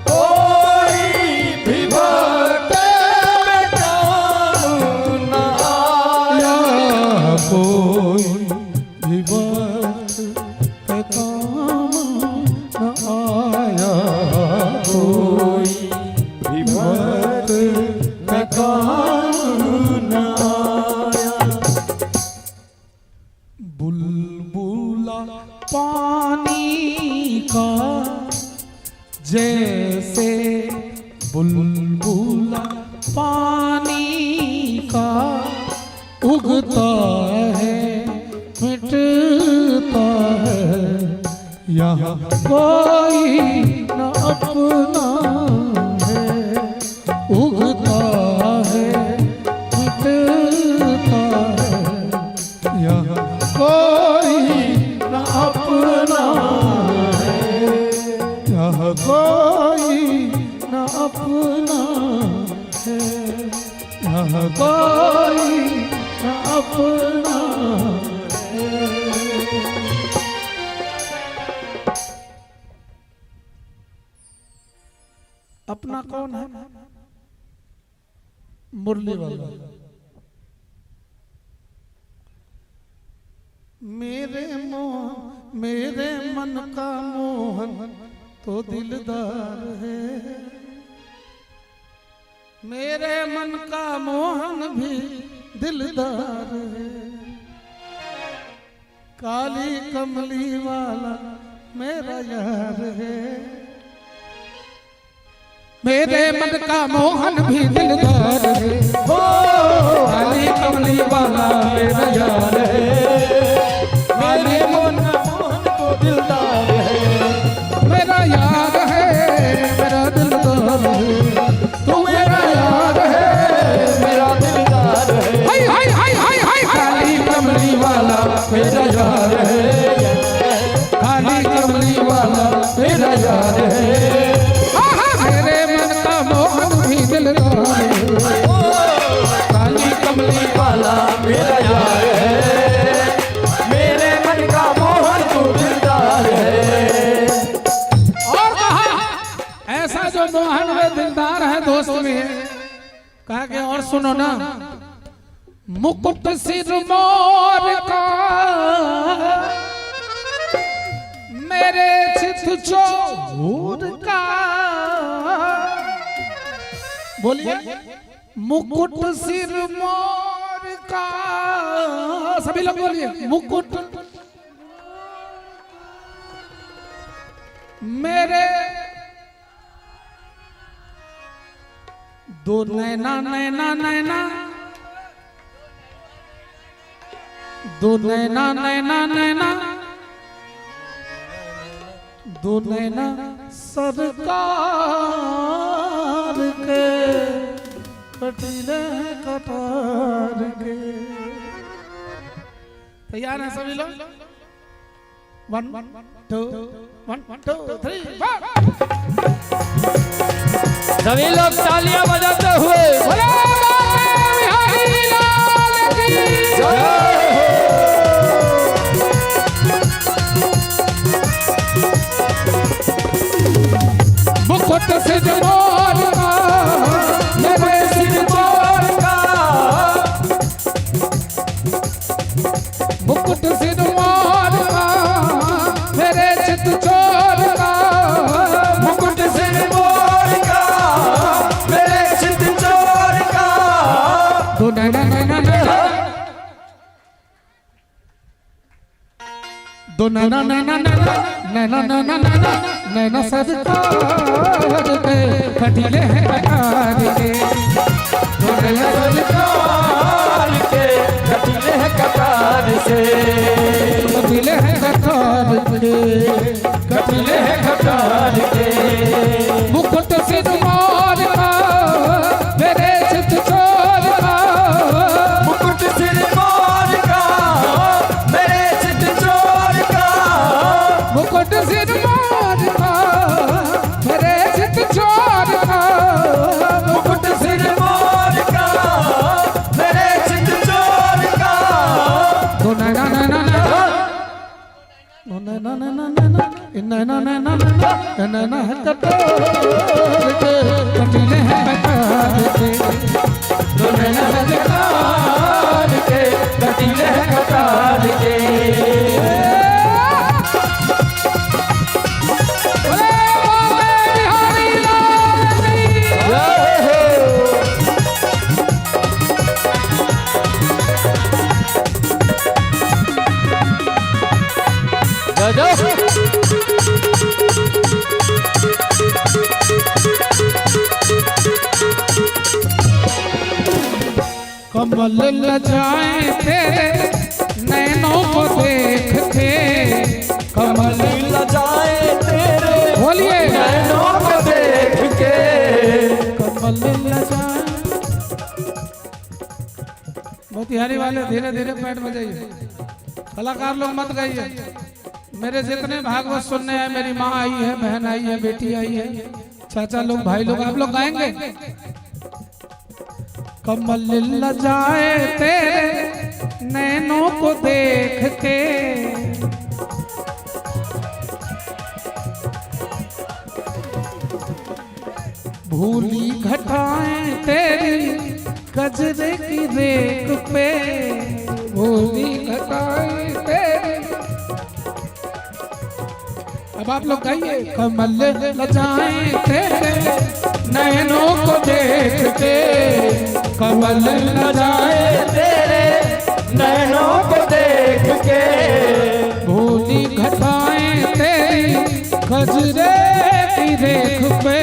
Speaker 3: कोई भी वक्त पे काम न आया, कोई भी वक्त पे काम न आया, कोई भी वक्त पे काम न आया। बुलबुला पानी का जैसे, बुलबुला पानी का उगता है मिटता है, यहाँ कोई न अपना है। उगता है मिटता है, यहाँ कोई न अपना है, यहाँ कोई न अपना है, यहाँ कोई न अपना है। अपना कौन है? मुरली वाला। मेरे मन का मोहन तो दिलदार है, मेरे मन का मोहन भी दिलदार है। काली कमली वाला मेरा यार है, मेरे मन का मोहन भी दिलदार है। ओ काली कमली वाला मेरा यार है, मेरे मन का मोहन तो दिलदार है। मेरा यार है, मेरा दिलदार है, तू मेरा यार है, मेरा दिलदार है। हाय हाय हाय हाय हाय, काली कमली वाला मेरा यार है, काली कमली वाला मेरा यार है। काली कमली वाला मेरा यार है, मेरे मन का मोहन तो दिलदार है। और कहा ऐसा जो मोहन में दिलदार है दोस्त में, कहा कि और सुनो ना, मुकुट सिर मोर का मेरे चित चोर का। बोलिए, मुकुट सिर मोर का, सभी लोग बोलिए, मुकुट मेरे दो नैना नैना नैना, दो नैना नैना नैना, दो नैना सरकार के कटीले कटार के। तैयार है सभी लोग? 1 2 1 2 3 4।
Speaker 2: सभी लोग तालियां बजाते हुए
Speaker 3: बोलो बिहारी लाल की जय। मुकुट सिर मोर का मेरे सिर मोर का, मुकुट सिर मोर का मेरे चित चोर का,
Speaker 2: मुकुट सिर मोर का मेरे चित चोर का।
Speaker 3: दो नैना नैना नैना, दो नैना नैना नैना नैना नैना नैना, नैना सरकार के कटीले हैं कटार के। दो नैना
Speaker 2: सरकार के कटीले हैं कटार से,
Speaker 3: कटीले हैं कटार के,
Speaker 2: कटीले हैं कटार के।
Speaker 3: मुकुट सिर मोर का मेरे चित चोर का,
Speaker 2: मुकुट सिर मोर का मेरे चित चोर का,
Speaker 3: मुकुट सिर मोर का मेरे चित चोर का,
Speaker 2: मुकुट सिर मोर का मेरे चित चोर का।
Speaker 3: दो नैना नैना नैना, दो नैना नैना नैना, नैना नैना नैना, नैना है कटार के कटीले हैं कटार के।
Speaker 2: दो नैना सरकार के कटीले हैं कटार के।
Speaker 3: बोले बाबे बिहारी लाल की
Speaker 2: जय हो। जय जय।
Speaker 3: कमल लजाए तेरे नैनों को देख के, कमल
Speaker 2: लजाए तेरे
Speaker 3: बोलिए,
Speaker 2: नैनों को देख के,
Speaker 3: कमल लजाए। मोतिहारी वाले धीरे धीरे पैट बजाइए, कलाकार लोग मत गाइए। मेरे जितने भागवत सुनने हैं, मेरी माँ आई है, बहन आई है, बेटी आई है, चाचा लोग, भाई लोग, आप लोग गाएंगे। कमल लजाए तेरे नैनों को देख के, भूली घटाएं तेरी गजरे की रेख पे, भूली घटाएं तेरी। अब आप लोग गाइए, कमल लजाएं तेरे नैनों को देख के, कमल लजाए
Speaker 2: तेरे नैनों को देख के,
Speaker 3: भूली घटाएं तेरी गजरे की रेख पे,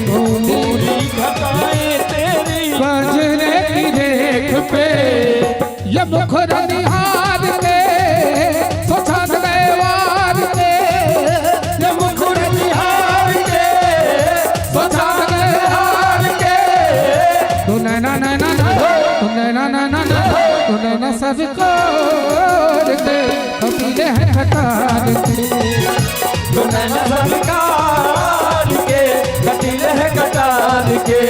Speaker 3: भूली
Speaker 2: घटाए तेरी
Speaker 3: गजरे की रेख पे। ये मुखर निहार के सोचा देवार के,
Speaker 2: ये मुकुट निहार के
Speaker 3: सोचा देवार के। तू नैना नैना तू नैना नैना तू नैना सबको के कटीले हैं कटार के।
Speaker 2: तो नैना सरकार के कटीले हैं कटार के।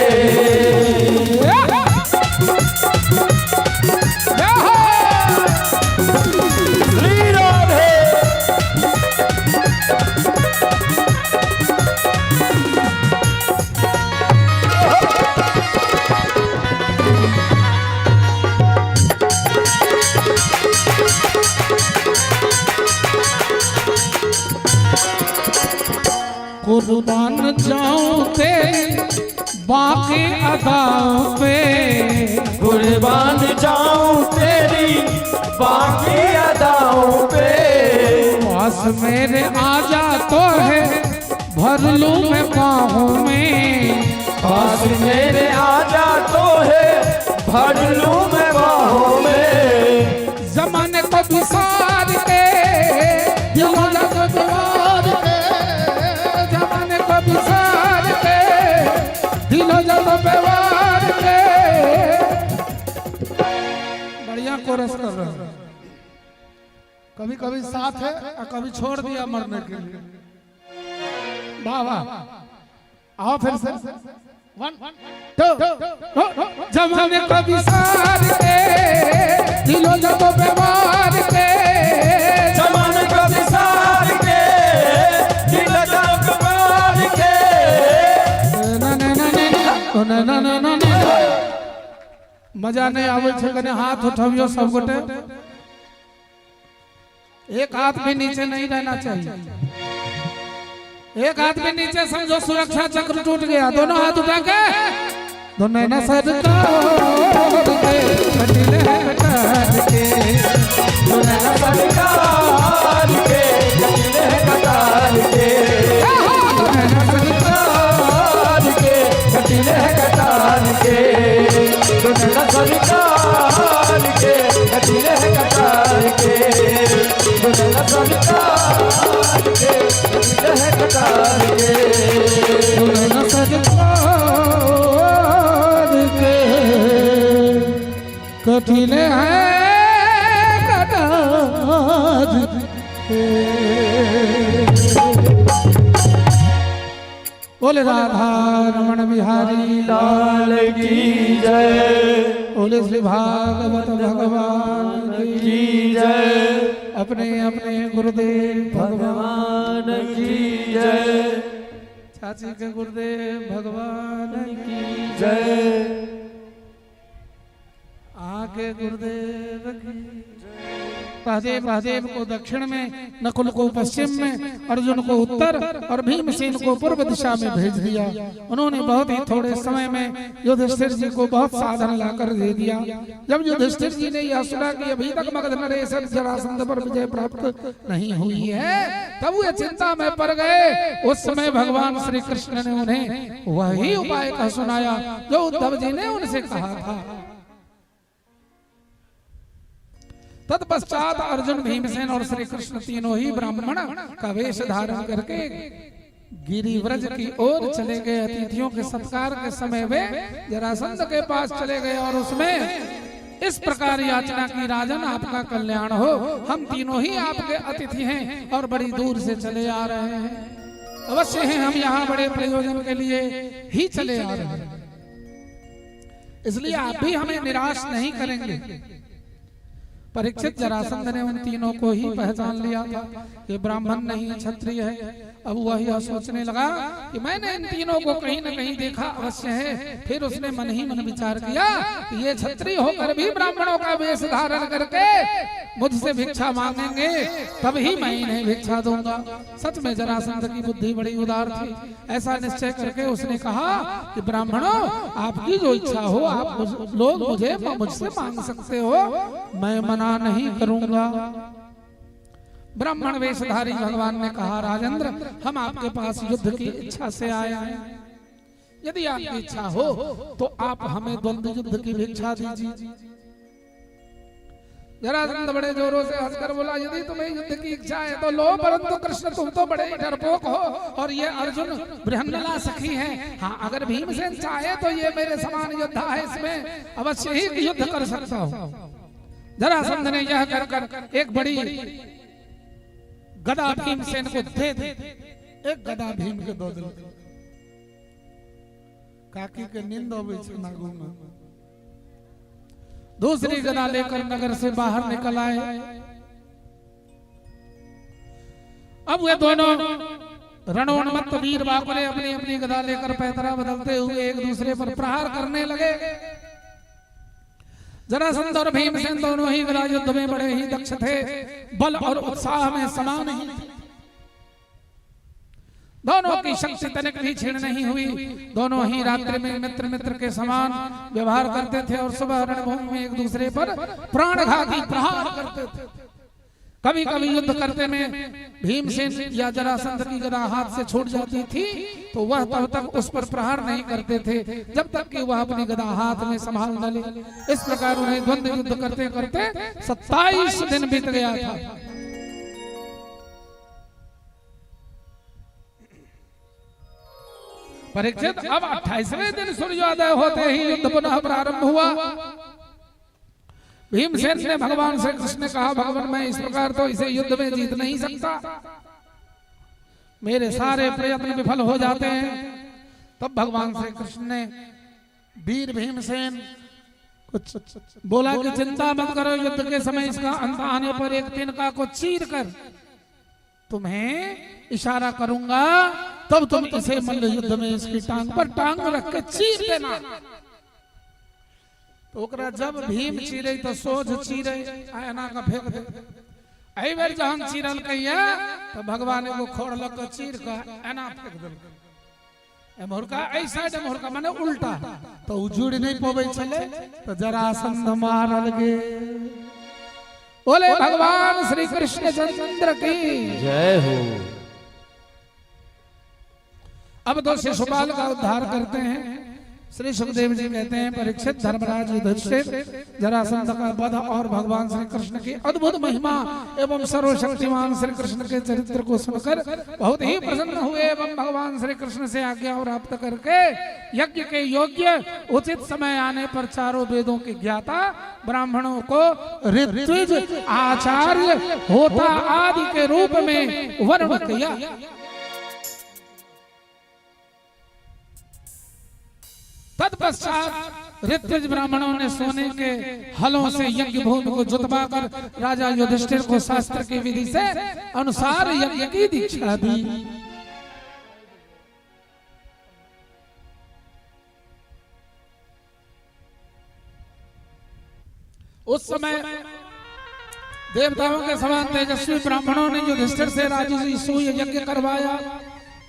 Speaker 3: कुर्बान जाऊं तेरी बाकी अदाओं पे,
Speaker 2: कुर्बान जाऊं तेरी बाकी अदाओं पे,
Speaker 3: पास मेरे आजा तो है भर लूं मैं बाहों में,
Speaker 2: पास मेरे आजा तो है भर लूं मैं बाहों में,
Speaker 3: जमाने को बिसार के जमाने को बिसार के, जमाने को बिसार के दिलो जब व्यवहार के। बढ़िया कोरस कर रहे हैं, कभी कभी साथ है और कभी छोड़ दिया मरने के लिए। वाह वाह, आओ फिर से 1 2 जमाने को बिसार के दिलो जब व्यवहार के,
Speaker 2: जमाने को बिसार के दिलो जब व्यवहार के,
Speaker 3: ना ना ना ना ना ना ना ना मजा नहीं आवे छे कने हाथ उठावियो सब गोटे, एक हाथ भी नीचे नहीं रहना चाहिए, एक हाथ भी नीचे समझो सुरक्षा चक्र टूट गया, दोनों हाथ उठा के दोनों न सरकार के कटिले कटार के,
Speaker 2: दोनों न सरकार के कटिले कटार के, दोनों न सरकार के कटिले कटार के, दोनों न सरकार के कटिले कटार के, दोनों न सरकार के कटिले कटार के,
Speaker 3: दोनों न सरकार के कटिले हैं कटार के। बोले राधा रमण बिहारी
Speaker 2: लाल की जय,
Speaker 3: बोले श्री भागवत भगवान
Speaker 2: की जय,
Speaker 3: अपने अपने गुरुदेव
Speaker 2: भगवान की जय,
Speaker 3: चाची के गुरुदेव भगवान की
Speaker 2: जय,
Speaker 3: आके गुरुदेव की सहदेव महादेव को दक्षिण में, नकुल को पश्चिम में, अर्जुन को उत्तर और भीमसेन को पूर्व दिशा में भेज दिया। उन्होंने बहुत ही थोड़े समय में युधिष्ठिर जी को बहुत साधन लाकर दे दिया। जब युधिष्ठिर जी ने यह सुना कि अभी तक मगध नरेश जरासंध पर विजय प्राप्त नहीं हुई है, तब वे चिंता में पड़ गए। उस समय भगवान श्री कृष्ण ने उन्हें वही उपाय कह सुनाया जो उद्धव जी ने उनसे कहा था। तत्पश्चात अर्जुन, भीमसेन और श्री कृष्ण तीनों ही ब्राह्मण का वेश धारण करके गिरिव्रज की ओर चले गए। अतिथियों के सत्कार के समय वे जरासंध के पास चले गए और उसमें इस प्रकार याचना की, राजन आपका कल्याण हो, हम तीनों ही आपके अतिथि हैं और बड़ी दूर से चले आ रहे हैं। अवश्य हैं हम यहाँ बड़े प्रयोजन के लिए ही चले आ रहे हैं, इसलिए आप भी हमें निराश नहीं करेंगे। परीक्षित जरासंध ने उन तीनों को ही पहचान लिया था कि ब्राह्मण नहीं क्षत्रिय है। अब वह यह सोचने लगा कि मैंने इन तीनों को कहीं न कहीं देखा अवश्य है। फिर उसने मन ही मन विचार किया कि ये क्षत्रिय होकर भी ब्राह्मणों का वेश धारण करके मुझसे भिक्षा मांगेंगे, तब ही मैं इन्हें भिक्षा दूंगा। सच में जरासंध की बुद्धि बड़ी उदार थी। ऐसा निश्चय करके उसने कहा कि ब्राह्मणों, आपकी जो इच्छा हो आप लोग मुझसे मांग सकते हो, मैं मना नहीं करूंगा। ब्राह्मण वेशधारी भगवान ने कहा, राजेंद्र, हम आपके पास युद्ध की इच्छा से आए हैं। यदि आपकी इच्छा हो तो आप हमें द्वंद्व युद्ध की भिक्षा दीजिए। जरासंध बड़े जोरों से हंसकर बोला, यदि तुम्हें युद्ध की इच्छा है तो लो, परंतु कृष्ण तुम तो बड़े डरपोक हो और ये अर्जुन बृहन्नला सखी है। हाँ, अगर भीमसेन चाहे तो ये मेरे समान योद्धा है, इसमें अवश्य ही युद्ध कर सकता हूँ। जरासंध ने यह कर एक बड़ी गदा भीमसेन को दे दी। एक गदा भीम के दो दिल काकी के नींद में। दूसरी गदा लेकर नगर से बाहर निकल आए। अब वे दोनों रणोन्मत्त वीर बाकुले अपनी अपनी गदा लेकर पैतरा बदलते हुए एक दूसरे पर प्रहार करने लगे। जरासंध और भीमसेन दोनों ही गदा युद्ध में बड़े ही दक्ष थे, बल और उत्साह में समान ही। दोनों की शक्ति तनिक भी छीण नहीं हुई। दोनों ही रात्रि में मित्र मित्र के समान व्यवहार करते थे और सुबह रणभूमि में एक दूसरे पर प्राणघाती प्रहार करते थे। कभी कभी युद्ध करते में भीमसेन या जरासंध की गदा हाथ से छूट जाती थी तो वह तब तक उस पर प्रहार नहीं करते थे जब तक कि वह अपनी गदा हाथ में संभाल न ले। इस प्रकार उन्हें द्वंद्व युद्ध करते करते 27 दिन बीत गया था। परीक्षित अब 28वें दिन सूर्योदय होते ही युद्ध पुनः प्रारंभ हुआ। भीमसेन ने भगवान श्री कृष्ण ने कहा, भगवान मैं इस प्रकार तो इसे युद्ध में जीत नहीं सकता, मेरे सारे प्रयत्न विफल हो जाते हैं। तब भगवान श्री कृष्ण ने वीर भीमसेन कुछ बोला कि चिंता मत करो, युद्ध के समय इसका अंत आने पर एक तिनका को चीर कर तुम्हें इशारा करूंगा, तब तुम इसे मल्ल युद्ध में इसकी टांग पर टांग रख के चीर देना। तो ओकरा जब भीम चीरे तो सोझ चीरे आयना का फेंक दे। आई बार जहां चीरल कहिया तो भगवान को खोड़ल को चीर का आयना फेंक दे। मोरका ऐसा डे मोरका माने उल्टा तो उजुड़ नहीं पवे चले तो जरासंध मारल गे। बोले भगवान श्री कृष्ण चंद्र की
Speaker 2: जय हो।
Speaker 3: अब तो शिशुपाल का उद्धार करते हैं। श्री सुखदेव जी कहते हैं, परीक्षित धर्मराज युधिष्ठिर जरासंध का वध और भगवान श्री कृष्ण की अद्भुत महिमा एवं सर्वशक्तिमान श्री कृष्ण के चरित्र को सुनकर बहुत ही प्रसन्न हुए एवं भगवान श्री कृष्ण से आज्ञा प्राप्त करके यज्ञ के योग्य उचित समय आने पर चारों वेदों के ज्ञाता ब्राह्मणों को ऋत्विज आचार्य होता आदि के रूप में वर्ण किया। तत्पश्चात ऋत्विज ब्राह्मणों ने सोने के हलों से यज्ञ भूमि को जुतवा कर राजा युधिष्ठिर को शास्त्र की विधि से अनुसार यज्ञ की दीक्षा दी। उस समय देवताओं के समान तेजस्वी ब्राह्मणों ने युधिष्ठिर से राजसूय यज्ञ करवाया,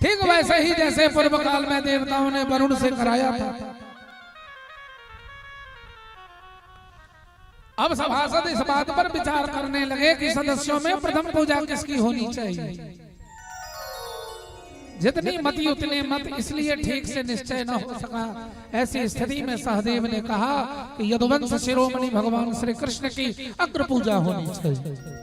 Speaker 3: ठीक वैसे ही जैसे पूर्व काल में देवताओं ने वरुण से कराया था। अब सभासद इस बात पर विचार करने लगे कि सदस्यों में प्रथम पूजा किसकी होनी चाहिए। जितनी मति उतने मत, इसलिए ठीक से निश्चय न हो सका। ऐसी स्थिति में सहदेव ने कहा कि यदुवंश शिरोमणि भगवान श्री कृष्ण की अग्र पूजा होनी चाहिए।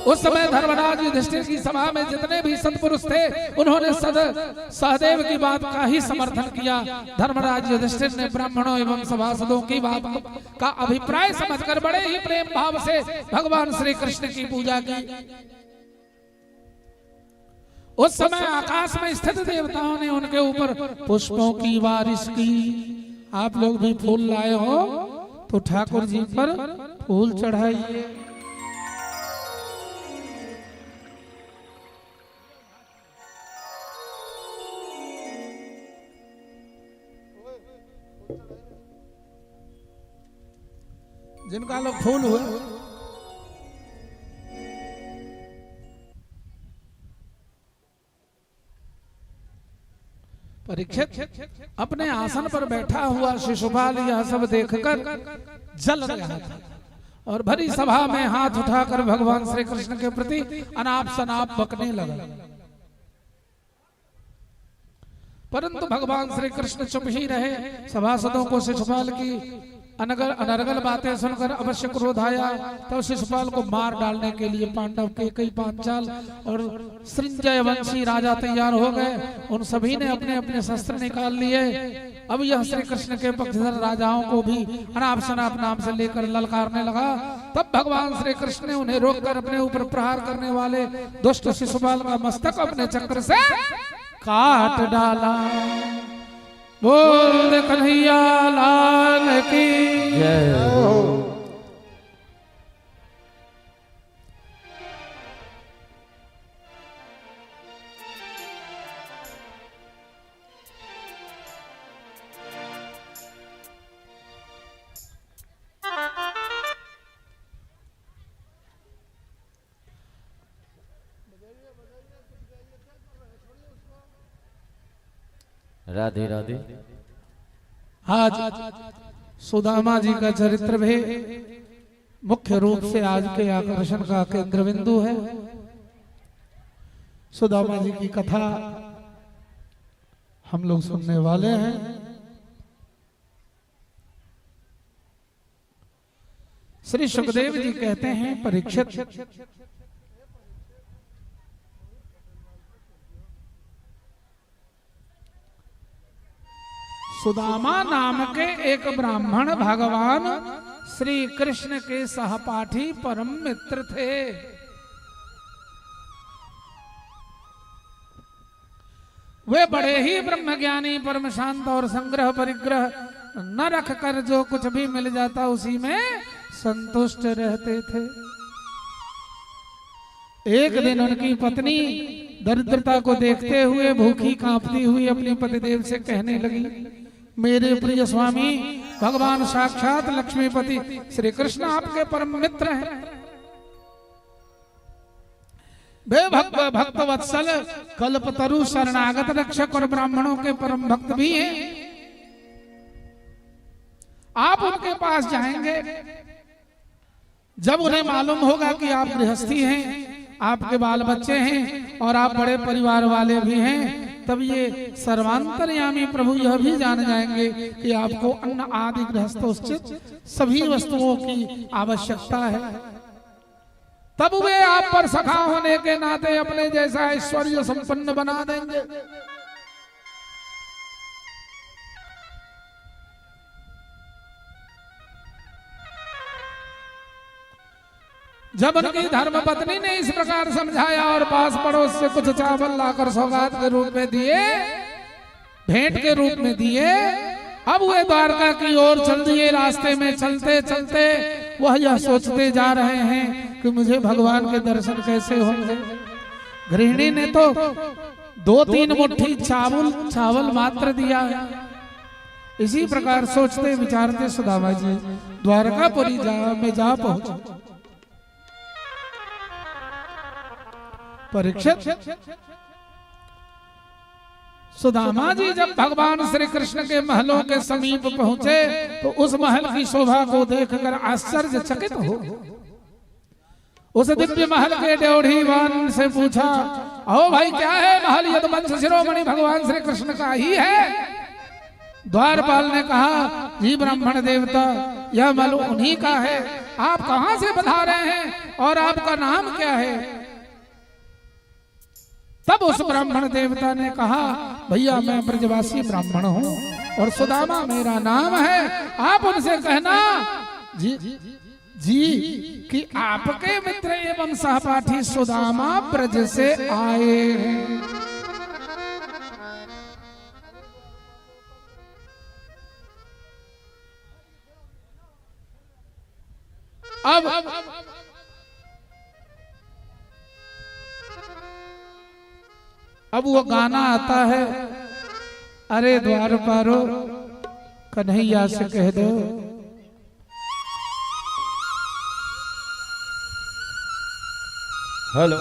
Speaker 3: उस समय धर्मराज युधिष्ठिर की सभा में जितने भी सत्पुरुष थे उन्होंने सहदेव की बात का ही समर्थन किया। धर्मराज युधिष्ठिर ने ब्राह्मणों एवं सभासदों की बात का अभिप्राय समझकर बड़े ही प्रेम भाव से भगवान श्री कृष्ण की पूजा की। उस समय आकाश में स्थित देवताओं ने उनके ऊपर पुष्पों की बारिश की। आप लोग भी फूल लाए हो तो ठाकुर जी पर फूल चढ़ाइए। जिनका लोग फूल हुए परीक्षित अपने आसन पर बैठा हुआ शिशुपाल यह सब देखकर जल रहा था और भरी सभा में हाथ उठाकर भगवान श्री कृष्ण के प्रति अनाप शनाप बकने लगा। परंतु भगवान श्री कृष्ण चुप ही रहे। सभासदों को शिशुपाल की अनर्गल बातें सुनकर अवश्य क्रोध आया। तो शिशुपाल को मार डालने के लिए पांडव के कई पांचाल और सृंजय वंशी राजा तैयार हो गए। उन सभी ने अपने अपने शस्त्र निकाल लिए। अब यह श्री कृष्ण के पक्षधर राजाओं को भी अनाप शनाप नाम से लेकर ललकारने लगा। तब भगवान श्री कृष्ण ने उन्हें रोककर अपने ऊपर प्रहार करने वाले दुष्ट शिशुपाल का मस्तक अपने चक्र से काट डाला। बोल कन्हैया लाल की
Speaker 2: जय हो। राधे राधे।
Speaker 3: आज सुदामा जी का चरित्र भी मुख्य रूप से आज के आकर्षण का केंद्र बिंदु है। सुदामा जी की कथा हम लोग सुनने वाले हैं। श्री सुखदेव जी कहते हैं, परीक्षित, सुदामा नाम के एक ब्राह्मण भगवान श्री कृष्ण के सहपाठी परम मित्र थे। वे बड़े ही ब्रह्मज्ञानी, परम शांत और संग्रह परिग्रह न रख कर जो कुछ भी मिल जाता उसी में संतुष्ट रहते थे। एक दिन उनकी पत्नी दरिद्रता को देखते हुए भूखी कांपती हुई अपने पतिदेव से कहने लगी, मेरे प्रिय स्वामी भगवान साक्षात लक्ष्मीपति श्री कृष्ण आपके परम मित्र हैं। वे भक्त वत्सल, कल्पतरु, शरणागत रक्षक और ब्राह्मणों के परम भक्त भी हैं। आप उनके पास जाएंगे, जब उन्हें मालूम होगा कि आप गृहस्थी हैं, आपके बाल बच्चे हैं और आप बड़े परिवार वाले भी हैं, तब ये सर्वांतर्यामी प्रभु यह भी जान जाएंगे कि आपको अन्न आदि गृहस्थोचित सभी वस्तुओं की आवश्यकता है। तब वे आप पर सखा होने के नाते अपने जैसा ऐश्वर्य संपन्न बना देंगे। जब उनकी धर्म पत्नी ने इस प्रकार समझाया और पास पड़ोस से कुछ चावल लाकर सौगात के रूप में दिए, भेंट के रूप में दिए, अब वे द्वारका की ओर चल दिए। रास्ते में चलते चलते वह यह सोचते जा रहे हैं कि मुझे भगवान के दर्शन कैसे होंगे। गृहिणी ने तो 2-3 मुट्ठी चावल मात्र दिया। इसी प्रकार सोचते विचारते सुदामा जी द्वारकापुरी में जा पहुंचे। परीक्षित, सुदामा जी जब भगवान श्री कृष्ण के महलों के समीप पहुंचे तो उस महल की शोभा को देखकर आश्चर्यचकित हो उस दिव्य महल के ड्योढ़ीवान से पूछा, ओ भाई क्या है? महल यदुवंश शिरोमणि भगवान श्री कृष्ण का ही है। द्वारपाल ने कहा, जी ब्राह्मण देवता, यह महल उन्हीं का है। आप कहां से पधारे हैं और आपका नाम क्या है? तब उस ब्राह्मण देवता ने कहा, भैया मैं ब्रजवासी ब्राह्मण हूँ और सुदामा मेरा नाम है। आप उनसे कहना जी कि आपके मित्र एवं सहपाठी सुदामा ब्रज से आए हैं। अब वो गाना आता है, अरे द्वारपालो कन्हैया से कह दो,
Speaker 2: हेलो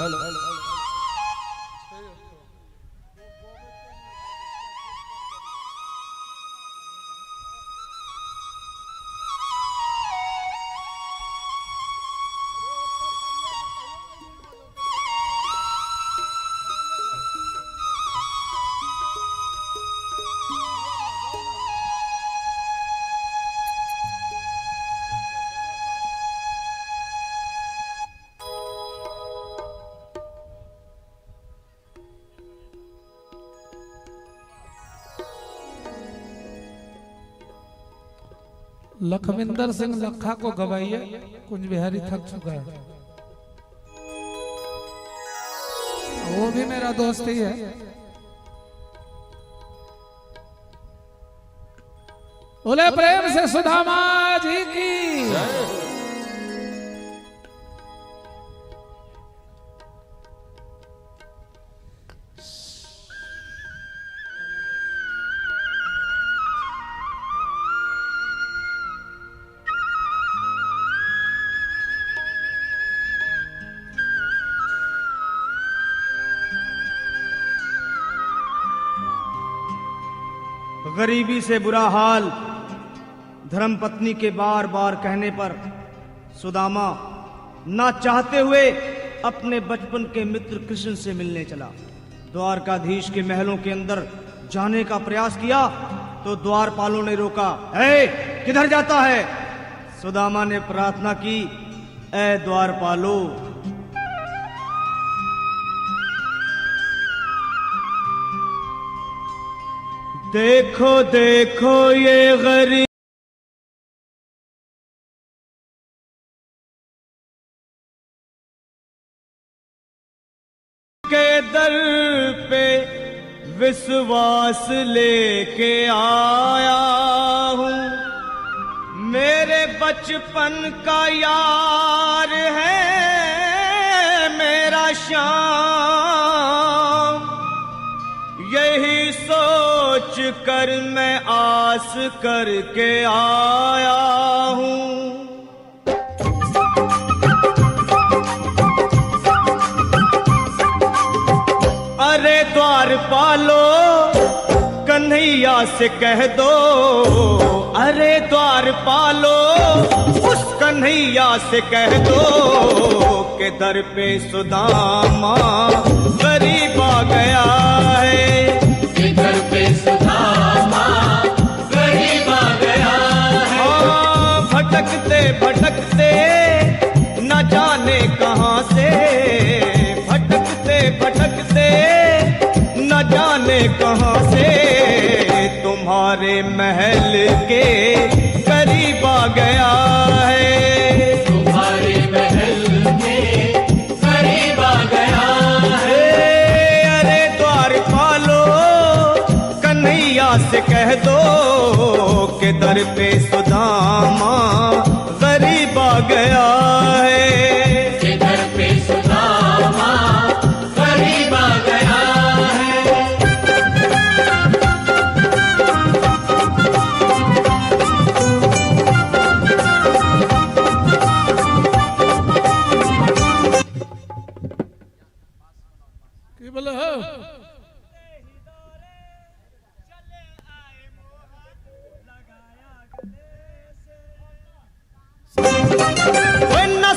Speaker 3: लखविंदर सिंह लखा को गवाइए, कुंज बिहारी थक चुका है। वो भी मेरा दोस्त ही है। बोले प्रेम से सुदामा जी की।
Speaker 4: गरीबी से बुरा हाल धर्मपत्नी के बार बार कहने पर सुदामा ना चाहते हुए अपने बचपन के मित्र कृष्ण से मिलने चला। द्वारकाधीश के महलों के अंदर जाने का प्रयास किया तो द्वारपालों ने रोका। किधर जाता है? सुदामा ने प्रार्थना की, ऐ द्वारपालो, देखो देखो ये गरीब के दर पे विश्वास लेके आया हूँ। मेरे बचपन का यार है मेरा श्याम, यही सोच कर मैं आस करके आया हूँ। अरे द्वारपालो, कन्हैया से कह दो, अरे द्वारपालो, उस कन्हैया से कह दो के दर पे सुदामा गरीब आ गया है।
Speaker 2: के दर पे सुदामा गरीब आ गया है।
Speaker 4: भटकते भटकते न जाने कहाँ से, भटकते भटकते न जाने कहाँ से तुम्हारे महल के करीब आ गया है।
Speaker 2: तुम्हारे महल के करीब आ गया है।
Speaker 4: अरे द्वारपालो, कन्हैया से कह दो के दर पे सुदामा गरीब आ गया है।
Speaker 2: के दर पे सुदामा गरीब आ गया है।
Speaker 3: की बोले हो?
Speaker 4: न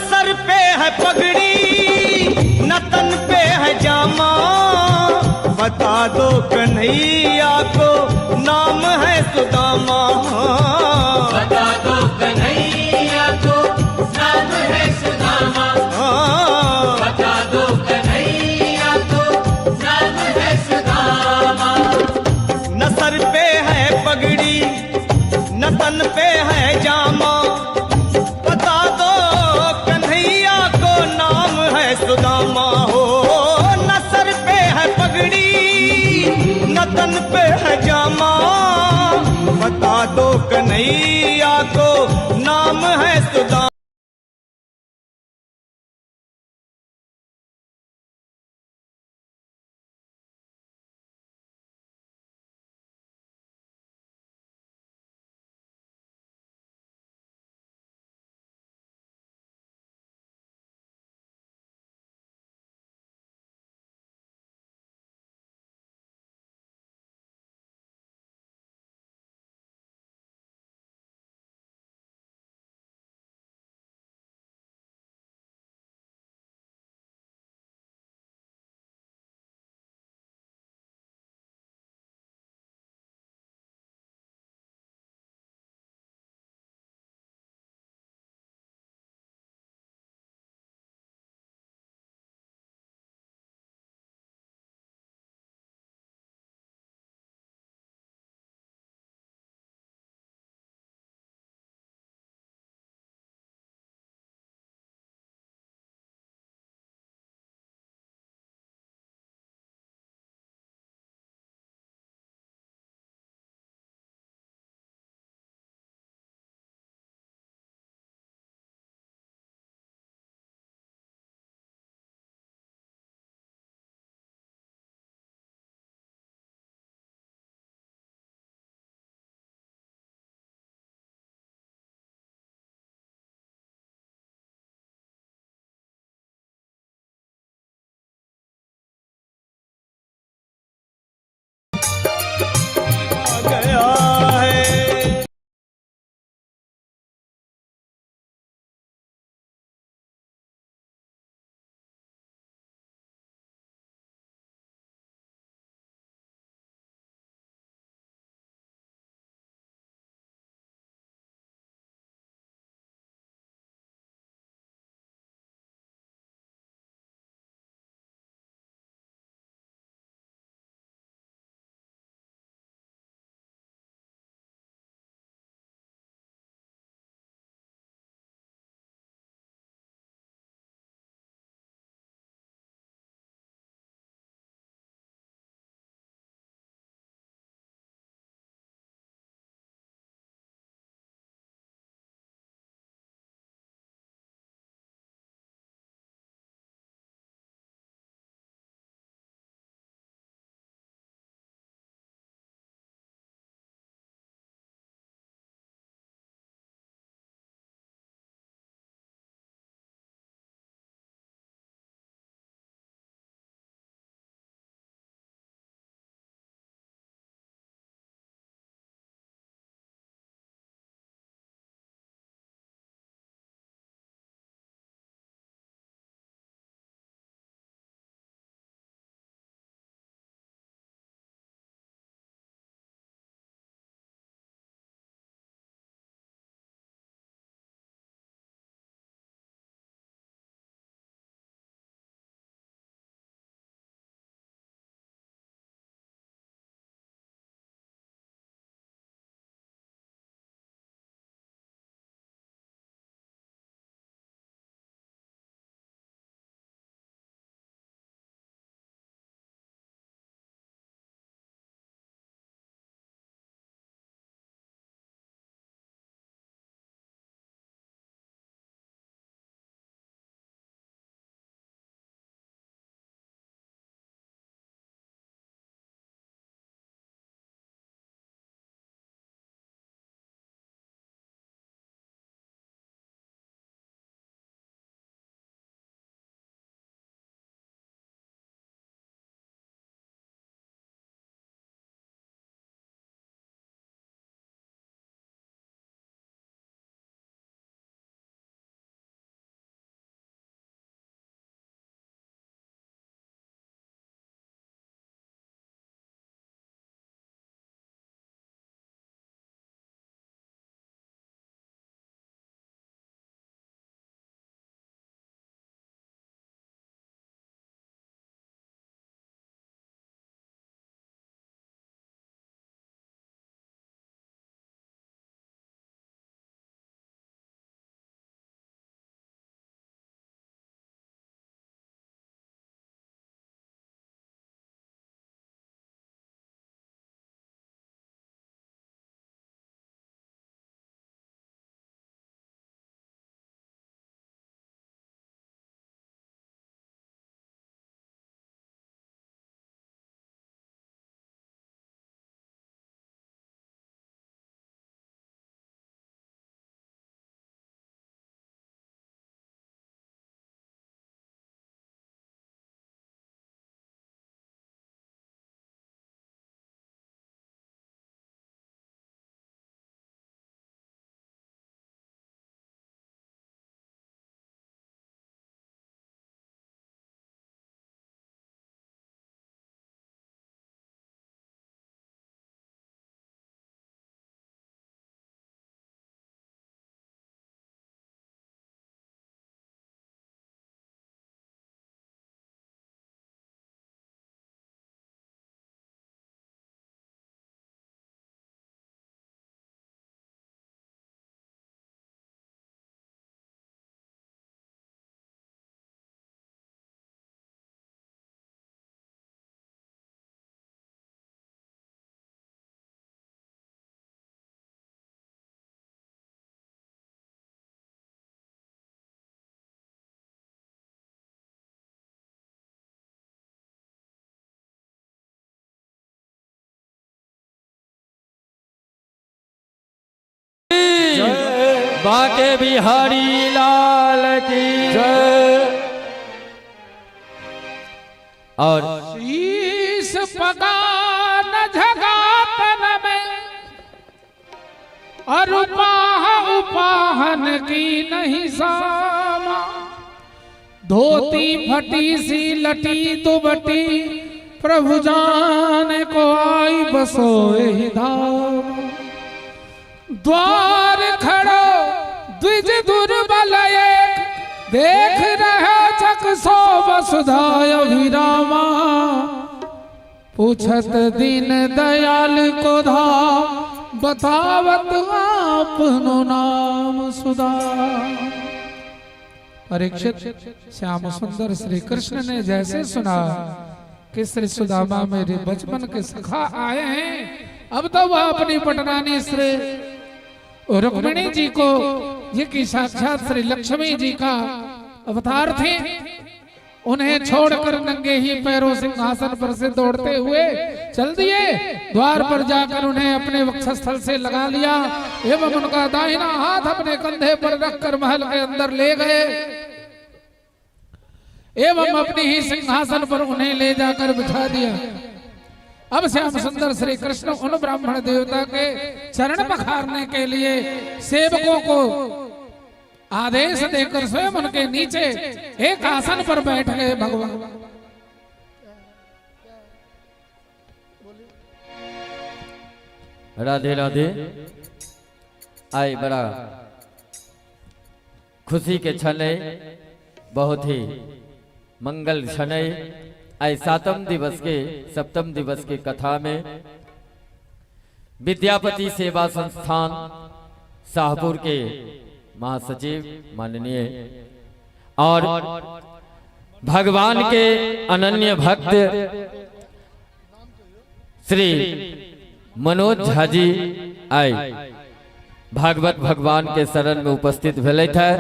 Speaker 2: बाके बिहारी लाल की जय। और
Speaker 3: शीश पगा न झगा तन में और उपाहन की नहीं सामा, धोती फटी सी लटी दुबटी प्रभु जाने को आई बसोए ही धाम। द्वार खड़ो द्विज दुर्बल एक, देख रहे चक सो वसुधाय विरामा, पूछत दीन दयाल को धाम, बतावत आपनो नाम सुधा। परीक्षित श्याम सुंदर श्री कृष्ण ने जैसे सुना कि श्री सुदामा मेरे बचपन के सखा आए हैं, अब तो वह अपनी पटरानी श्री रुक्मिणी जी को, ये कि साक्षात श्री लक्ष्मी जी का अवतार थे, उन्हें छोड़कर नंगे ही पैरों सिंहासन पर से दौड़ते हुए चल दिए। द्वार पर जाकर उन्हें अपने वक्षस्थल से लगा लिया एवं उनका दाहिना हाथ अपने कंधे पर रखकर महल के अंदर ले गए एवं अपनी ही सिंहासन पर उन्हें ले जाकर बिठा दिया। अब श्याम सुंदर श्री कृष्ण उन ब्राह्मण देवता के चरण पखारने के लिए सेवकों को आदेश देकर स्वयं उनके नीचे एक आसन पर बैठ गए। भगवान
Speaker 2: राधे राधे। आए बड़ा खुशी के क्षण, बहुत ही मंगल क्षण। आए सप्तम दिवस के कथा में विद्यापति सेवा संस्थान शाहपुर के महासचिव माननीय और भगवान के अनन्य भक्त श्री मनोज झा जी आए भागवत भगवान के शरण में उपस्थित भेले थे।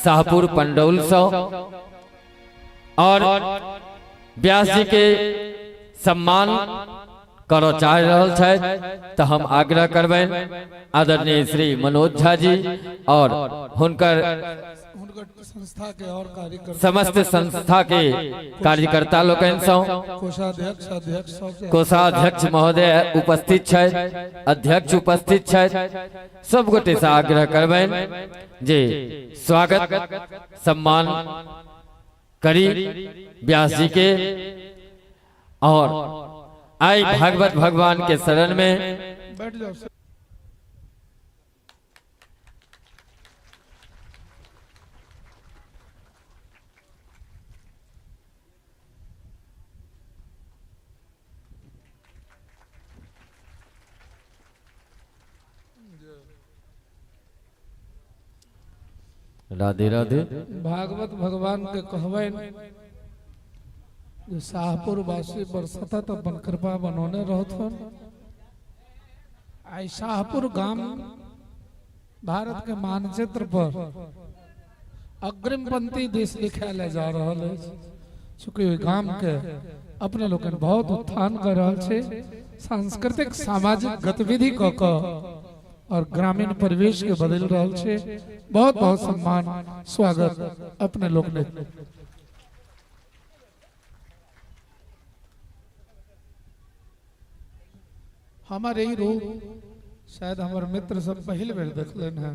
Speaker 2: शाहपुर पंडौल सौ और व्यास जी के सम्मान करो चाह रहल छे, तो हम आग्रह करबे आदरणीय श्री मनोज झा जी और हुनकर
Speaker 3: संस्था के और कार्यकर्ता,
Speaker 2: समस्त संस्था के कार्यकर्ता लोकन सौ, कोषाध्यक्ष महोदय उपस्थित छे, अध्यक्ष उपस्थित छे, सब गोटे से आग्रह करबे जे स्वागत सम्मान करी व्यास जी के। और आई भागवत भगवान के शरण में
Speaker 3: बैठ जाओ।
Speaker 2: राधे राधे।
Speaker 3: भागवत भगवान के कहवे जो शाहपुर वासी पर सतत अपन कृपा बनौने रहथुन। आई शाहपुर गांव भारत के मानचित्र पर अग्रिम पंक्ति देश लिखाले जा रहा है, चूंकि गांव के अपने लोग बहुत उत्थान कर रहा है, सांस्कृतिक सामाजिक गतिविधि क और ग्रामीण परिवेश के बदल रहा है। बहुत बहुत सम्मान स्वागत अपने लोग ने। हमारे ही रूप शायद हमारे मित्र सब पहले बेर देख लेन है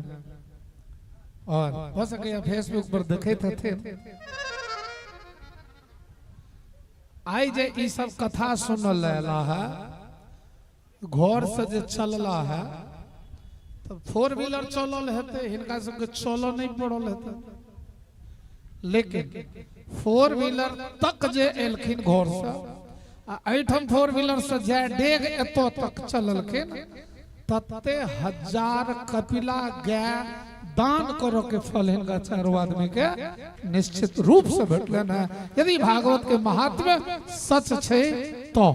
Speaker 3: और हो सके फेसबुक पर देखे थे। आई जे ई सब कथा सुनल है, घर से जे चलला है, तो 4 व्हीलर चलल हेते, हिनका सबके चलो नहीं पड़ल हेते, लेकिन 4 व्हीलर तक जे एलखिन घर से, ऐठम 4 व्हीलर से जाए डेग एतो तक चललखिन, तते 1000 कपिला गाय दान करो के फल हिनका 4 आदमी के निश्चित रूप से भेटलन है। यदि भागवत के महात्म्य सच छे तो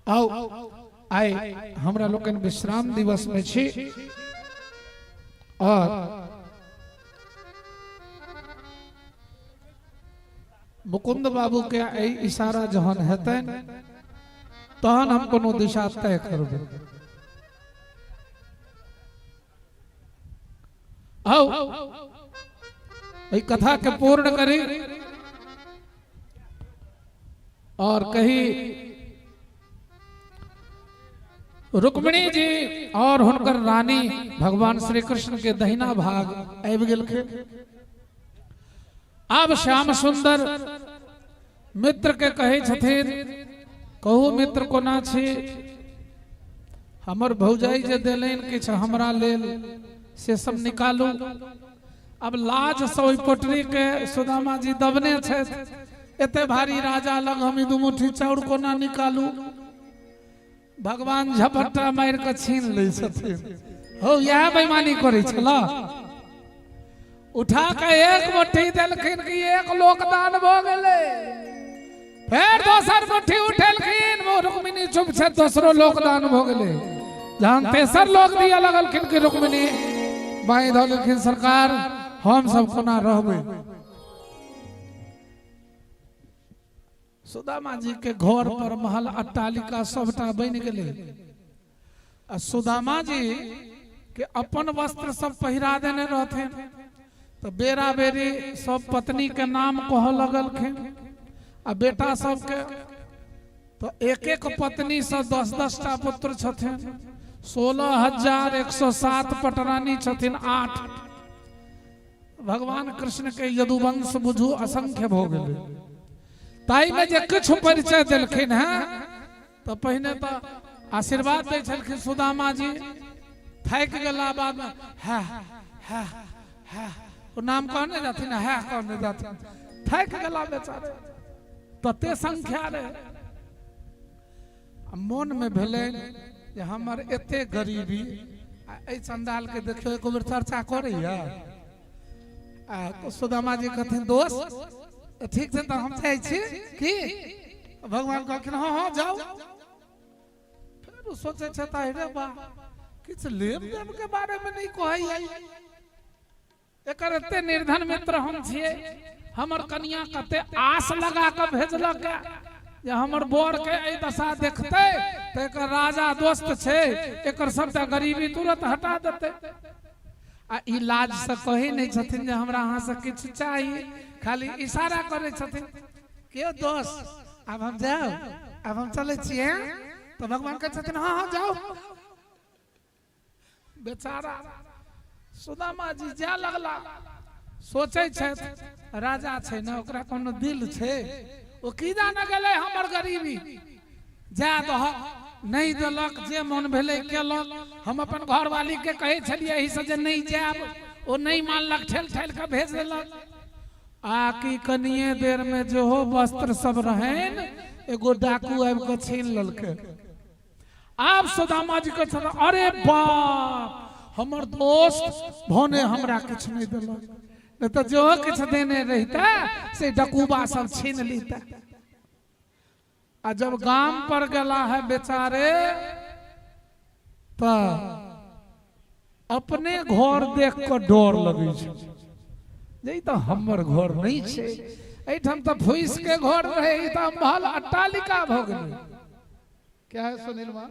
Speaker 3: आओ आए हमरा लोकन विश्राम दिवस में छी और मुकुंद बाबू के इशारा जहन हेतन तहन हम कोनो दिशा तय करबे। आओ कथा के पूर्ण करी और कही रुक्मिणी जी और हुनकर रानी भगवान श्री कृष्ण के दहिना भाग आबि गेलखिन। आब श्याम सुंदर मित्र के कहे छथिन, कहू मित्र कोना छी? हमर भौजाई जे देलनि किछ हमरा लेल से सब निकालू। अब लाज से ओहि पोटरी के सुदामा जी दबने छथि, एते भारी राजा लग हम दू मुट्ठी चाउर कोना निकालू? भगवान झपट्टा मार के छीन लै छथिन। हो यह बेईमानी करे छला। उठा के एक मुट्ठी देलखिन कि एक लोकदान भ गेलै। फिर दोसर मुट्ठी उठेलखिन, वो रुक्मिणी चुप छै, दोसरो लोकदान भ गेलै। जहां तेसर लोक दिया लगलखिन कि रुक्मिणी बाई धोलखिन, सरकार हम सब कोना रहबै। सुदामा जी के घर पर महल अट्टालिका सबटा बन गेलै। आ सुदामा जी के अपन वस्त्र सब पहिरा देने रहथिन, तो बेरा बेरी सब पत्नी के नाम कह लगलखिन। आ बेटा सबके तो एक एक पत्नी से 10-10 टा पुत्र छथिन। 16,107 पटरानी छथिन 8। भगवान कृष्ण के यदुवंश बुझू असंख्य भ गेलै। ताई में जे किछु परिचय देलखिन है, तो पहिने तो आशीर्वाद दै छलखिन सुदामा जी। थाक गेला बाद में है वो नाम कहने जाथिन, है कहने जाथिन। थाक गेला बेचारे, तते संख्या रे। मन में भेलै जे हमर एते गरीबी, ए चंडाल के देखियो एक बेर चर्चा करैया। सुदामा जी कहथिन, दोस्त ठीक है तो हम चाहे छी कि? भगवान कहलखिन हाँ हाँ जाओ। फिर सोचे छता रे बा किछ लेब देब के बारे में नहीं कहै। एकर एते निर्धन मित्र हम छिए, हमर कन्या कते आस लगा के भेजलक जे हमर बर के ए दशा देखते तो एकर राजा दोस्त छे, एकर सबटा गरीबी तुरंत हटा देते। आ ई लाज से कहे नहीं छथिन जे हमरा अहाँ से किछ चाहिए, खाली इशारा करे छथिन। क्यों दोस्त अब हम जाओ, अब हम चले छिए? तो भगवान कहते छथिन हाँ हाँ जाओ। बेचारा सुदामा जी जा लगला, सोचे छथि राजा छै ना, ओकरा कोनो दिल छै, ओ की जाने गेलै हमर गरीबी। जा दह नहीं देलक, जे मन भेले केलक। हम अपन घरवाली के कहे छलिए एही से जे नहीं जाब, ओ नहीं मानलक, ठेल ठेल के भेज देलक। आकी कनिए देर में जो हो वस्त्र सब रहन, एगो डाकू आबि के छीन ललके। आप सुदामा जी कहते छथिन, अरे बाप हमर दोस्त भने हमरा किछ नहीं देलक, नहीं तो जो किछ देने रहता से डकूबा सब छीन लेता। आ जब गाम पर गला है बेचारे, तो अपने घर देख कर डर लगे छै जे तो हमर घर नहीं छै, एठम तो फूस के घर रहे, ई तो महल अट्टालिका भ गेलै। क्या है सुनील मां?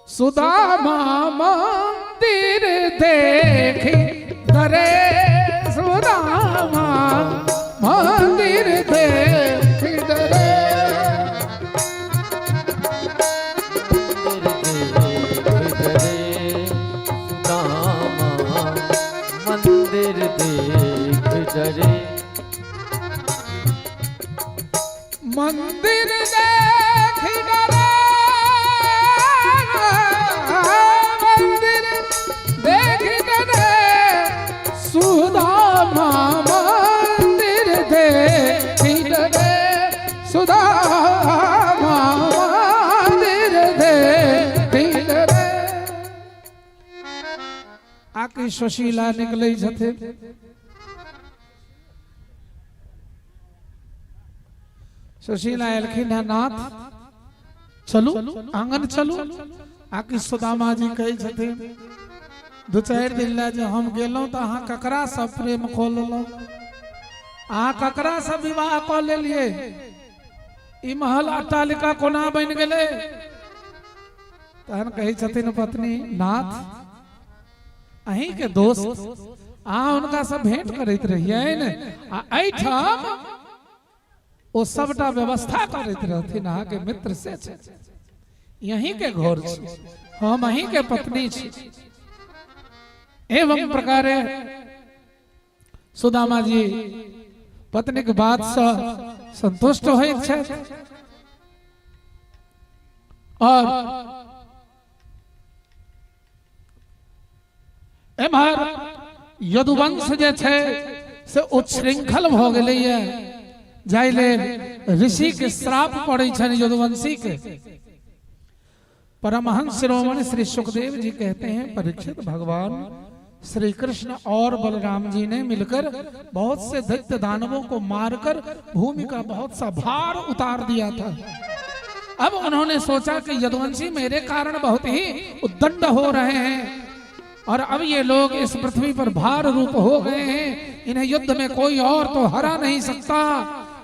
Speaker 3: सुदामा मंदिर देखी करे, सुदामा मंदिर देखी डरे।
Speaker 2: मंदिर देख डरे,
Speaker 3: मंदिर देख डरे, मंदिर देख डरे। सुदामा मंदिर देख डरे, सुदामा मंदिर देख डरे। आके सुशीला निकले छथिन। सुशीला एलखिन है, नाथ चलू आंगन चलू। आके सुदामा जी कहे छथिन, 2-4 दिन ला जे हम गेलौं तो अहाँ ककरा से प्रेम कऽ लेलौं, अहाँ ककरा से विवाह कऽ लेलिए? ई महल अट्टालिका कोना बन गए। तहन कही छथिन पत्नी नाथ अहीं के दोस्त अहाँ उनका सब भेंट करैत रहिए ने आ एठाम ओ सबटा व्यवस्था करैत रहथिन। अहाँ के मित्र से छै, यहीं के घर छी, हम अहीं के पत्नी छी। एवं प्रकारे सुदामा जी पत्नी के बात से संतुष्ट होइत छथि और एम्हर यदुवंश जे छै से उच्छृंखल भ गेलैया, जाय लेल ऋषि के श्राप पड़ै छनि यदुवंशी के। परमहंस शिरोमणि श्री सुखदेव जी कहते हैं परीक्षित भगवान श्री कृष्ण और बलराम जी ने मिलकर बहुत से दैत्य दानवों को मारकर भूमि का बहुत सा भार उतार दिया था। अब उन्होंने सोचा कि यदुवंशी मेरे कारण बहुत ही उद्दंड हो रहे हैं और अब ये लोग इस पृथ्वी पर भार रूप हो गए हैं, इन्हें युद्ध में कोई और तो हरा नहीं सकता,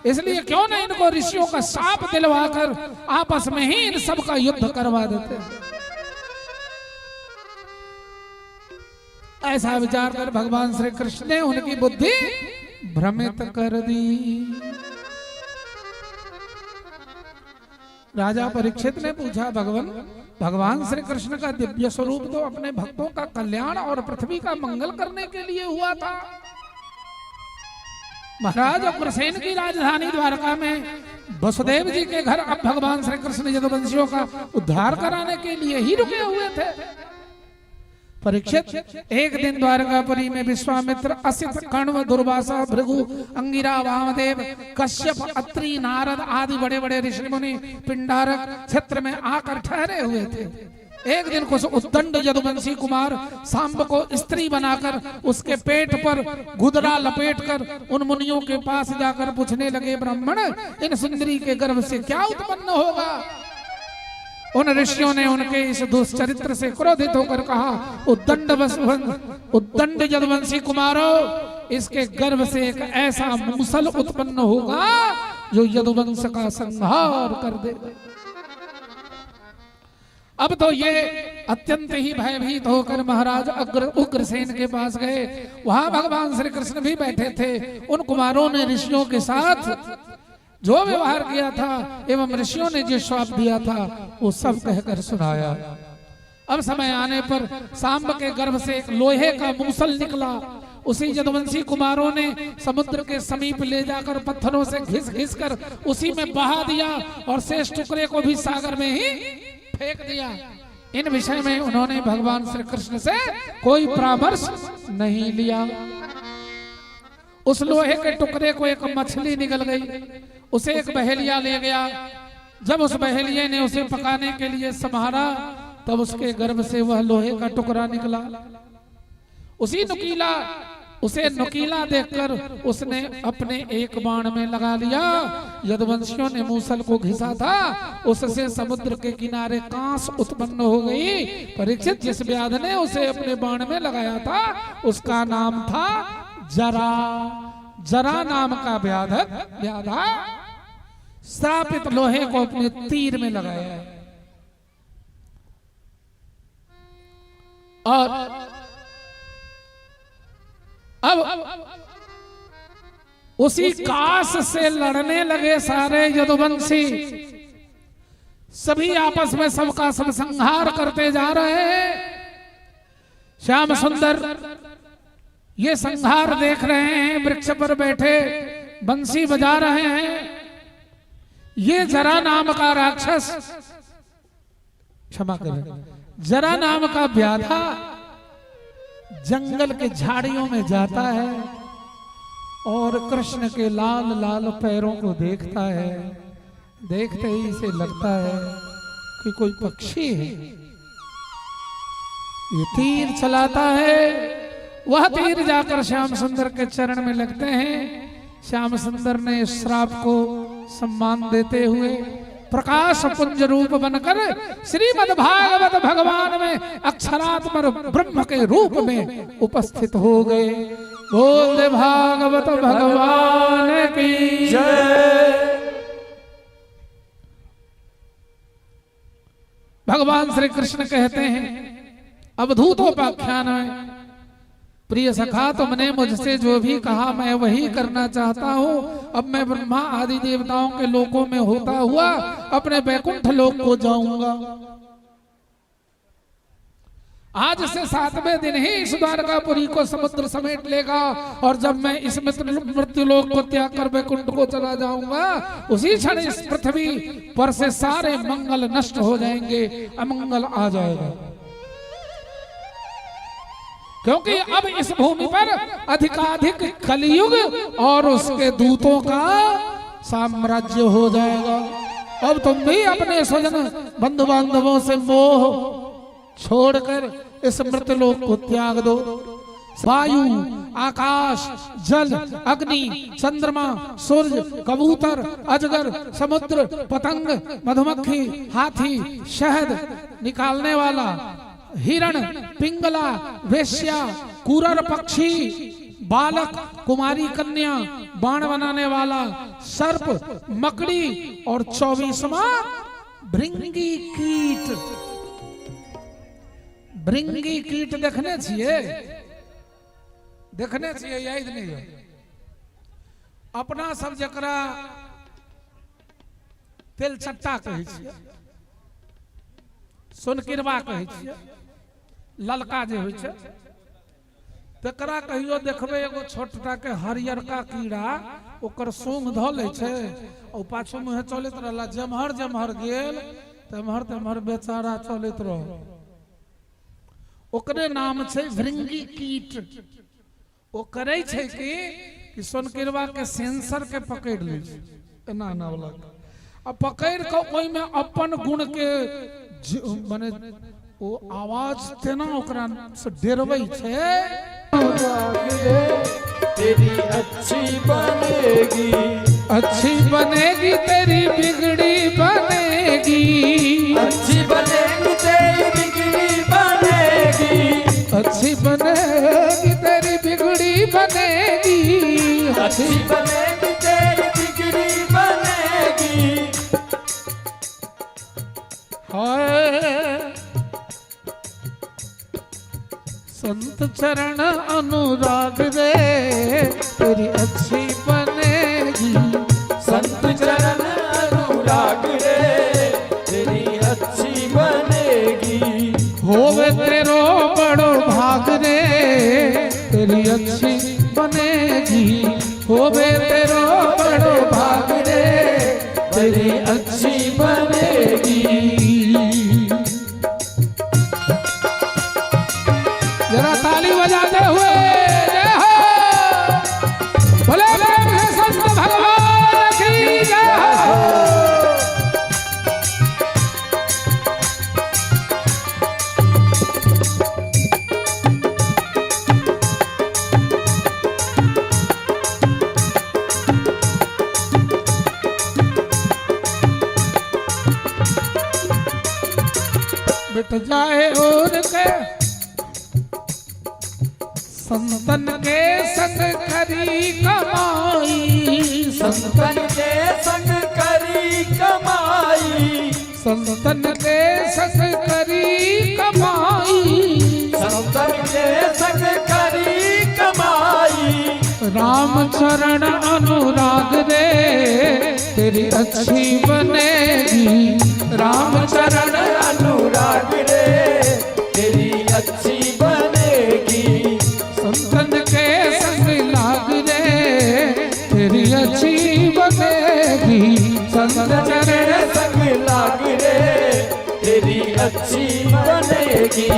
Speaker 3: इसलिए क्यों न इनको ऋषियों का शाप दिलवाकर आपस में ही इन सब का युद्ध करवा देते। ऐसा विचार कर भगवान श्री कृष्ण ने उनकी बुद्धि भ्रमित कर दी। राजा परीक्षित ने पूछा भगवान श्री कृष्ण का दिव्य स्वरूप तो अपने भक्तों का कल्याण और पृथ्वी का मंगल करने के लिए हुआ था। महाराज उग्रसेन की राजधानी द्वारका में वसुदेव जी के घर अब भगवान श्री कृष्ण यदुवंशियों का उद्धार कराने के लिए ही रुके हुए थे। परीक्षित एक दिन द्वारकापुरी में विश्वामित्र, असित, कण्व, दुर्वासा, भृगु, अंगिरा, वामदेव, कश्यप, अत्रि, नारद आदि बड़े बड़े ऋषि मुनि पिंडारक क्षेत्र में आकर ठहरे हुए थे। एक दिन कुछ उद्दंड यदुवंशी कुमार सांब को स्त्री बनाकर उसके पेट पर गुदरा लपेटकर उन मुनियों के पास जाकर पूछने लगे, ब्राह्मण इन सुंदरी के गर्भ से क्या उत्पन्न होगा? उन ऋषियों ने उनके इस दुष्चरित्र से क्रोधित होकर कहा, उद्दंड यदुवंशी कुमारों, इसके गर्भ से एक ऐसा मूसल उत्पन्न होगा जो यदुवंश का संहार कर देगा। अब तो ये अत्यंत ही भयभीत होकर महाराज उग्रसेन के पास गए। वहां भगवान श्री कृष्ण भी बैठे थे। उन कुमारों ने ऋषियों के साथ जो व्यवहार किया था एवं ऋषियों ने जो श्राप दिया था वो सब कहकर सुनाया। अब समय आने पर सांब के गर्भ से एक लोहे का मूसल निकला। उसी यदुवंशी कुमारों ने समुद्र के समीप ले जाकर पत्थरों से घिस घिस कर उसी में बहा दिया और शेष टुकड़े को भी सागर में ही फेंक दिया। इन विषय में उन्होंने भगवान श्री कृष्ण से कोई परामर्श नहीं लिया। उस लोहे के टुकड़े को एक मछली निकल गई, उसे एक बहेलिया ले गया। जब उस बहेलिये ने उसे पकाने के लिए संभाला तब उसके गर्भ से वह लोहे का टुकड़ा निकला। उसे नुकीला देखकर उसने अपने एक बाण में लगा लिया। यदुवंशियों ने मूसल को घिसा था, उससे समुद्र के किनारे कांस उत्पन्न हो गई। परीक्षित जिस व्याध ने उसे अपने बाण में लगाया था उसका नाम था जरा। जरा नाम का व्याधा श्रापित लोहे को अपने तीर में लगाया है। और अब उसी कास से लड़ने लगे सारे यदुवंशी। सभी आपस में सबका सब संहार करते जा रहे हैं। श्याम सुंदर ये संहार देख रहे हैं, वृक्ष पर बैठे बंसी बजा रहे हैं। ये जरा नाम का राक्षस, क्षमा करें, जरा नाम का व्याधा जंगल के झाड़ियों में जाता है और कृष्ण के लाल लाल पैरों को देखता है। देखते ही इसे लगता है कि कोई पक्षी है। ये तीर चलाता है, वह तीर जाकर श्याम सुंदर के चरण में लगते हैं। श्याम सुंदर ने इस श्राप को सम्मान देते हुए प्रकाश पुंज रूप बनकर श्रीमद् भागवत भगवान में अक्षरात्मर ब्रह्म के रूप में उपस्थित हो गए। बोल दे भागवत भगवान की जय। भगवान श्री कृष्ण कहते हैं अवधूतोपाख्यान में, प्रिय सखा तुमने मुझसे जो भी कहा मैं वही करना चाहता हूँ। अब मैं ब्रह्मा आदि देवताओं के लोकों में होता हुआ अपने वैकुंठ लोक को जाऊंगा। आज से 7वें दिन ही इस द्वारकापुरी को समुद्र समेट लेगा और जब मैं इस मृत्युलोक को त्याग कर वैकुंठ को चला जाऊंगा, उसी क्षण इस पृथ्वी पर से सारे मंगल नष्ट हो जाएंगे, अमंगल आ जाएगा। क्योंकि अब इस भूमि पर अधिकाधिक कलियुग और उसके दूतों का साम्राज्य हो जाएगा। अब तुम भी अपने स्वजन बंधु बांधवों से मोह छोड़कर इस मृतलोक को त्याग दो। वायु, आकाश, जल, अग्नि, चंद्रमा, सूर्य, कबूतर, अजगर, समुद्र, पतंग, मधुमक्खी, हाथी, शहद निकालने वाला, हिरण, पिंगला, वेश्या, कुरर पक्षी, बालक, कुमारी कन्या, बाण बनाने वाला, सर्प, मकड़ी और 24वां भृंगी कीट। भृंगी कीट देखने छिए, देखने छिए, याद नहीं है। अपना सब जकरा तेल चट्टा कहै छिए, सोनकिरवा कहै छिए, ललका जे होइ छै तकरा कहियो देखबे एगो छोटटा के हरियरका कीड़ा ओकर सूंग धऽ लै छै और पाछू मुँहे चलैत रहला, जमहर जमहर गेल तमहर तमहर बेचारा चलैत रह। ओकरे नाम छै भृंगी कीट। ओ करे छै कि सोनकिरवा के सेंसर के पकड़ ले छै, एना एना वाला आ पकड़ के ओइ में अपन गुण के माने ओ आवाज तेना ओकरा से डरबै छै।
Speaker 2: तेरी अच्छी बनेगी,
Speaker 3: अच्छी बनेगी तेरी बिगड़ी बनेगी,
Speaker 2: अच्छी बनेगी तेरी बिगड़ी बनेगी,
Speaker 3: अच्छी बनेगी तेरी बिगड़ी बनेगी,
Speaker 2: अच्छी बनेगी तेरी बिगड़ी बनेगी।
Speaker 3: हाय संत चरण अनुराग रे तेरी अच्छी बनेगी,
Speaker 2: संत चरण अनुराग रे तेरी अच्छी बनेगी।
Speaker 3: होवे तेरो बड़ो भाग रे तेरी अच्छी बनेगी, होवे तेरो बड़ो भाग रे
Speaker 2: तेरी अच्छी बनेगी।
Speaker 3: जरा ताली बजाते हुए जय हो, भले प्रेम से संत भगवान की जय हो। मिट जाए और के संतन के संग करी कमाई,
Speaker 2: संतन के संग करी कमाई,
Speaker 3: संतन के संग करी कमाई,
Speaker 2: संतन के संग करी कमाई।
Speaker 3: राम चरण अनुराग रे तेरी अच्छी बनेगी, राम चरण
Speaker 2: अनुराग रे तेरी अच्छी बनेगी।
Speaker 3: संतन के संग लाग रे तेरी अच्छी बनेगी, संत चरण
Speaker 2: संग लाग रे तेरी अच्छी बनेगी।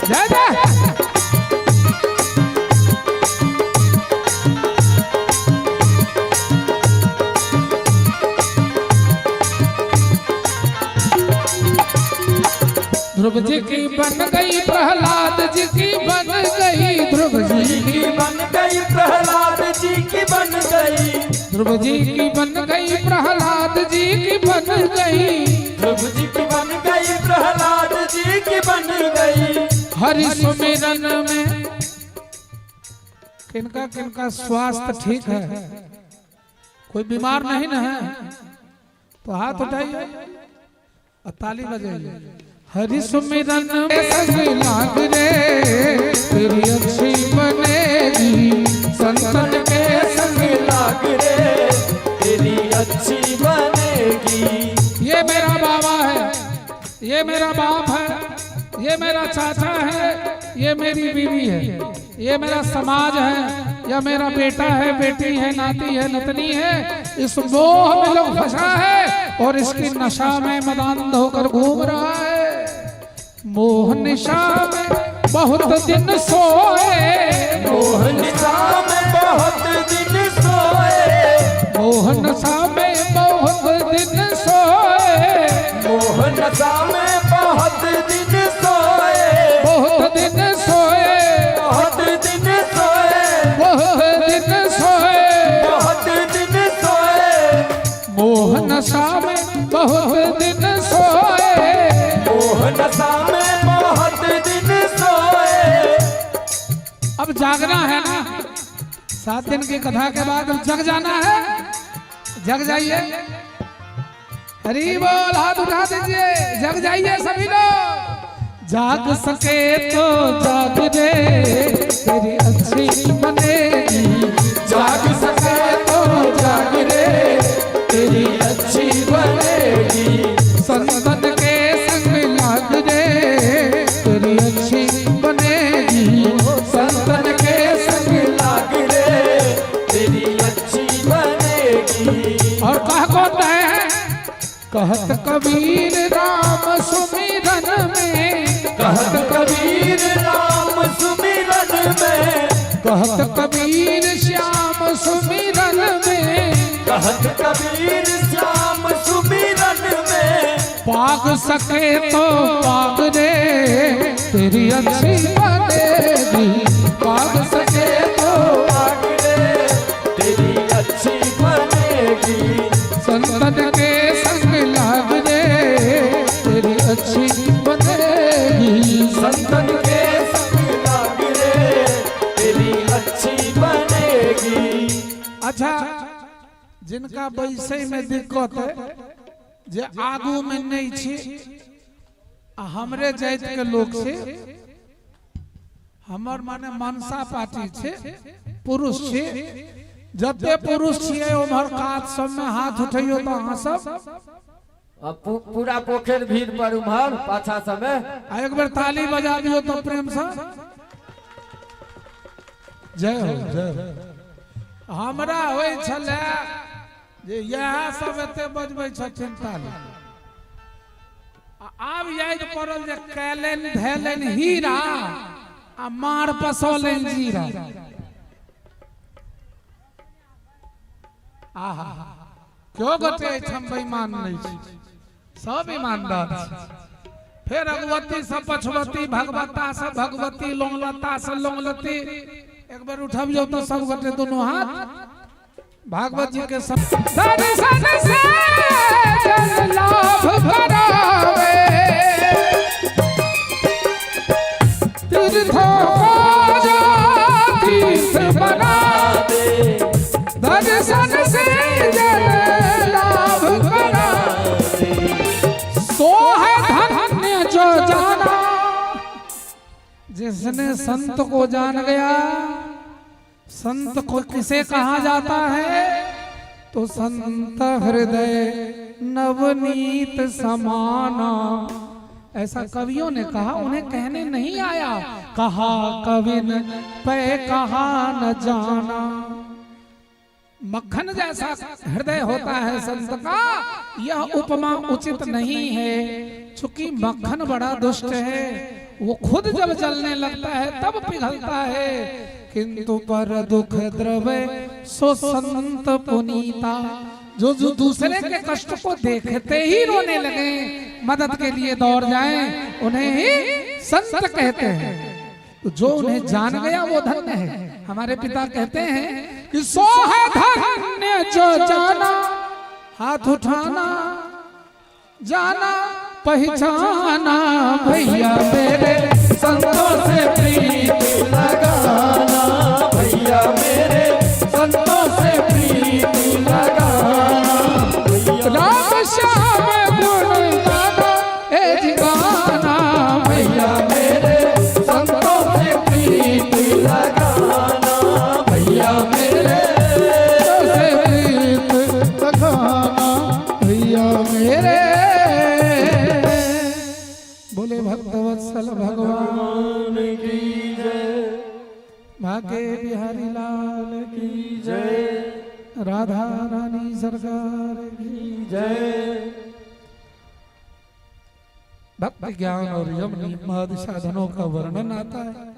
Speaker 3: जय जय ध्रुव जी की बन गई, प्रहलाद जी की बन गई, ध्रुव जी
Speaker 2: की बन गई, प्रहलाद जी की बन गई,
Speaker 3: ध्रुव जी की बन गई प्रहलाद जी की बन गई,
Speaker 2: ध्रुव जी की बन गई प्रहलाद जी की बन गई।
Speaker 3: हरि सुमिरन में किनका किनका स्वास्थ्य ठीक है, कोई बीमार नहीं ना है तो हाथ उठाइए और ताली बजाइए। हरि सुमिरन में संग लाग रे तेरी अच्छी बनेगी, संतन के संग लाग
Speaker 2: रे तेरी अच्छी बनेगी।
Speaker 3: ये मेरा बाबा है, ये मेरा बाप है, ये मेरा चाचा है, ये मेरी बीवी है, ये मेरा समाज है, या मेरा बेटा है, बेटी है, नाती है, नतनी है। इस मोह में लोग फंसा है और इसकी नशा में मदांध होकर घूम रहा है। मोह निशा में बहुत दिन सोए,
Speaker 2: मोह निशा में बहुत दिन सोए,
Speaker 3: मोह नशा में बहुत दिन सोए,
Speaker 2: मोह नशा में बहुत दिन सोए,
Speaker 3: बहुत दिन सोए,
Speaker 2: बहुत दिन सोए,
Speaker 3: बहुत दिन सोए,
Speaker 2: बहुत दिन सोए।
Speaker 3: मोह नशा में बहुत दिन सोए,
Speaker 2: मोह नशा में बहुत दिन सोए।
Speaker 3: अब जागना है ना, 7 दिन की कथा के बाद अब जग जाना है, जग जाइए। हरी बोल, हाथ उठा दीजिए, जग जाइए सभी लोग। जाग सके तो जाग रे तेरी अच्छी बनेगी,
Speaker 2: जाग सके तो जाग रे तेरी अच्छी बनेगी।
Speaker 3: संतन के संग लाग रे तेरी अच्छी बनेगी,
Speaker 2: संतन के संग लाग रे तेरी अच्छी बनेगी।
Speaker 3: और कह कौन रहे हैं? कहत कबीर राम सुमिरन में,
Speaker 2: कहत कबीर राम सुमिरन में,
Speaker 3: कहत कबीर श्याम सुमिरन में,
Speaker 2: कहत कबीर श्याम सुमिरन में।
Speaker 3: पाग सके तो पाग रे तेरी अच्छी बनेगी, पाग सके तो
Speaker 2: पाग रे तेरी अच्छी बनेगी।
Speaker 3: संतन के संग लाग रे तेरी अच्छी बनेगी,
Speaker 2: संतन के संग लाग रे तेरी अच्छी बनेगी।
Speaker 3: अच्छा, जिनका वैसे में दिक्कत है जे आगू में नहीं छी, हमरे जात के लोग से, हमर माने मनसा पार्टी छे, पुरुष छे, जते पुरुष छिए उम्हर कात सब में हाथ उठैयो तो अहाँ सब
Speaker 2: पूरा पोखर भीड़ पर उम्हर पाछा समय
Speaker 3: एक बार ताली बजा दियो तो प्रेम से जय हो, जय हो। हमरा होय छले जे यह सब एते बजबै छथिन ताली, आब याद पड़ल जे कैलन धैलन हीरा आ मार पसोलन जीरा। आहा, क्यों गोटे हम बेईमान नहीं छी, सब ईमानदार छी। फिर अगवती से पछवती, भगवता से भगवती, लोंगलता से लोंगलती। एक बार उठाबियो तो सब गोटे दोनों हाथ भागवत जी के सब दर्शन से जन लाभ करावे, तीर्थों को जो तीर्थ बना दे, दर्शन से जन लाभ करावे। सो है धन्य जो जाना, जिसने संत को जान गया। संत को किसे कहा जाता है? तो संत हृदय नवनीत समाना, ऐसा कवियों ने कहा, उन्हें कहने नहीं आया। कहा कवि ने पे कहा न जाना। मक्खन जैसा हृदय होता है संत का, यह उपमा उचित नहीं है, चूंकि मक्खन बड़ा दुष्ट है। वो खुद जब जलने लगता है तब पिघलता है, किंतु पर दुख द्रव्य सो संत पुनीता। जो दूसरे के कष्ट को देखते ही रोने लगे, मदद के लिए दौड़ जाएं, उन्हें ही संत कहते हैं। तो जो उन्हें जान गया वो धन्य है। हमारे पिता कहते हैं कि सो है धन्य जो जाना हाथ उठाना जाना पहचाना भैया मेरे संतों से प्रीत लगाना भैया मेरे संतों से प्रीत लगाना राम श्याम गुण गाना ए गाना भैया मेरे संतों से प्रीत लगाना भैया मेरे से प्रीत लगाना भैया मेरे। बोले भक्तवत्सल भगवान की जय, भाग्य बिहारी लाल की जय, राधा रानी सरकार की जय। भक्ति ज्ञान और यम नियमादि साधनों का वर्णन आता है।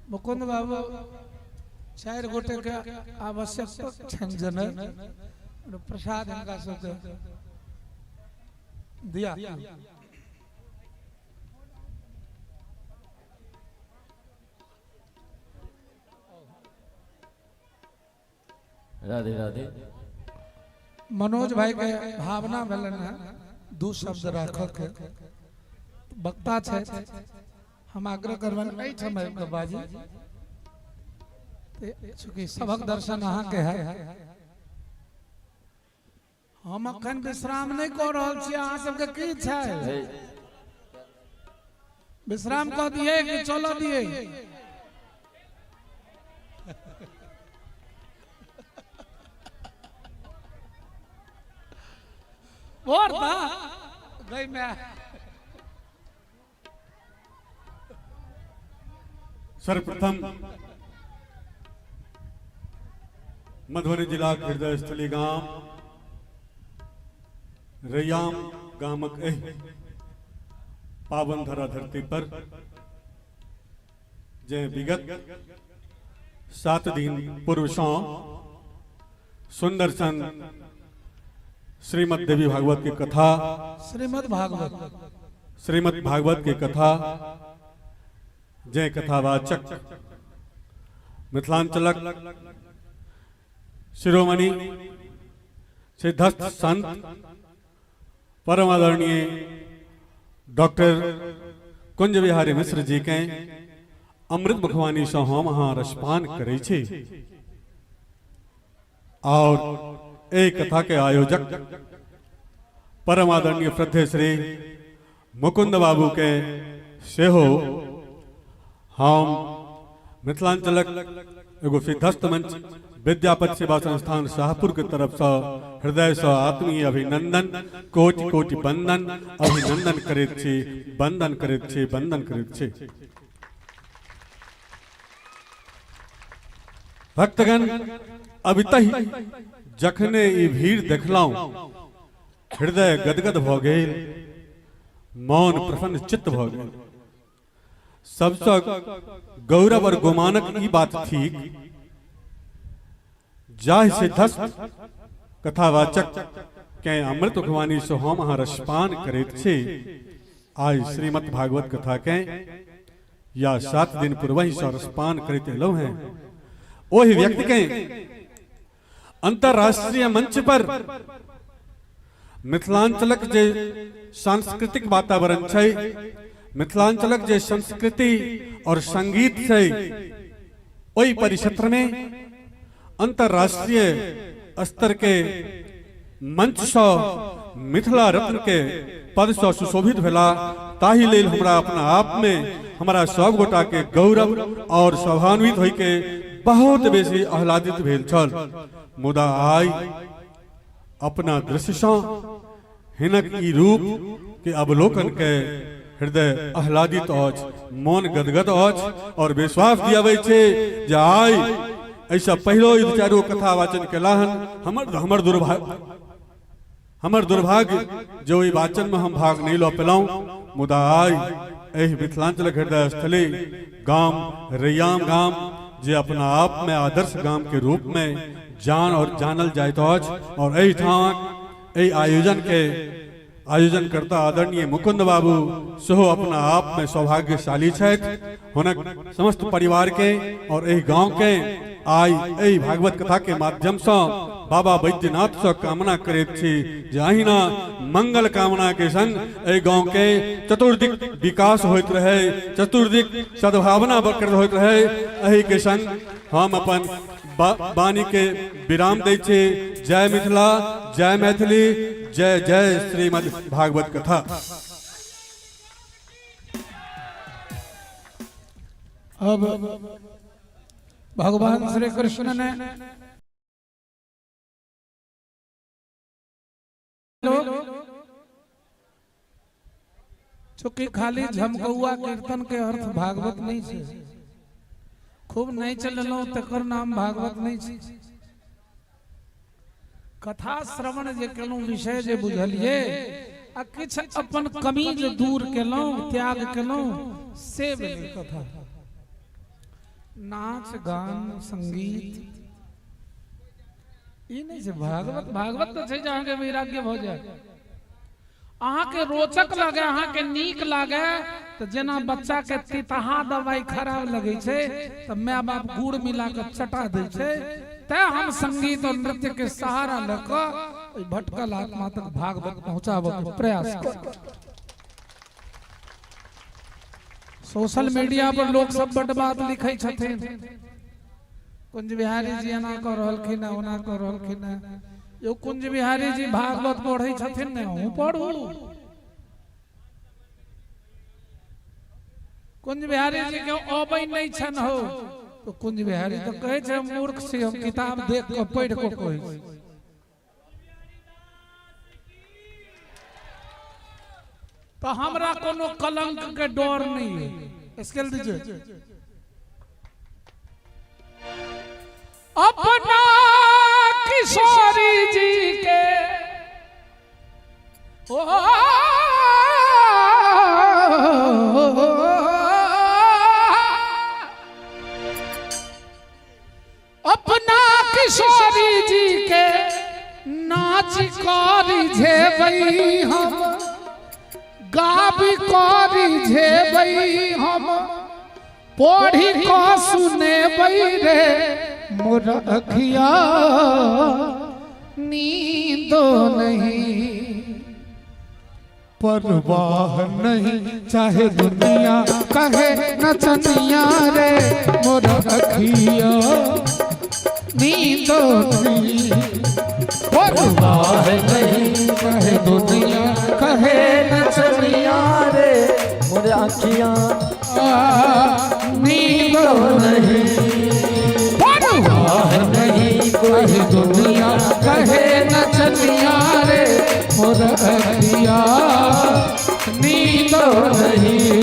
Speaker 3: मुकुंद बाबू 4 गोटे के आवश्यक छंजन प्रसाद इनका सब दिया।
Speaker 2: राधे राधे।
Speaker 3: मनोज भाई के भावना भेलन है 2 शब्द राखक के वक्ता छे हम आग्रह करवन एहि समय के बाजी चूंकि सबक दर्शन अहाँ के है हम अखन विश्राम नहीं कर रहल छी। अहाँ सबके की छै विश्राम कह दिए कि चलो दिए और था गई मैं
Speaker 5: सर्वप्रथम मधुबनी जिला के हृदय स्थली गांव रैयाम गामक एहि पावन धरा धरती पर जे विगत 7 दिन पूर्व से सुंदर सन श्रीमद देवी भागवत की कथा श्रीमद भागवत की कथा जय कथावाचक मिथिलांचलक शिरोमणि सिद्धस्थ संत परम आदरणीय डॉक्टर कुंज बिहारी मिश्र जी के अमृत मुखवाणी से हम अहाँ रसपान करे छी और एक कथा के आयोजक परम आदरणीय श्रद्धेय श्री मुकुंद बाबू के सेहो हम मिथिलांचलक एगो सिद्धस्थ मंच विद्यापति सेवा संस्थान शाहपुर के तरफ से हृदय से आत्मीय अभिनंदन कोटि कोटि बंदन अभिनंदन करैत छी बंदन करैत छी बंदन करैत छी। भक्तगण अबितहि जखने ई भीड़ देखलहुँ हृदय गदगद भ गेल मौन प्रसन्न चित्त भ गेल। सबसे गौरव और गोमानक ई बात थी जाहि सिद्धस्थ कथावाचक के अमृत मुखवाणी से हम अहाँ रसपान करैत छी आज श्रीमद् भागवत कथा के या 7 दिन पूर्व ही से रसपान करैत एलहुँ हैं। ओहि व्यक्ति के अंतरराष्ट्रीय मंच पर मिथिलांचलक जे सांस्कृतिक वातावरण छै मिथिलांचलक जे संस्कृति और संगीत छै ओहि परिक्षेत्र में अंतरराष्ट्रीय स्तर के मंच से मिथिला रत्न के पद से सुशोभित भेला ताहि लेल हमरा अपना आप में हमारा सब गोटा के गौरव और सौभान्वित होय के बहुत बेसी आह्लादित भेल छल। मुदा आई अपना दृश्य से हिनक ई रूप के अवलोकन के हृदय आह्लादित अछि मन गदगद अछि और विश्वास दियाबै छै जे आई ऐसा पहलो चारू कथा वाचन केलाहन हमर दुर्भाग्य जो ई वाचन में हम भाग नहीं लो पेलाऊं मुदा आई एहि मिथिलांचल हृदय स्थली गांव रैयाम गांव जे अपना आप में आदर्श गांव के रूप में जान और जानल जाइत अछि और एहि ठाम एहि आयोजन करता आदरणीय मुकुंद बाबू सेहो अपना आप में सौभाग्यशाली छथि हुनक समस्त परिवार के और एहि गांव के आई एहि भागवत कथा के माध्यम से बाबा बैद्यनाथ से कामना करैत छी जे अहिना मंगल कामना के संग एहि गांव के चतुर्दिक विकास होइत रहे चतुर्दिक सद्भावना बरकरार होइत रहे एहि के संग हम अपन वाणी के विराम दै छी। जय मिथिला जय मैथिली जय जय श्रीमद् भागवत कथा।
Speaker 3: अब भगवान श्री कृष्ण ने चूंकि खाली झमकौआ कीर्तन के अर्थ भागवत नहीं छे खूब नहीं चललो तकर नाम भागवत नहीं छे कथा श्रवण जे केलौ विषय जे बुझलिए आ किछ अपन कमी जे दूर केलौ त्याग केलौ से भेलै कथा। नाच गान संगीत ई नहीं छे भागवत तो छे जहां के वैराग्य भ जाय अहाँ के रोचक लगे अहाँ के नीक लगे तो जेना बच्चा के तितहा दवाई खराब लगे छे तो माय बाप गुड़ मिला के चटा दे छे ते हम संगीत और नृत्य के सहारा लेकर भटकल आत्मा तक भागवत पहुंचाबे के प्रयास कर। सोशल मीडिया पर लोग सब बड़ बात लिखे छथिन कुंज बिहारी जी एना कर रहलखिन ओना कर रहलखिन यो कुंज बिहारी जी भागवत पढ़ै छथिन ने हूं पढ़ू कुंज बिहारी जी के अबै नहीं छन हो तो कुंज बिहारी तो कहे छे मूर्ख से हम किताब देख के पढ़ को कोई तो हमरा कोनो कलंक के डर नहीं है। स्केल दीजिए। अपना किशोरी जी के अपना किशोरी जी के नाच करी झेबई हम गाबी करी झेबई हम पढ़ी को सुने रे मोर अखिया नींदो नहीं परवाह नहीं चाहे दुनिया कहे नचनिया रे मोर अखिया नींदो नहीं परवाह नहीं चाहे दुनिया कहे नचनिया रे मोर अखिया नींदो नहीं नहीं कोई दुनिया कहे नचनिया रे मोर अखिया नींदो नहीं।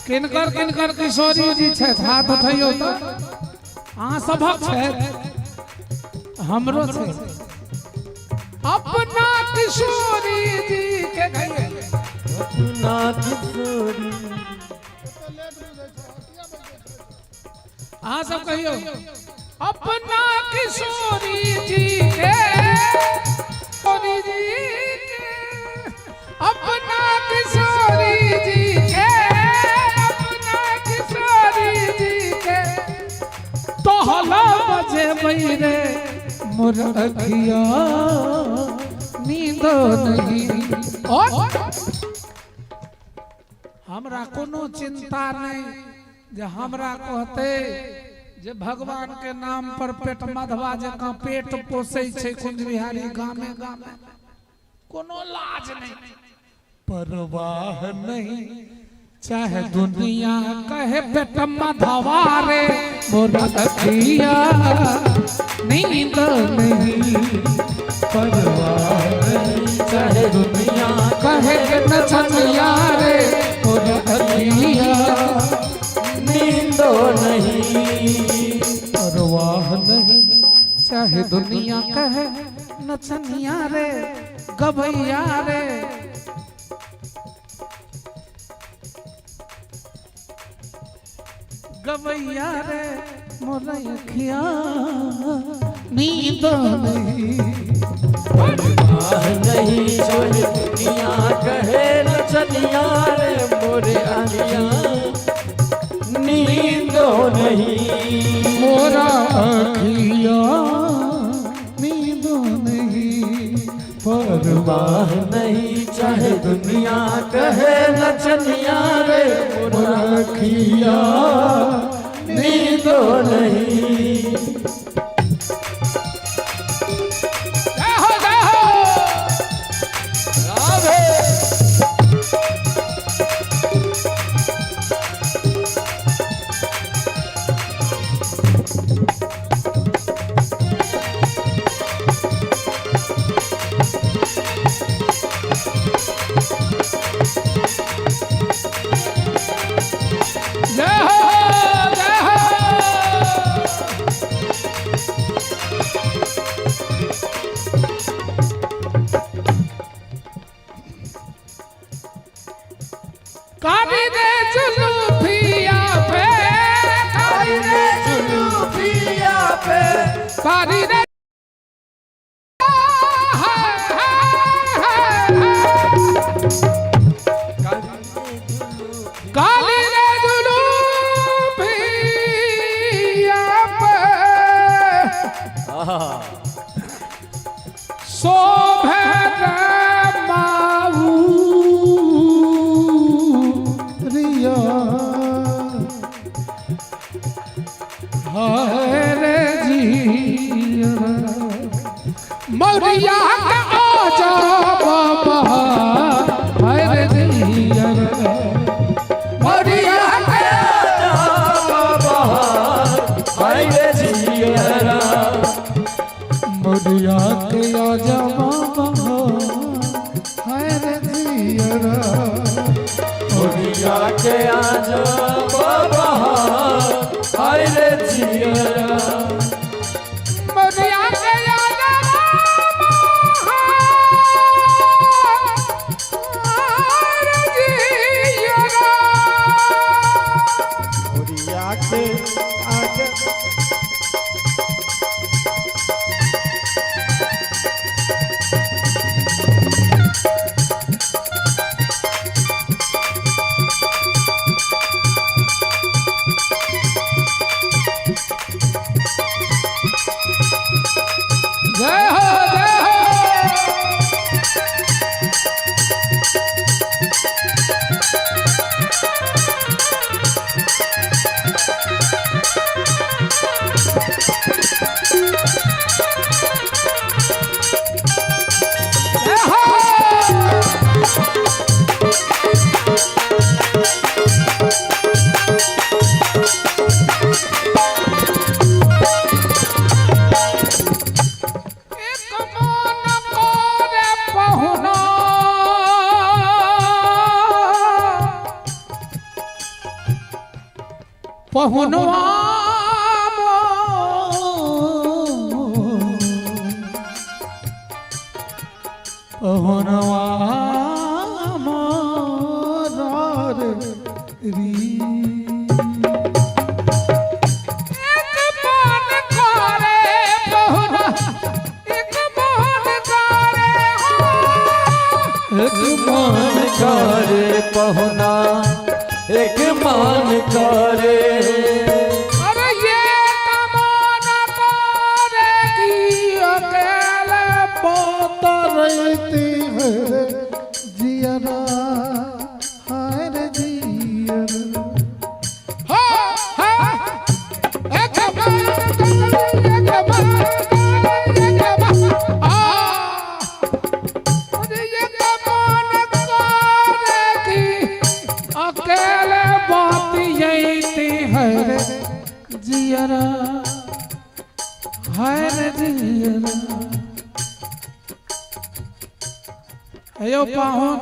Speaker 3: किनकर किनकर किशोरी जी छे हाथ उठाइयो तो अहाँ सबक छे हमरो छे अपना किशोरी जी के कहिए अपना किशोरी अहाँ सब कहियो अपना किशोरी जी के अपना किशोरी जी के तोहला बज मोर अखिया नींद नहीं। और हमरा कोनो चिंता नहीं जे हमरा कहते जे भगवान के नाम पर पेट मधवा जका पेट पोसे छे कुंज बिहारी गामे गामे कोनो लाज नहीं परवाह नहीं चाहे दुनिया कहे पेट मधवा रे मोर अखिया नींद नहीं परवाह नहीं चाहे दुनिया कहे के नचनिया रे मोर अखिया
Speaker 2: नींद नहीं
Speaker 3: परवाह नहीं चाहे दुनिया कहे नचनिया रे गभैया रे गवैया रे मोर अखिया नींद नहीं
Speaker 2: नहीं सोई दुनिया कहे नचनिया रे मोरे अखिया नींद नहीं
Speaker 3: मोरा अखिया नींद नहीं
Speaker 2: परवाह नहीं चाहे दुनिया कहे नचनिया रे मोरा अखिया नींद नहीं।
Speaker 3: मौरिया का आजा बाबा हर दिया मौरिया का
Speaker 2: आजा बाबा हर दिया
Speaker 3: मौरिया के आजा बाबा हर दिया
Speaker 2: मौरिया के आजा बाबा हर दिया
Speaker 3: पहुनवा पहुनवा मोर री एक मन करे पहुना एक मन करे
Speaker 2: एक मान करे पहुना एक मान करे
Speaker 3: अरे ये कमान करे किया अकेले बात यही है रे जियरा, है रे जियरा। अयो पाहुन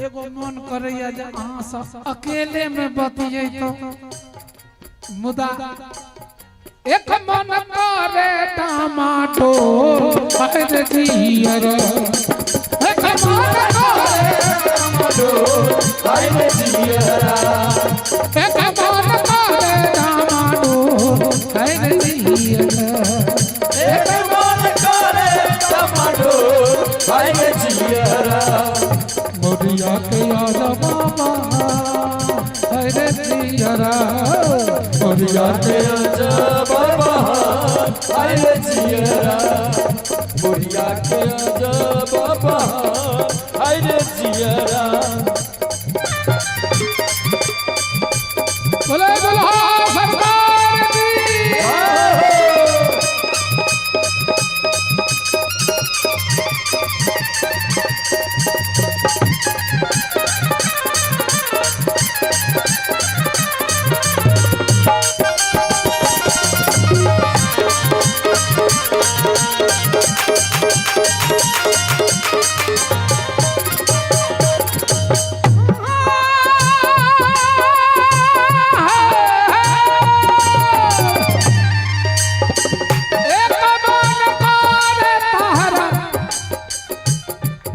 Speaker 3: एगो मन करैया जे अहाँ सब अकेले में बतियै तो मुदा एक मन करे टमाटो है रे जियरा, एक मन करे टमाटो है रे जियरा, एक मन करे टमाटो है रे जियरा,
Speaker 2: एक मन करे टमाटो है रे जियरा।
Speaker 3: मोरिया के आजा बाबा है रे जियरा, मोरिया के
Speaker 2: आजा बाबा है रे जियरा, मोरिया के आजा बाबा है रे जियरा।
Speaker 3: बोले दुल्हा सरकार की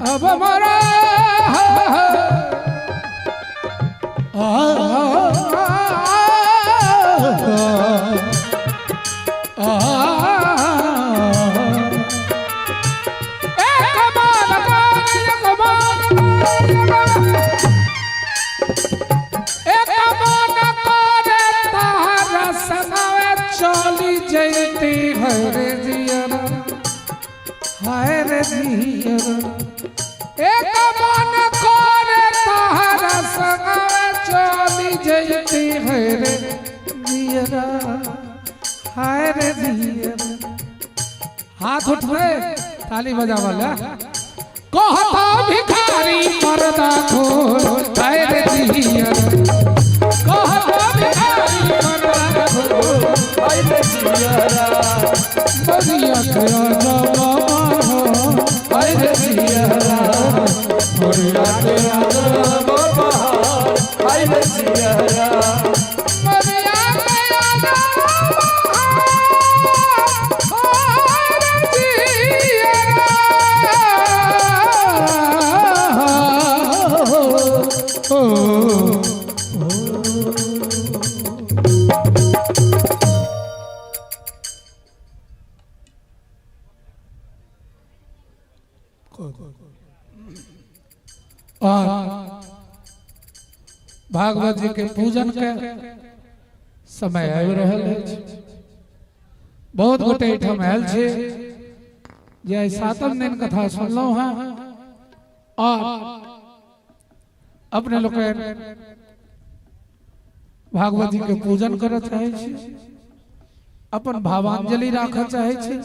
Speaker 3: अब मरा चली जयती हरे जियरा, हाय रे जियरा, एक मन करे तारा संगवे चली जयती है रे जियरा, हाय रे जियरा। हाथ उठे ताली बजा वाला कहता भिखारी मरदा खोल हाय रे जियरा, कहता भिखारी मरदा खोल
Speaker 2: हाय रे जियरा,
Speaker 3: बदिया के आजा बाबा हो
Speaker 2: हाय रे जियरा, मोरिया के आजा बाबा हाय रे जियरा,
Speaker 3: बदिया के आजा भागवत जी के पूजन के समय आबि रहल अछि। बहुत गोटे एहिठाम आयल छै जे आइ 7म दिन कथा सुनलहुं हैं और अपने लोग भागवत जी के पूजन करय चाहे छी, अपन भावांजलि राखय चाहे छी।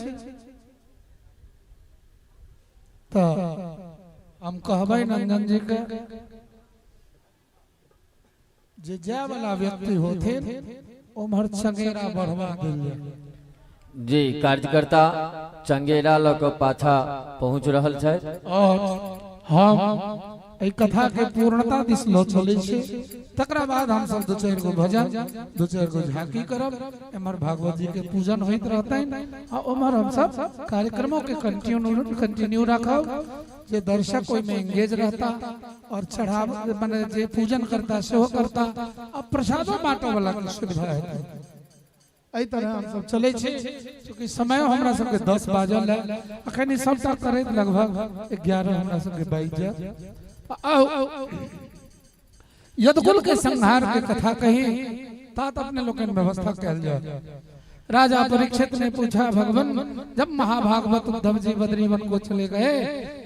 Speaker 3: तो हम कहबै नंदन जी के जे जाय वाला व्यक्ति होते उम्हर चंगेरा बढ़वा दिल
Speaker 2: जी। कार्यकर्ता चंगेरा ल के पाछा पहुंच रहल छै
Speaker 3: और हम एहि कथा के पूर्णता दिस लो चले छी। तकरा बाद हम सब दो चार गो भजन दो चार गो झांकी करब, एमहर भागवत जी के पूजन होइत रहतैन और उम्हर हम सब कार्यक्रमों के कंटिन्यू रखब जे दर्शक ओइ में एंगेज रहता और चढ़ाव माने जे पूजन करता सेहो करता और प्रसादो बांटो वाला के सुविधा है। एहि तरह हम सब चले छी क्योंकि समय हमरा सब के 10 बाजल है, अखन सबटा करैत लगभग 11 हमरा सब के बाजि जाय। यदुकुल के संहार के कथा कही तात अपने लोग व्यवस्था कल जाए। राजा परीक्षित ने पूछा भगवान जब महाभागवत उद्धव जी बद्रीवन को चले गए